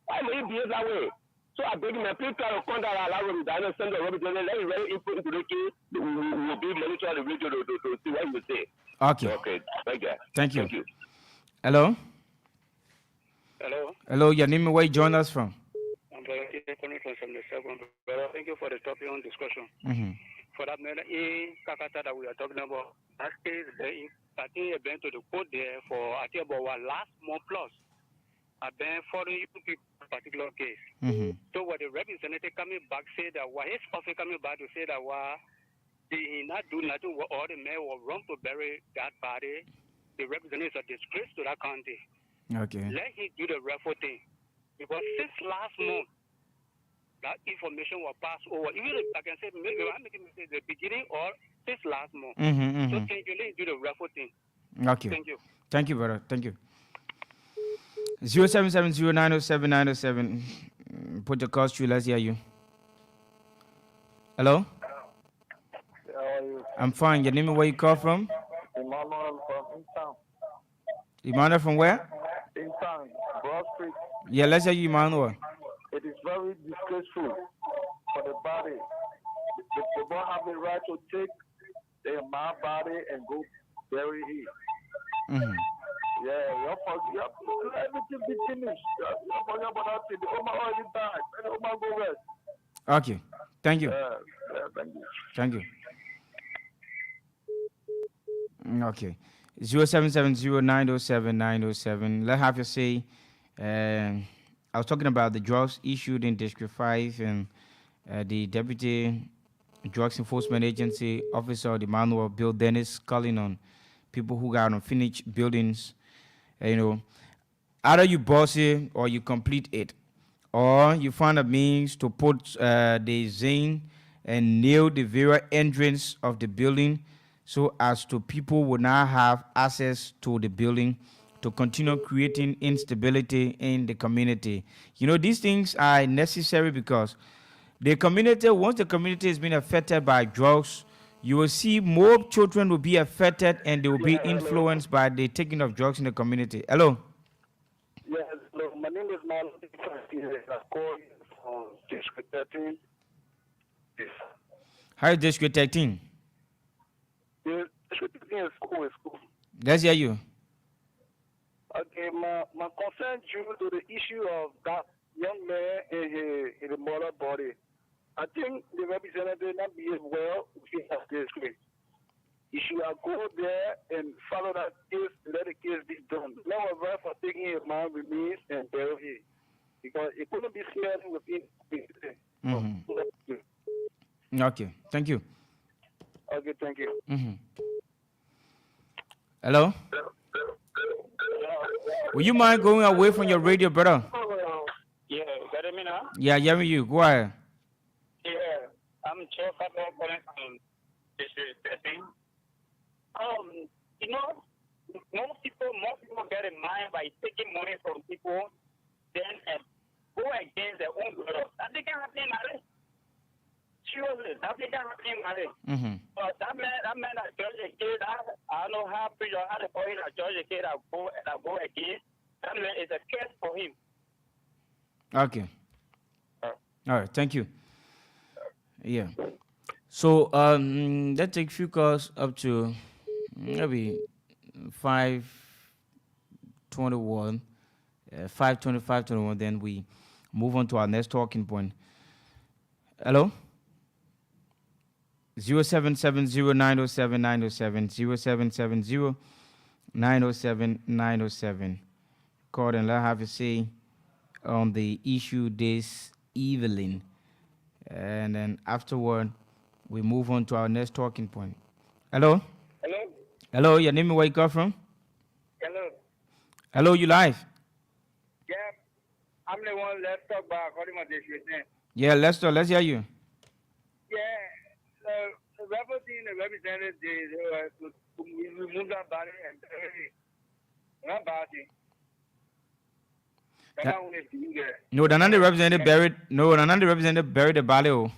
Speaker 16: Why may it behave that way? So I beg him, please try to contact our library, and send the Robert let him really input into the case. We will be monitor the radio to see what you say.
Speaker 10: Okay.
Speaker 16: Okay. Thank you.
Speaker 10: Thank you.
Speaker 16: Thank you.
Speaker 10: Hello?
Speaker 12: Hello?
Speaker 10: Hello, your name and where you join us from?
Speaker 12: I'm calling from the second. But thank you for the topic on discussion.
Speaker 10: Mm-hmm.
Speaker 12: For that matter, in Kakata that we are talking about, that case, I think I've been to the court there for, I think about last month plus. I've been following you particular case.
Speaker 10: Mm-hmm.
Speaker 12: So what the representative coming back said that why his office coming back to say that why he not do nothing, all the men were wrong to bury that body. The representative is a disgrace to that county.
Speaker 10: Okay.
Speaker 12: Let him do the referral thing. Because since last month, that information was passed over. Even if I can say, maybe I'm making mistake the beginning or since last month.
Speaker 10: Mm-hmm,
Speaker 12: So
Speaker 10: mm-hmm.
Speaker 12: can you let him do the referral thing?
Speaker 10: Okay.
Speaker 12: Thank you.
Speaker 10: Thank you, brother. Thank you. 0770-907-907. Put your calls through. Let's hear you. Hello?
Speaker 17: How are you?
Speaker 10: I'm fine. Your name and where you call from?
Speaker 17: Emmanuel from Intown.
Speaker 10: Emmanuel from where?
Speaker 17: Intown, Broad Street.
Speaker 10: Yeah, let's hear you, Emmanuel.
Speaker 17: It is very disgraceful for the body. They don't have the right to take their man body and go bury it.
Speaker 10: Mm-hmm.
Speaker 17: Yeah, everything be finished. You're forget about that thing. The Oma already died. Let the Oma go rest.
Speaker 10: Okay. Thank you.
Speaker 17: Yeah, thank you.
Speaker 10: Thank you. Okay. 0770-907-907. Let's have you say. I was talking about the drugs issued in District 5 and the Deputy Drugs Enforcement Agency officer, the manual Bill Dennis, calling on people who got unfinished buildings. Either you boss it or you complete it, or you find a means to put the zinc and nail the very entrance of the building so as to people will not have access to the building to continue creating instability in the community. These things are necessary because the community, once the community has been affected by drugs, you will see more children will be affected and they will be influenced by the taking of drugs in the community. Hello?
Speaker 17: Yes, hello. My name is Marlon. I call you from District 13. Yes.
Speaker 10: How is District 13?
Speaker 17: District 13 is school.
Speaker 10: Let's hear you.
Speaker 17: Okay, my concern due to the issue of that young man in the mother body. I think the representative not behave well within that district. You should go there and follow that case, let the case be done. Now we're for taking his man remains and bury him. Because it couldn't be smelling within the
Speaker 10: Okay, thank you.
Speaker 17: Okay, thank you.
Speaker 10: Hello? Will you mind going away from your radio, brother?
Speaker 18: Yeah, better me now?
Speaker 10: Yeah, hearing you. Go ahead.
Speaker 18: Yeah, I'm Joe Papa calling from District 13. Most people get in mind by taking money from people, then go against their own brother. That they can happen, man. Surely, that they can happen, man. But that man that judge a kid, I don't know how to call it a judge a kid that go against. That man is a case for him.
Speaker 10: Okay. All right, thank you. Yeah. So let's take a few calls up to maybe 5:21, 5:21. Then we move on to our next talking point. Hello? 0770-907-907, 0770-907-907. Call and let have you say on the issue this evening. And then afterward, we move on to our next talking point. Hello?
Speaker 18: Hello?
Speaker 10: Hello, your name and where you come from?
Speaker 18: Hello?
Speaker 10: Hello, you live?
Speaker 18: Yeah, I'm the one let's talk about according to this reason.
Speaker 10: Yeah, let's talk. Let's hear you.
Speaker 18: Yeah, the representative, we remove that body and bury it. Not body.
Speaker 10: No, the representative buried. No, the representative buried the body.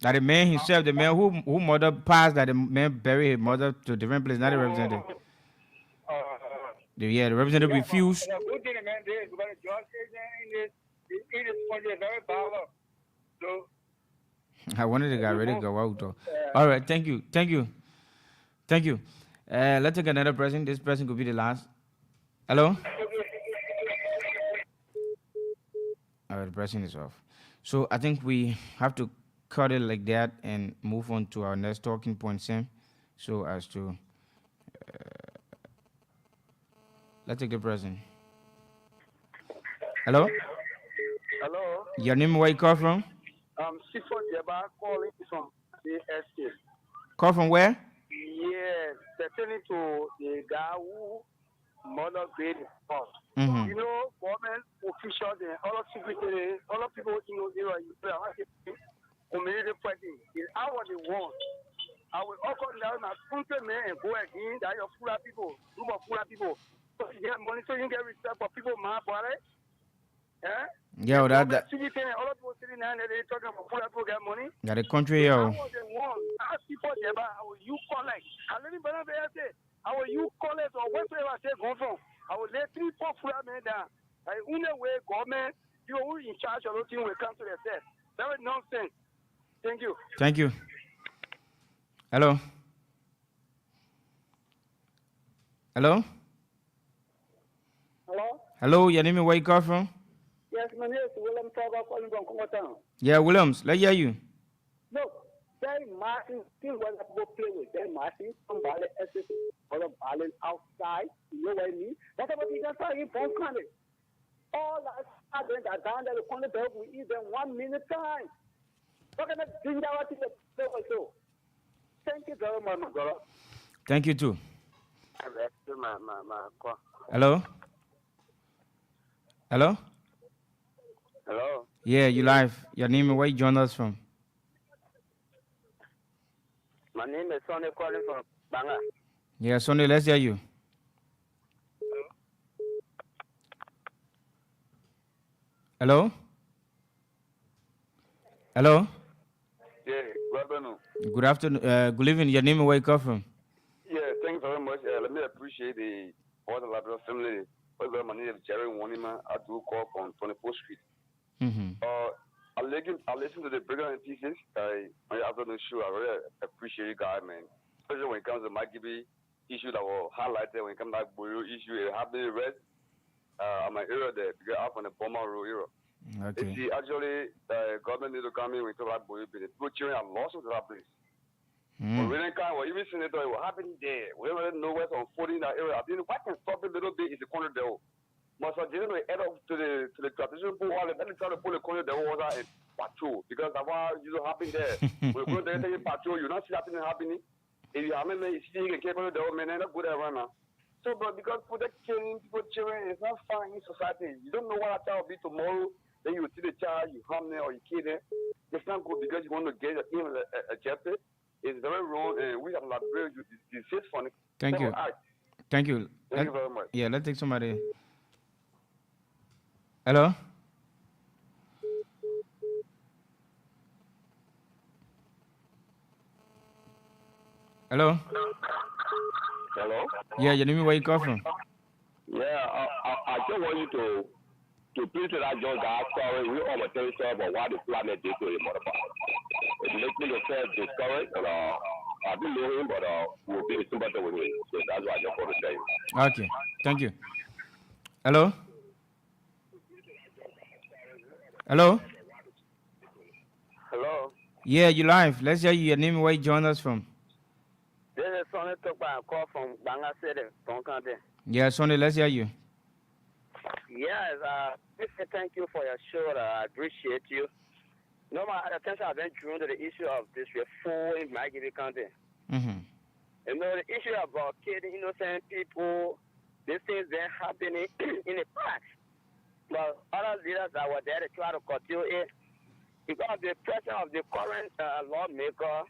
Speaker 10: That the man himself, the man who mother passed, that the man buried his mother to a different place. Not the representative. The representative refused.
Speaker 18: The good thing the man did because the judge said it is very powerful. So.
Speaker 10: I wanted the guy ready to go out though. All right, thank you. Let's take another person. This person could be the last. Hello. All right, the person is off. So I think we have to cut it like that and move on to our next talking point, Sam. So as to let's take the person. Hello.
Speaker 17: Hello.
Speaker 10: Your name, where you call from?
Speaker 17: Sifon Jeba calling from the estate.
Speaker 10: Call from where?
Speaker 17: Yes, pertaining to the guy who mother grade us.
Speaker 10: Mm-hmm.
Speaker 17: Government officials and all of security, all of people community fighting. Is our the one. I will also down and punch men and go again. That your full people, group of full people. So you get money, so you get respect for people, man, boy.
Speaker 10: Yeah, that.
Speaker 17: All of people sitting there, they talking about full people get money.
Speaker 10: Yeah, the country, yo.
Speaker 17: I was the one. Ask people how will you collect? I let me say, how will you collect or wherever I say go from? I will let 3-4 full men down. I only way government, you who in charge of thing will come to the set. That is nonsense. Thank you.
Speaker 10: Thank you. Hello. Hello.
Speaker 19: Hello.
Speaker 10: Hello. Your name is where you call from?
Speaker 19: Yes, my name is William Toga calling from Congo Town.
Speaker 10: Yeah, Williams. Let's hear you.
Speaker 19: Look, very
Speaker 17: Martin, still when people play with them, Martin, somebody else for the balling outside. You know what I mean? That's what he just started from coming. All that students are down there, the corner dog, we eat them 1 minute time. What kind of thing that was in the so? Thank you very much, my brother.
Speaker 10: Thank you too. Hello? Hello?
Speaker 16: Hello?
Speaker 10: Yeah, you live. Your name and where you join us from?
Speaker 16: My name is Sonny calling from Banga.
Speaker 10: Yeah, Sonny, let's hear you. Hello? Hello?
Speaker 19: Yeah, good afternoon.
Speaker 10: Good afternoon. Good evening. Your name and where you come from?
Speaker 19: Yeah, thank you very much. Let me appreciate the all the Liberia family. My name is Jerry Wanima. I do call from 24th Street.
Speaker 10: Mm-hmm.
Speaker 19: I listen to the Bigger and Pieces. After the show, I really appreciate you guys, man. Especially when it comes to my GB issue that was highlighted when it comes to that Boyo issue. It happened in red. I'm an era there because I'm from the Bomber Road era.
Speaker 10: Okay.
Speaker 19: See, actually, the government need to come in with that Boyo business. People cheering and lost to that place. But really kind of, even senator, what happened there? We don't know what's unfolding in that area. I think what can stop it a little bit is the corner there. Must have generally head up to the traditional pool hall and then try to pull the corner there water and patrol because that's what usually happen there. When you go there and patrol, you don't see that thing happening. If you have me seeing a cable there, man, that's good around now. So, but because people killing, people cheering, it's not fine in society. You don't know what a child will be tomorrow. Then you see the child, you harm them or you kill them. It's not good because you want to get him ejected. It's very wrong, and we have Liberia disease for it.
Speaker 10: Thank you. Thank you.
Speaker 19: Thank you very much.
Speaker 10: Yeah, let's take somebody. Hello? Hello?
Speaker 16: Hello?
Speaker 10: Yeah, your name where you come from?
Speaker 16: Yeah, I just want you to please let us just that story. We all tell you about what the planet did to him. It makes me yourself discouraged, and I do know him, but we'll be sympathy with him. So that's why I just want to tell you.
Speaker 10: Okay, thank you. Hello? Hello?
Speaker 16: Hello?
Speaker 10: Yeah, you live. Let's hear you. Your name and where you join us from?
Speaker 16: This is Sonny took by a call from Banga City, from Kante.
Speaker 10: Yeah, Sonny, let's hear you.
Speaker 16: Yes, thank you for your show. I appreciate you. No, my attention has been drawn to the issue of this reform in my County.
Speaker 10: Mm-hmm.
Speaker 16: You know, the issue about killing innocent people, these things been happening in the past. But other leaders that were there to try to continue it, because the president of the current lawmaker,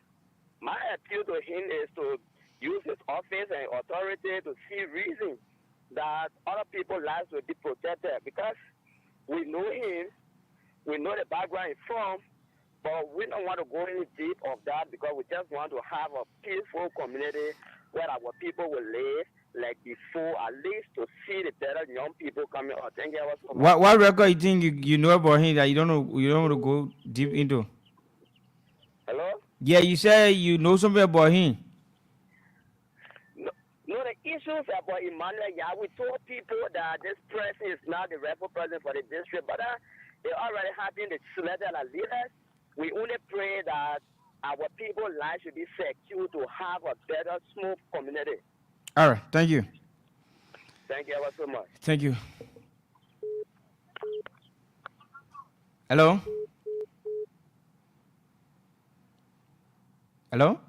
Speaker 16: my appeal to him is to use his office and authority to see reason that other people's lives will be protected. Because we know him, we know the background he's from, but we don't want to go any deep of that because we just want to have a peaceful community where our people will live like before, at least to see the better young people coming out. Thank you so much.
Speaker 10: What record you think you know about him that you don't want to go deep into?
Speaker 16: Hello?
Speaker 10: Yeah, you say you know something about him.
Speaker 16: No, the issues about Emmanuel, yeah, we told people that this person is not the rightful president for the district, but they already have been selected as leaders. We only pray that our people's lives should be secure to have a better, smooth community.
Speaker 10: All right, thank you.
Speaker 16: Thank you ever so much.
Speaker 10: Thank you. Hello? Hello?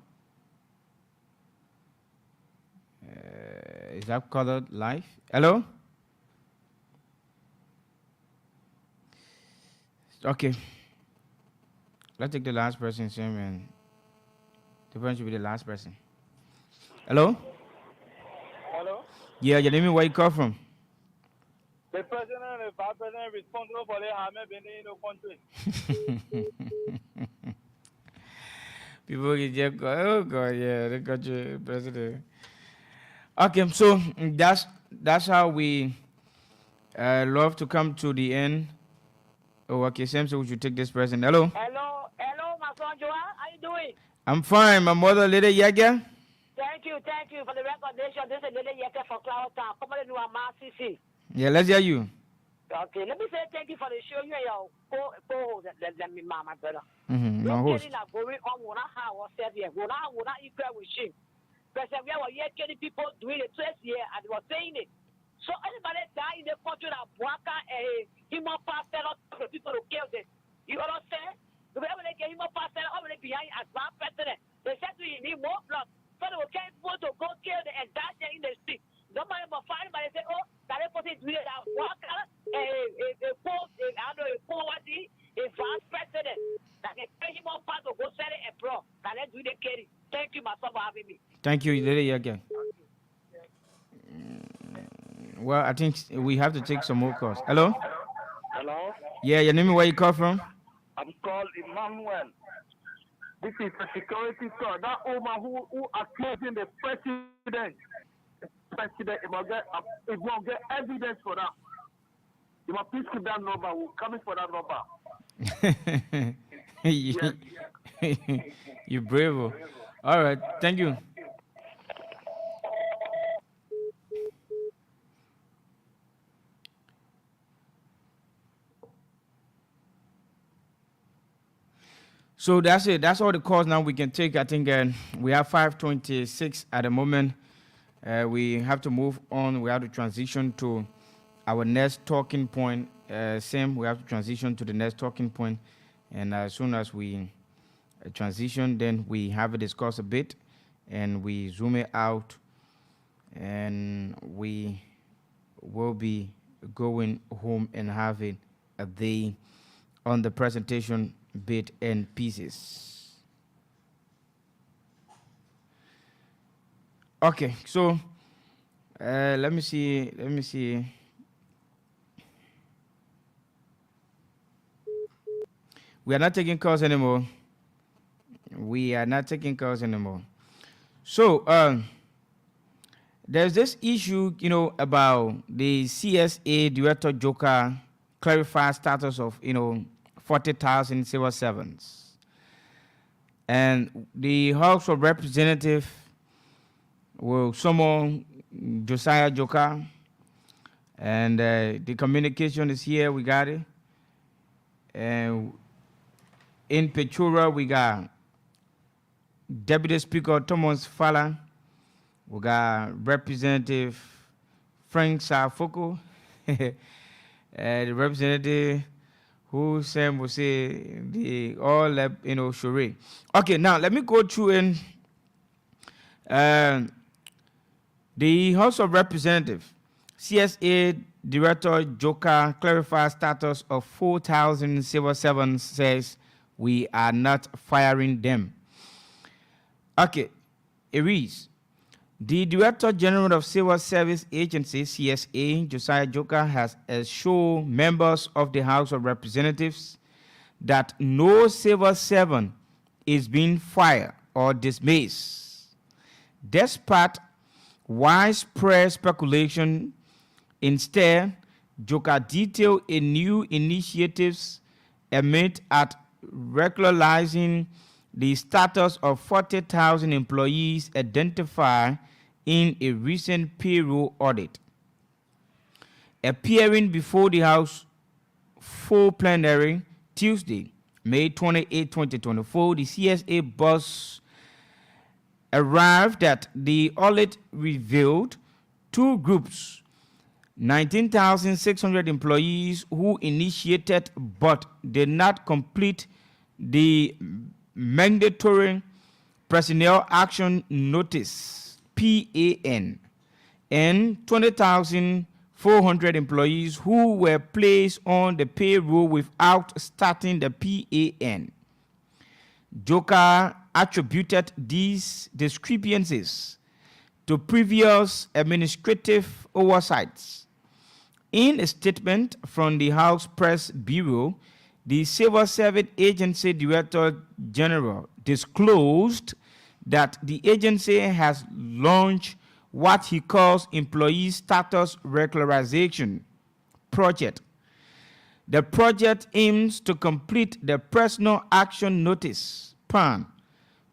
Speaker 10: Is that called live? Hello? Okay. Let's take the last person, Sam, and the person should be the last person. Hello?
Speaker 17: Hello?
Speaker 10: Yeah, your name is where you come from?
Speaker 17: The president and the vice president responsible for the army being in the country.
Speaker 10: People get just go, oh God, yeah, the country president. Okay, so that's how we love to come to the end. Oh, okay, Sam, so we should take this person. Hello?
Speaker 20: Hello, my son Joel. How you doing?
Speaker 10: I'm fine. My mother, Lady Yaga.
Speaker 20: Thank you for the recognition. This is Lady Yaga for Cloud Town. Come on, do a CC.
Speaker 10: Yeah, let's hear you.
Speaker 20: Okay, let me say thank you for the show. You and your co-host, let me, my brother.
Speaker 10: No host.
Speaker 20: Going on, how was said here, equal with him. Because we were here killing people doing it 12 years and they were saying it. So anybody die in the country that Waka a human pastor for people to kill them. You understand? Because when they get human pastor over behind as one president, they said to him, he more blood. So they were carrying people to go kill them and die there in the street. Nobody will find anybody say, oh, that person is doing that Waka a poverty, a vice president. That they pay him on part to go sell it abroad. That they do the carry. Thank you, my son, for having me.
Speaker 10: Thank you, Lily, again. Well, I think we have to take some more calls. Hello?
Speaker 17: Hello?
Speaker 10: Yeah, your name and where you call from?
Speaker 17: I'm called Emmanuel. This is a security store. That woman who accusing the president, it won't get evidence for that. You must please keep that number. We're coming for that number.
Speaker 10: You brave. All right, thank you. So that's it. That's all the calls now we can take. I think we have 5:26 at the moment. We have to move on. We have to transition to our next talking point. Same, we have to transition to the next talking point. And as soon as we transition, then we have a discuss a bit and we zoom it out and we will be going home and having a day on the presentation bit and pieces. Okay, so let me see. We are not taking calls anymore. So there's this issue, about the CSA Director Joker clarified status of, 40,000 civil servants. And the House of Representatives will summon Josiah Joker. And the communication is here. We got it. And in Petura, we got Deputy Speaker Thomas Fala. We got Representative Frank Safoko. The representative who Sam will say the all Shure. Okay, now let me go through in the House of Representatives. CSA Director Joker clarifies status of 4,000 civil servants, says we are not firing them. Okay, it reads. The Director General of Civil Service Agency, CSA, Josiah Joker, has assured members of the House of Representatives that no civil servant is being fired or dismissed. Despite widespread speculation, instead, Joker detailed a new initiatives aimed at regularizing the status of 40,000 employees identified in a recent payroll audit. Appearing before the House full plenary Tuesday, May 28, 2024, the CSA boss arrived at the audit revealed two groups, 19,600 employees who initiated but did not complete the mandatory personnel action notice, PAN, and 20,400 employees who were placed on the payroll without starting the PAN. Joker attributed these discrepancies to previous administrative oversights. In a statement from the House Press Bureau, the Civil Service Agency Director General disclosed that the agency has launched what he calls Employee Status Regularization Project. The project aims to complete the Personal Action Notice, PAN,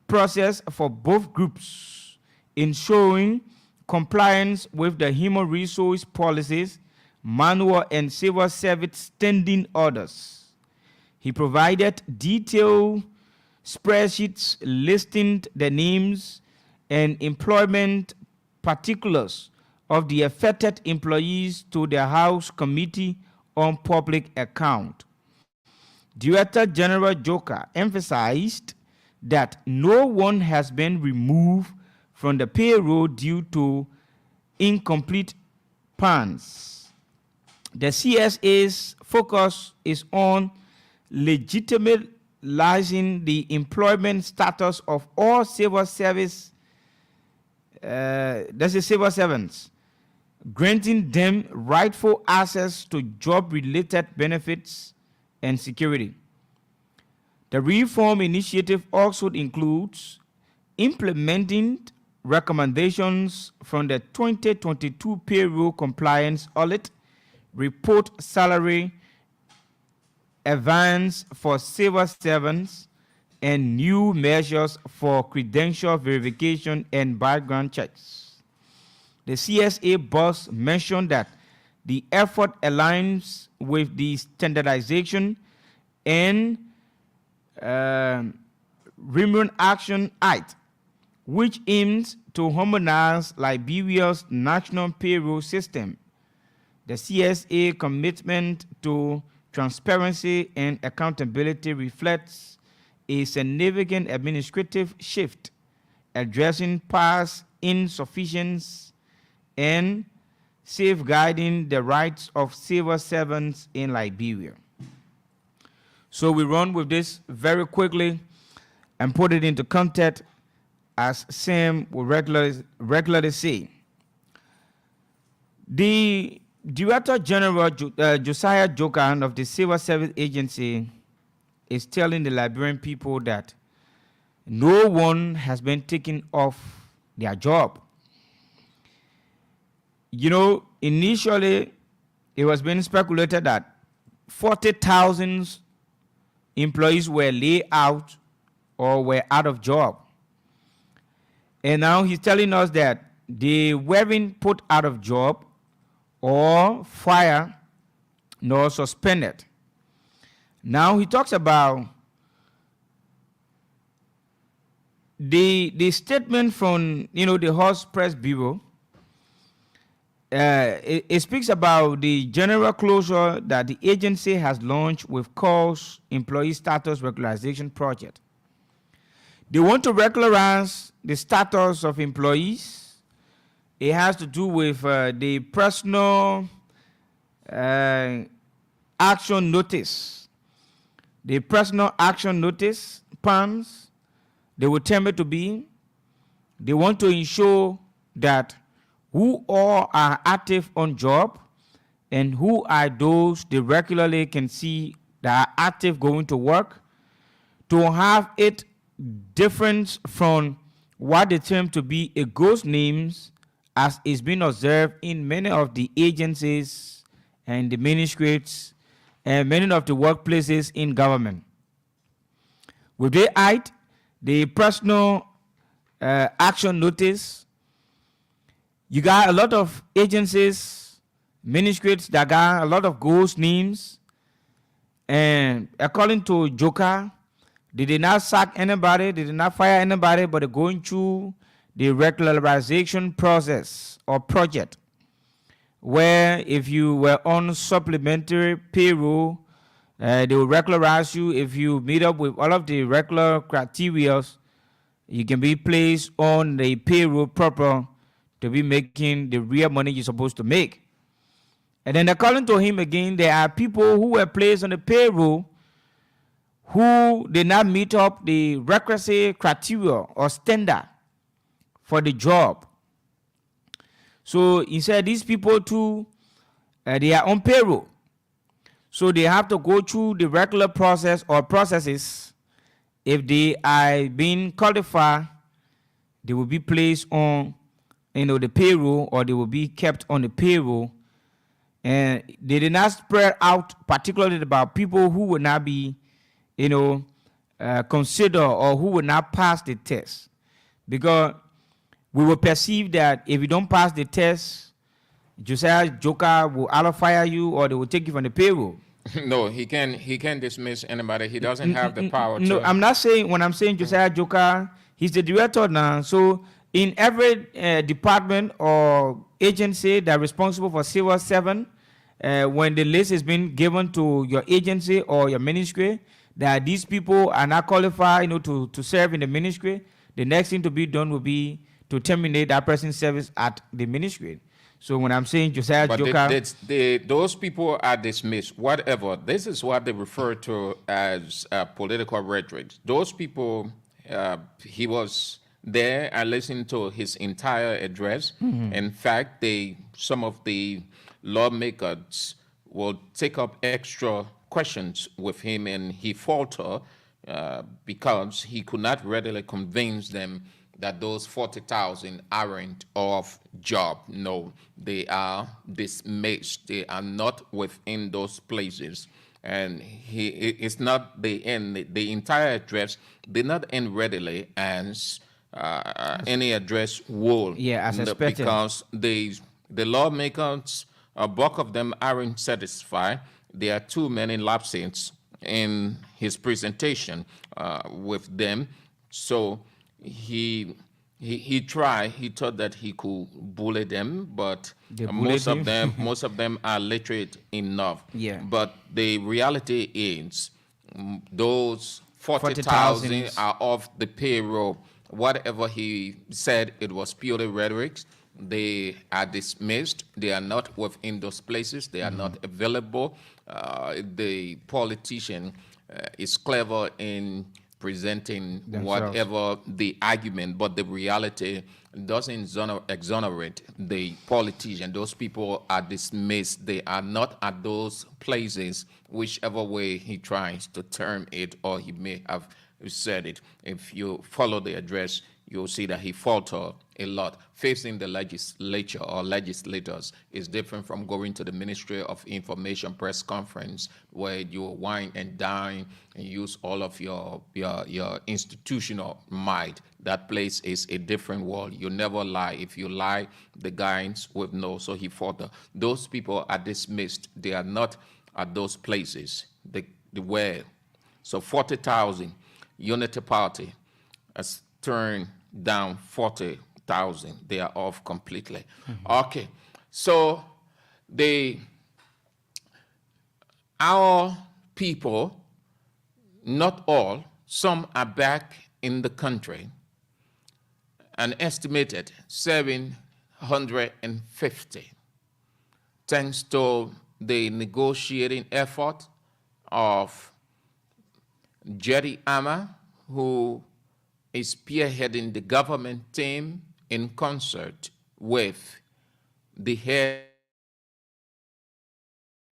Speaker 10: process for both groups, ensuring compliance with the human resource policies manual and civil service standing orders. He provided detailed spreadsheets listing the names and employment particulars of the affected employees to the House Committee on Public Account. Director General Joker emphasized that no one has been removed from the payroll due to incomplete plans. The CSA's focus is on legitimizing the employment status of all civil service, civil servants, granting them rightful access to job-related benefits and security. The reform initiative also includes implementing recommendations from the 2022 payroll compliance audit report, salary advance for civil servants, and new measures for credential verification and background checks. The CSA boss mentioned that the effort aligns with the standardization and Remuneration Action Act, which aims to harmonize Liberia's national payroll system. The CSA commitment to transparency and accountability reflects a significant administrative shift, addressing past insufficiencies and safeguarding the rights of civil servants in Liberia. So we run with this very quickly and put it into context, as Sam would regularly say. The Director General Josiah Jokan of the Civil Service Agency is telling the Liberian people that no one has been taken off their job. You know, initially it was being speculated that 40,000 employees were laid out or were out of job. And now he's telling us that they weren't put out of job or fired nor suspended. Now he talks about the statement from the Horse Press Bureau. It speaks about the general closure that the agency has launched with calls Employee Status Regularization Project. They want to regularize the status of employees. It has to do with the personal action notice. The personal action notice, PANs, they will term it to be. They want to ensure that who all are active on job and who are those they regularly can see that are active going to work, to have it different from what they term to be a ghost names, as is being observed in many of the agencies and the ministries and many of the workplaces in government. With the act, the personal action notice, you got a lot of agencies, ministries that got a lot of ghost names, and according to Joker, they did not sack anybody, they did not fire anybody, but they're going through the regularization process or project, where if you were on supplementary payroll, they will regularize you. If you meet up with all of the regular criteria, you can be placed on the payroll proper to be making the real money you're supposed to make. And then according to him again, there are people who were placed on the payroll who did not meet up the requisite criteria or standard for the job. So he said these people too, they are on payroll. So they have to go through the regular process or processes. If they are being qualified, they will be placed on the payroll, or they will be kept on the payroll. And they did not spread out particularly about people who would not be considered or who would not pass the test. Because we will perceive that if you don't pass the test, Josiah Joker will either fire you or they will take you from the payroll.
Speaker 9: No, he can dismiss anybody. He doesn't have the power
Speaker 10: No,
Speaker 9: to.
Speaker 10: I'm not saying, when I'm saying Josiah Joker, he's the director now. So in every department or agency that responsible for Civil 7, when the list has been given to your agency or your ministry, that these people are not qualified, to serve in the ministry, the next thing to be done will be to terminate that person's service at the ministry. So when I'm saying Josiah
Speaker 9: But
Speaker 10: Joker,
Speaker 9: those people are dismissed. Whatever. This is what they refer to as political rhetoric. Those people, he was there. I listened to his entire address.
Speaker 10: Mhm.
Speaker 9: In fact, some of the lawmakers will take up extra questions with him, and he faltered because he could not readily convince them that those 40,000 aren't off job. No, they are dismissed. They are not within those places. And it's not the end. The entire address did not end readily as any address would.
Speaker 10: Yeah, as expected.
Speaker 9: Because the lawmakers, a bulk of them aren't satisfied. There are too many lapses in his presentation with them. So he tried. He thought that he could bully them, but most of them are literate enough.
Speaker 10: Yeah.
Speaker 9: But the reality is, those 40,000
Speaker 10: 40,000
Speaker 9: are off the payroll. Whatever he said, it was purely rhetoric. They are dismissed. They are not within those places. They are not available. The politician is clever in presenting whatever the argument, but the reality doesn't exonerate the politician. Those people are dismissed. They are not at those places, whichever way he tries to term it, or he may have said it. If you follow the address, you'll see that he faltered a lot. Facing the legislature or legislators is different from going to the Ministry of Information press conference, where you wine and dine and use all of your institutional might. That place is a different world. You never lie. If you lie, the guys would know. So he faltered. Those people are dismissed. They are not at those places. They were. So 40,000, Unity Party has turned down 40,000. They are off completely. Okay, so our people, not all, some are back in the country, an estimated 750, thanks to the negotiating effort of Jerry Ama, who is spearheading the government team in concert with the head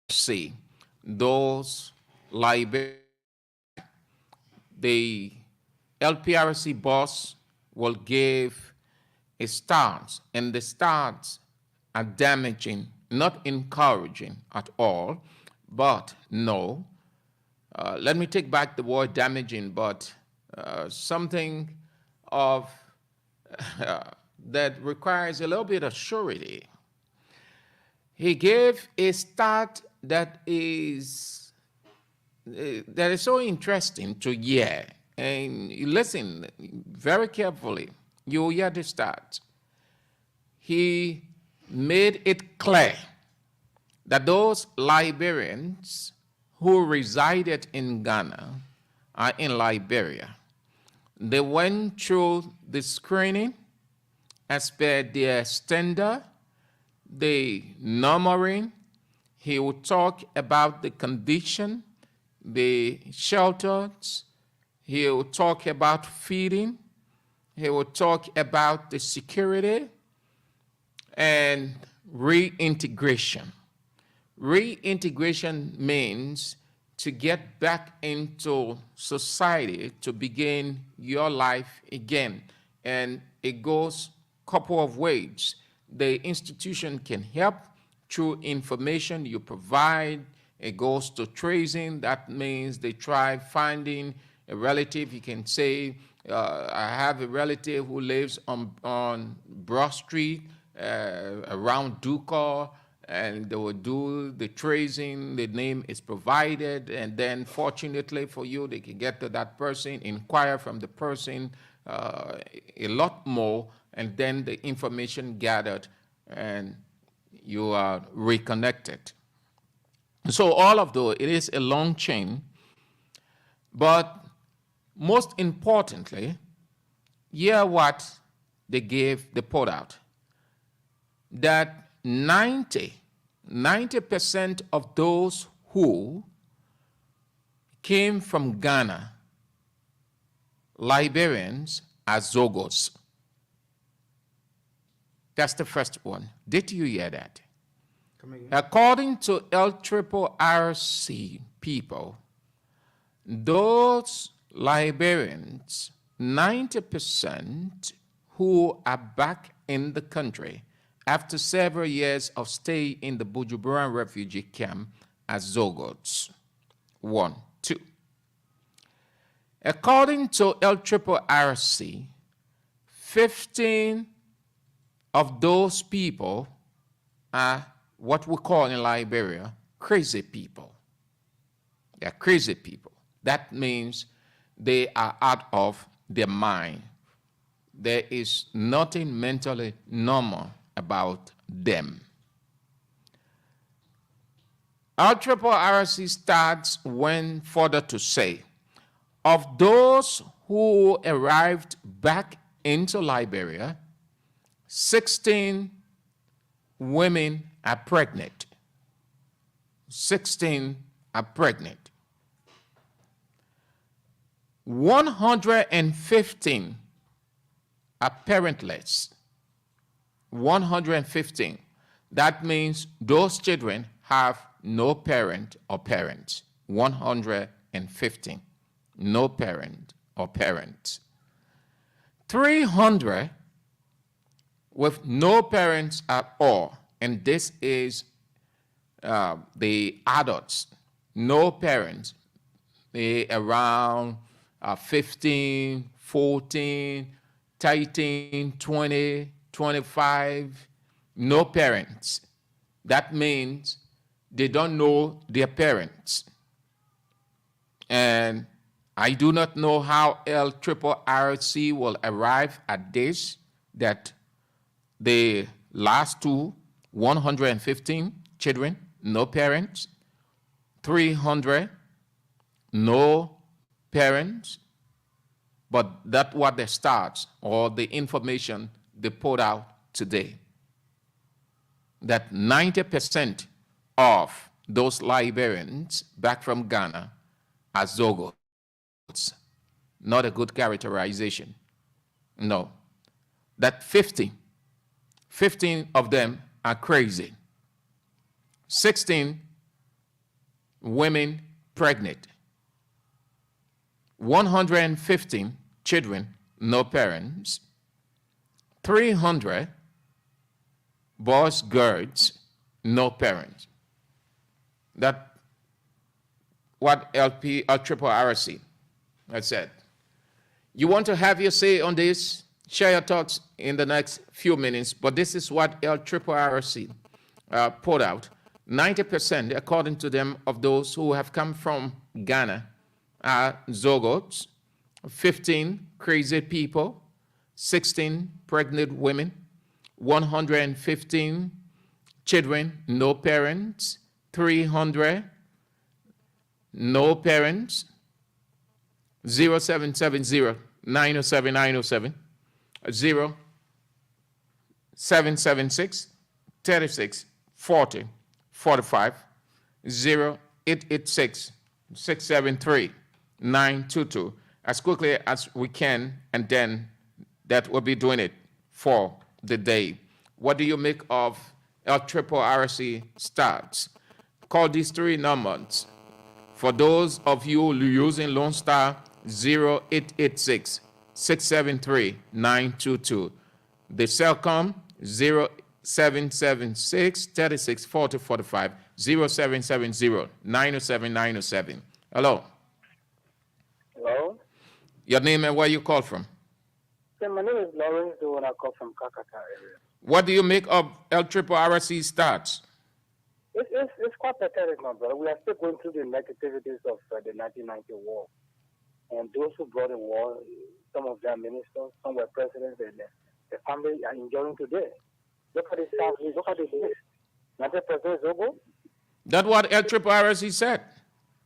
Speaker 9: see those Liberia. The LPRC boss will give a stance, and the stance are damaging, not encouraging at all, but no. Let me take back the word damaging, but something of that requires a little bit of surety. He gave a start that is so interesting to hear. And you listen very carefully, you'll hear the start. He made it clear that those Liberians who resided in Ghana are in Liberia. They went through the screening as per their standard, the numbering. He will talk about the condition, the shelters. He will talk about feeding. He will talk about the security and reintegration. Reintegration means to get back into society, to begin your life again. And it goes a couple of ways. The institution can help through information you provide. It goes to tracing. That means they try finding a relative. You can say, I have a relative who lives on Broad Street, around Ducal, and they will do the tracing. The name is provided, and then fortunately for you, they can get to that person, inquire from the person a lot more, and then the information gathered, and you are reconnected. So all of those, it is a long chain, but most importantly, hear what they put out, that 90% of those who came from Ghana, Liberians, are Zogos. That's the first one. Did you hear that? According to LRRC people, those Liberians, 90% who are back in the country after several years of stay in the Bujumbura refugee camp as Zogots. 1, 2. According to LRRC, 15 of those people are what we call in Liberia crazy people. They're crazy people. That means they are out of their mind. There is nothing mentally normal about them. LRRC went further to say, of those who arrived back into Liberia, 16 women are pregnant. 16 are pregnant. 115 are parentless. 115. That means those children have no parent or parents. 115. No parent or parents. 300 with no parents at all. And this is the adults. No parents. They around 15, 14, 13, 20, 25, no parents. That means they don't know their parents. And I do not know how LRRC will arrive at this, that the last two, 115 children, no parents, 300, no parents, but that's what they start, or the information they put out today. That 90% of those Liberians back from Ghana are Zogos. Not a good characterization. No. That 15 of them are crazy. 16 women pregnant. 115 children, no parents. 300 boys, girls, no parents. That what LRRC has said. You want to have your say on this? Share your thoughts in the next few minutes, but this is what LRRC put out. 90%, according to them, of those who have come from Ghana are Zogots, 15 crazy people, 16 pregnant women, 115 children, no parents, 300 no parents, 0770 907 907, 0776 36 40 45, 0886 673 922, as quickly as we can, and then that will be doing it for the day. What do you make of LRRC stats? Call these three numbers. For those of you using Lone Star, 0886 673 922. The Cellcom, 0776 36 40 45, 0770 907 907. Hello.
Speaker 17: Hello.
Speaker 9: Your name and where you call from?
Speaker 17: My name is Lawrence, the one I call from Kakata area.
Speaker 9: What do you make of LRRC stats?
Speaker 17: It's quite pathetic, my brother. We are still going through the negativities of the 1990 war. And those who brought the war, some of their ministers, some were presidents, and the family are enjoying today. Look at the South, look at the list. Not the President Zobo.
Speaker 9: That's what LRRC said.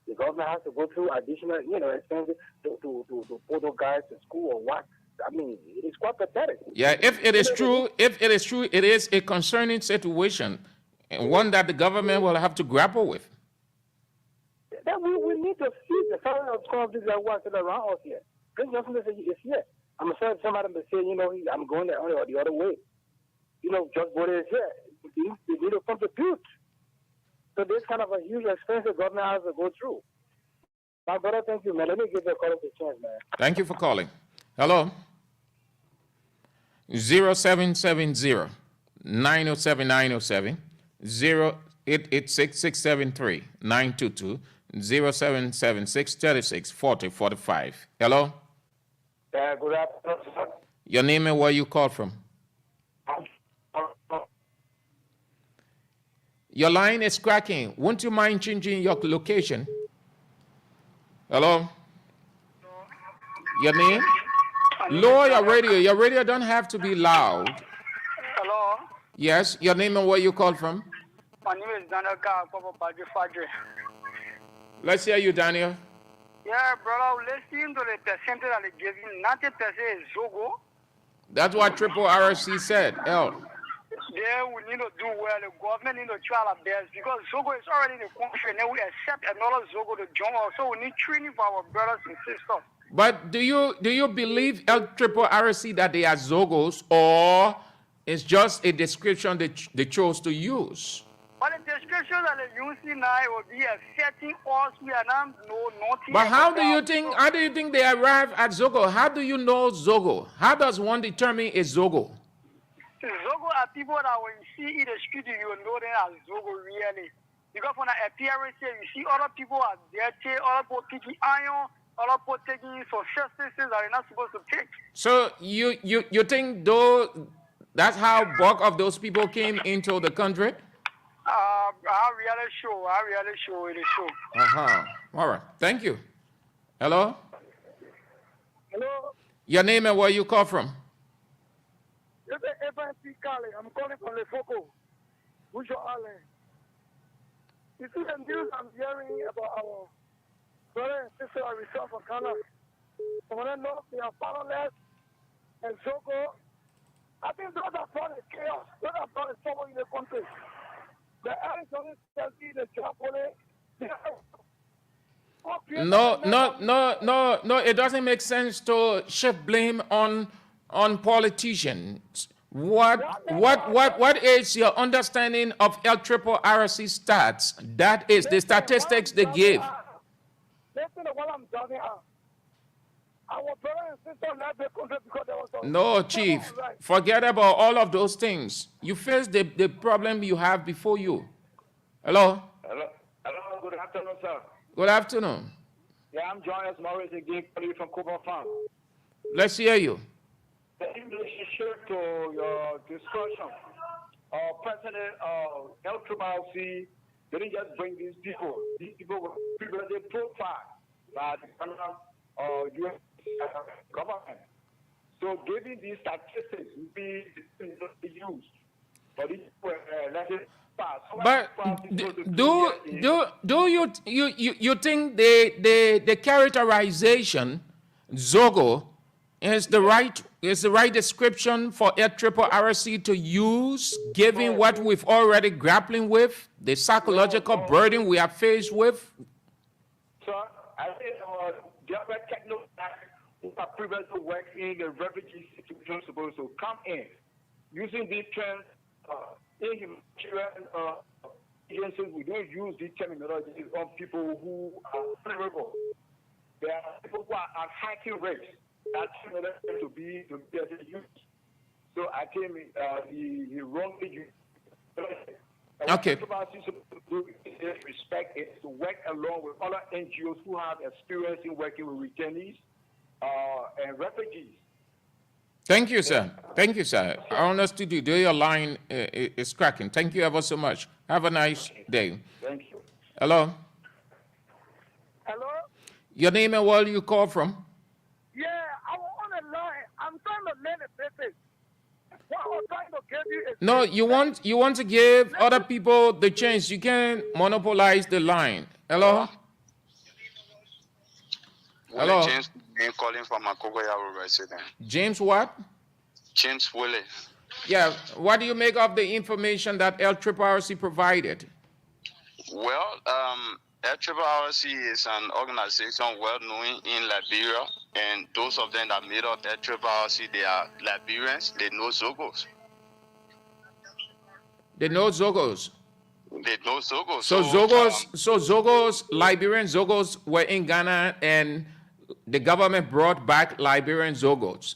Speaker 17: The government has to go through additional, expenses to put those guys to school or what. I mean, it's quite pathetic.
Speaker 9: Yeah, if it is true, it is a concerning situation, and one that the government will have to grapple with.
Speaker 17: Then we need to see the family of some of these guys working around us here. President Johnson is here. I'm sure somebody may say, I'm going the other way. Just Bode is here. They need to contribute. So this kind of a huge expense the government has to go through. My brother, thank you, man. Let me give you a call to chance, man.
Speaker 9: Thank you for calling. Hello. 0770 907 907 0886 673 922 0776 36 40 45. Hello.
Speaker 17: Good afternoon, sir.
Speaker 9: Your name and where you call from? Your line is cracking. Won't you mind changing your location? Hello? Your name? Lower your radio. Your radio don't have to be loud.
Speaker 21: Hello?
Speaker 9: Yes, your name and where you call from?
Speaker 21: My name is Daniel Fadre.
Speaker 9: Let's hear you, Daniel.
Speaker 21: Yeah, brother, listening to the percentage that they give you, 90% is Zogo.
Speaker 9: That's what RRC said. L.
Speaker 21: There we need to do well. The government need to try our best because Zogo is already in the country and then we accept another Zogo to join us. So we need training for our brothers and sisters.
Speaker 9: But do you believe RRC that they are Zogos, or it's just a description they chose to use?
Speaker 21: But the description that they use now will be accepting us. We are not nothing.
Speaker 9: But how do you think they arrive at Zogo? How do you know Zogo? How does one determine a Zogo?
Speaker 21: Zogo are people that when you see in the street, you will know them as Zogo really. Because when I appear, you see other people are dirty, other people taking iron, other people taking some substances that they're not supposed to take.
Speaker 9: So you think though that's how bulk of those people came into the country?
Speaker 21: I really sure it is so.
Speaker 9: All right. Thank you. Hello?
Speaker 17: Hello?
Speaker 9: Your name and where you call from?
Speaker 17: I'm calling from Lefoco, Bujo Island. You see the news I'm hearing about our brother and sister are returned from Ghana. When I know they are powerless and Zogo, I think those are brought chaos. Those are brought trouble in the country. The Arizona State, the Japanese,
Speaker 9: No, it doesn't make sense to shift blame on politicians. What is your understanding of LRRC stats? That is the statistics they give.
Speaker 17: Listen to what I'm talking about. Our brother and sister left the country because there was a...
Speaker 9: No, Chief. Forget about all of those things. You face the problem you have before you. Hello?
Speaker 22: Hello, good afternoon, sir.
Speaker 9: Good afternoon.
Speaker 22: Yeah, I'm Jonas Morris again, calling from Cuba Farm.
Speaker 9: Let's hear you.
Speaker 22: In relationship to your discussion, President LRRC didn't just bring these people. These people were previously profiled by the U.S. government. So giving these statistics will be used. But these were
Speaker 9: But do you think the characterization Zogo is the right description for LRRC to use, given what we've already grappling with, the psychological burden we are faced with?
Speaker 22: So I think government technocrats who are previously worked in the refugee situation supposed to come in using these terms in humanitarian agencies. We don't use these terminologies on people who are vulnerable. There are people who are at high risk. That terminology to be used. So I came he wrongly used.
Speaker 9: Okay.
Speaker 22: Respect is to work along with other NGOs who have experience in working with returnees and refugees.
Speaker 9: Thank you, sir. Thank you, sir. I understood you. Your line is cracking. Thank you ever so much. Have a nice day.
Speaker 12: Thank you.
Speaker 9: Hello?
Speaker 21: Hello?
Speaker 9: Your name and where you call from?
Speaker 21: Yeah, I'm on the line. I'm trying to learn a basic. What I'm trying to give you is
Speaker 9: No, you want to give other people the chance. You can't monopolize the line. Hello? Hello?
Speaker 2: James calling from Makogoya resident.
Speaker 9: James what?
Speaker 2: James Willie.
Speaker 9: Yeah, what do you make of the information that LRRC provided?
Speaker 2: Well, LRRC is an organization well known in Liberia, and those of them that made up LRRC, they are Liberians. They know Zogos.
Speaker 9: They know Zogos.
Speaker 2: They know Zogos.
Speaker 9: So Zogos, Liberian Zogos were in Ghana, and the government brought back Liberian Zogos.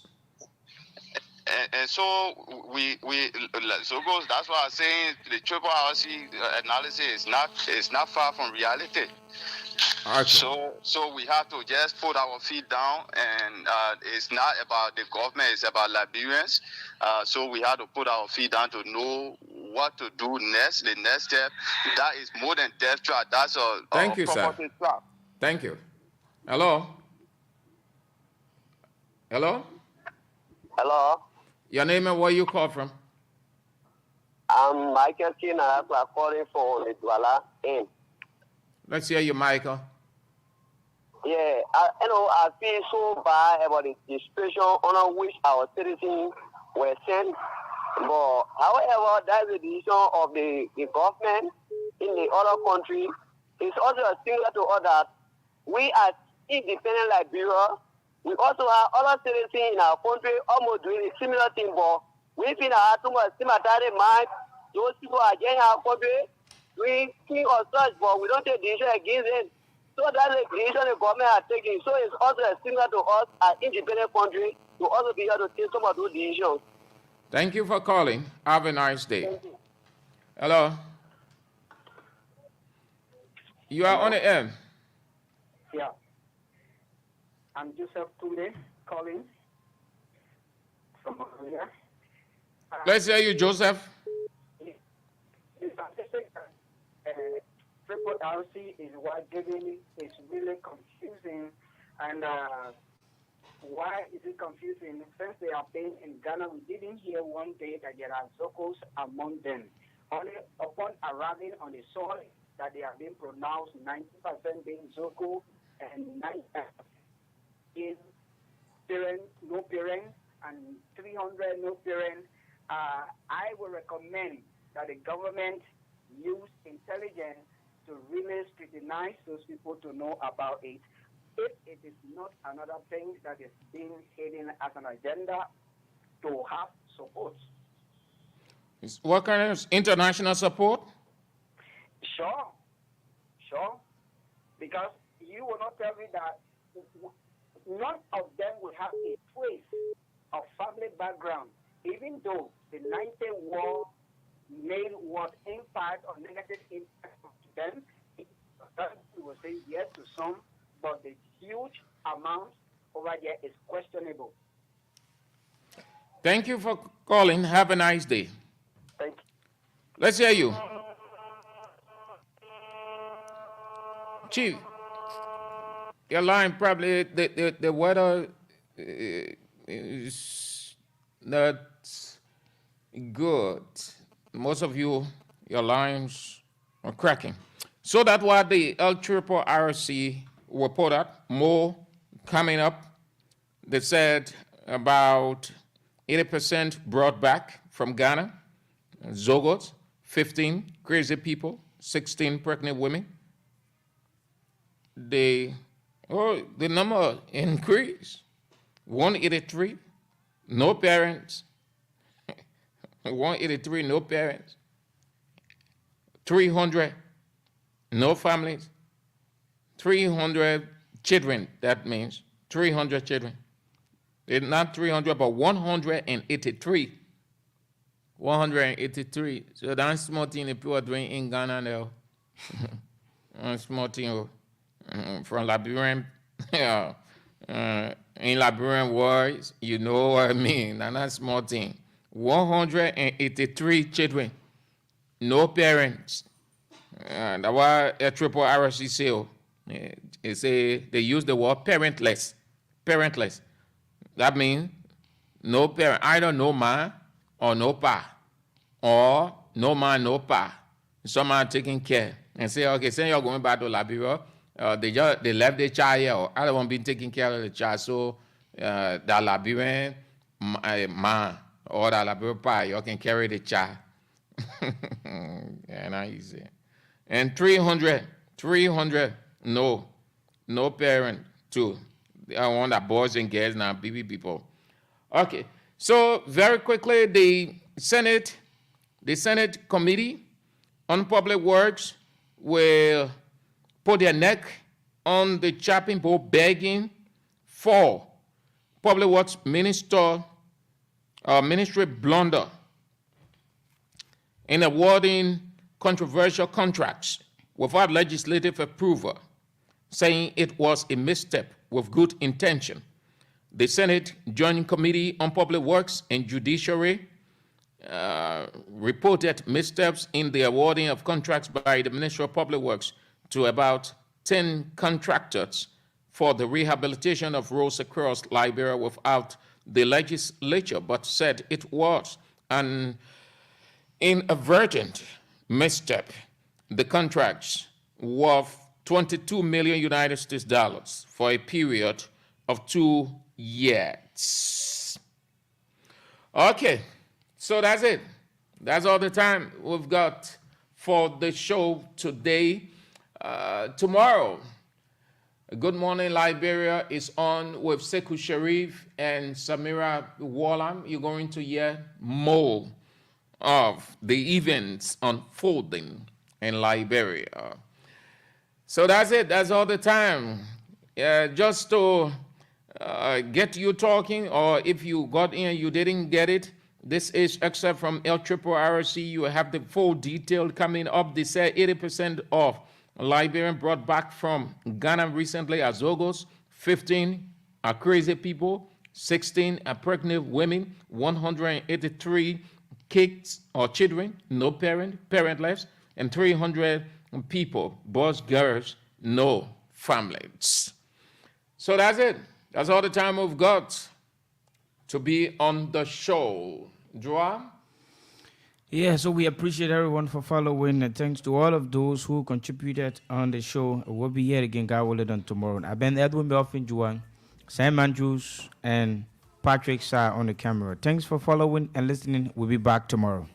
Speaker 2: And so Zogos. That's why I'm saying the RRC analysis is not far from reality.
Speaker 9: Okay.
Speaker 2: So we have to just put our feet down, and it's not about the government; it's about Liberians. So we have to put our feet down to know what to do next. The next step, that is more than death trap. That's a
Speaker 9: Thank you, sir.
Speaker 2: property trap.
Speaker 9: Thank you. Hello. Hello.
Speaker 4: Hello.
Speaker 9: Your name and where you call from?
Speaker 4: I'm Michael Kina, calling from the Douala Inn.
Speaker 9: Let's hear you, Michael.
Speaker 4: Yeah, I feel so bad about the situation on which our citizens were sent. But however, that's the decision of the government in the other country. It's also similar to others. We are independent Liberia. We also have other citizens in our country almost doing a similar thing, but we feel that too much stigmatized mind. Those people are getting our country doing things or such, but we don't take decision against them. So that's the decision the government are taking. So it's also similar to us as independent country to also be able to take some of those decisions.
Speaker 9: Thank you for calling. Have a nice day. Hello. You are on the air.
Speaker 23: Yeah. I'm Joseph Tunde calling from Australia.
Speaker 9: Let's hear you, Joseph.
Speaker 23: Triple RC is what giving is really confusing, and why is it confusing? Since they have been in Ghana, we didn't hear one day that there are Zokos among them. Only upon arriving on the soil that they have been pronounced 90% being Zoko and 90% is parent, no parent, and 300 no parent. I would recommend that the government use intelligence to really scrutinize those people to know about it. If it is not another thing that is being hidden as an agenda to have support.
Speaker 9: What kind of international support?
Speaker 23: Sure. Because you will not tell me that none of them will have a trace of family background, even though the 90 war made what impact or negative impact on them. We will say yes to some, but the huge amount over there is questionable.
Speaker 9: Thank you for calling. Have a nice day.
Speaker 23: Thank you.
Speaker 9: Let's hear you. Chief, your line probably, the weather is not good. Most of you, your lines are cracking. So that's why the LRRC reported more coming up. They said about 80% brought back from Ghana, Zogos, 15 crazy people, 16 pregnant women. The number increased. 183, no parents. 183, no parents. 300, no families. 300 children, that means 300 children. It's not 300, but 183. 183. So that's small thing the people are doing in Ghana now. One small thing from Liberian in Liberian words, you know what I mean, and that's small thing. 183 children, no parents. That's why a triple RC sale. They use the word parentless. Parentless. That means no parent, either no man or no pa, or no man, no pa. Someone taking care and say, okay, say you're going back to Liberia, they left the child here, or I don't want to be taking care of the child, so the Liberian man or the Liberian pa, you can carry the child. Yeah, not easy. And 300, no parent too. I want that boys and girls now, baby people. Okay, so very quickly, the Senate Committee on Public Works will put their neck on the chopping board begging for Public Works Ministry blunder in awarding controversial contracts without legislative approval, saying it was a misstep with good intention. The Senate Joint Committee on Public Works and Judiciary reported missteps in the awarding of contracts by the Ministry of Public Works to about 10 contractors for the rehabilitation of roads across Liberia without the legislature, but said it was an inadvertent misstep. The contracts worth 22 million United States dollars for a period of 2 years. Okay, so that's it. That's all the time we've got for the show today. Tomorrow, Good Morning Liberia is on with Sekou Sharif and Samira Wallam. You're going to hear more of the events unfolding in Liberia. So that's it. That's all the time. Just to get you talking, or if you got in and you didn't get it, this is except from LRRC. You have the full detail coming up. They say 80% of Liberian brought back from Ghana recently are Zogos, 15 are crazy people, 16 are pregnant women, 183 kids or children, no parentless, and 300 people, boys, girls, no families. So that's it. That's all the time we've got to be on the show. Joa?
Speaker 10: Yeah, so we appreciate everyone for following, and thanks to all of those who contributed on the show. We'll be here again, God willing, on tomorrow. I've been Edwin Belfin Juan, Sam Andrews, and Patrick Sa on the camera. Thanks for following and listening. We'll be back tomorrow.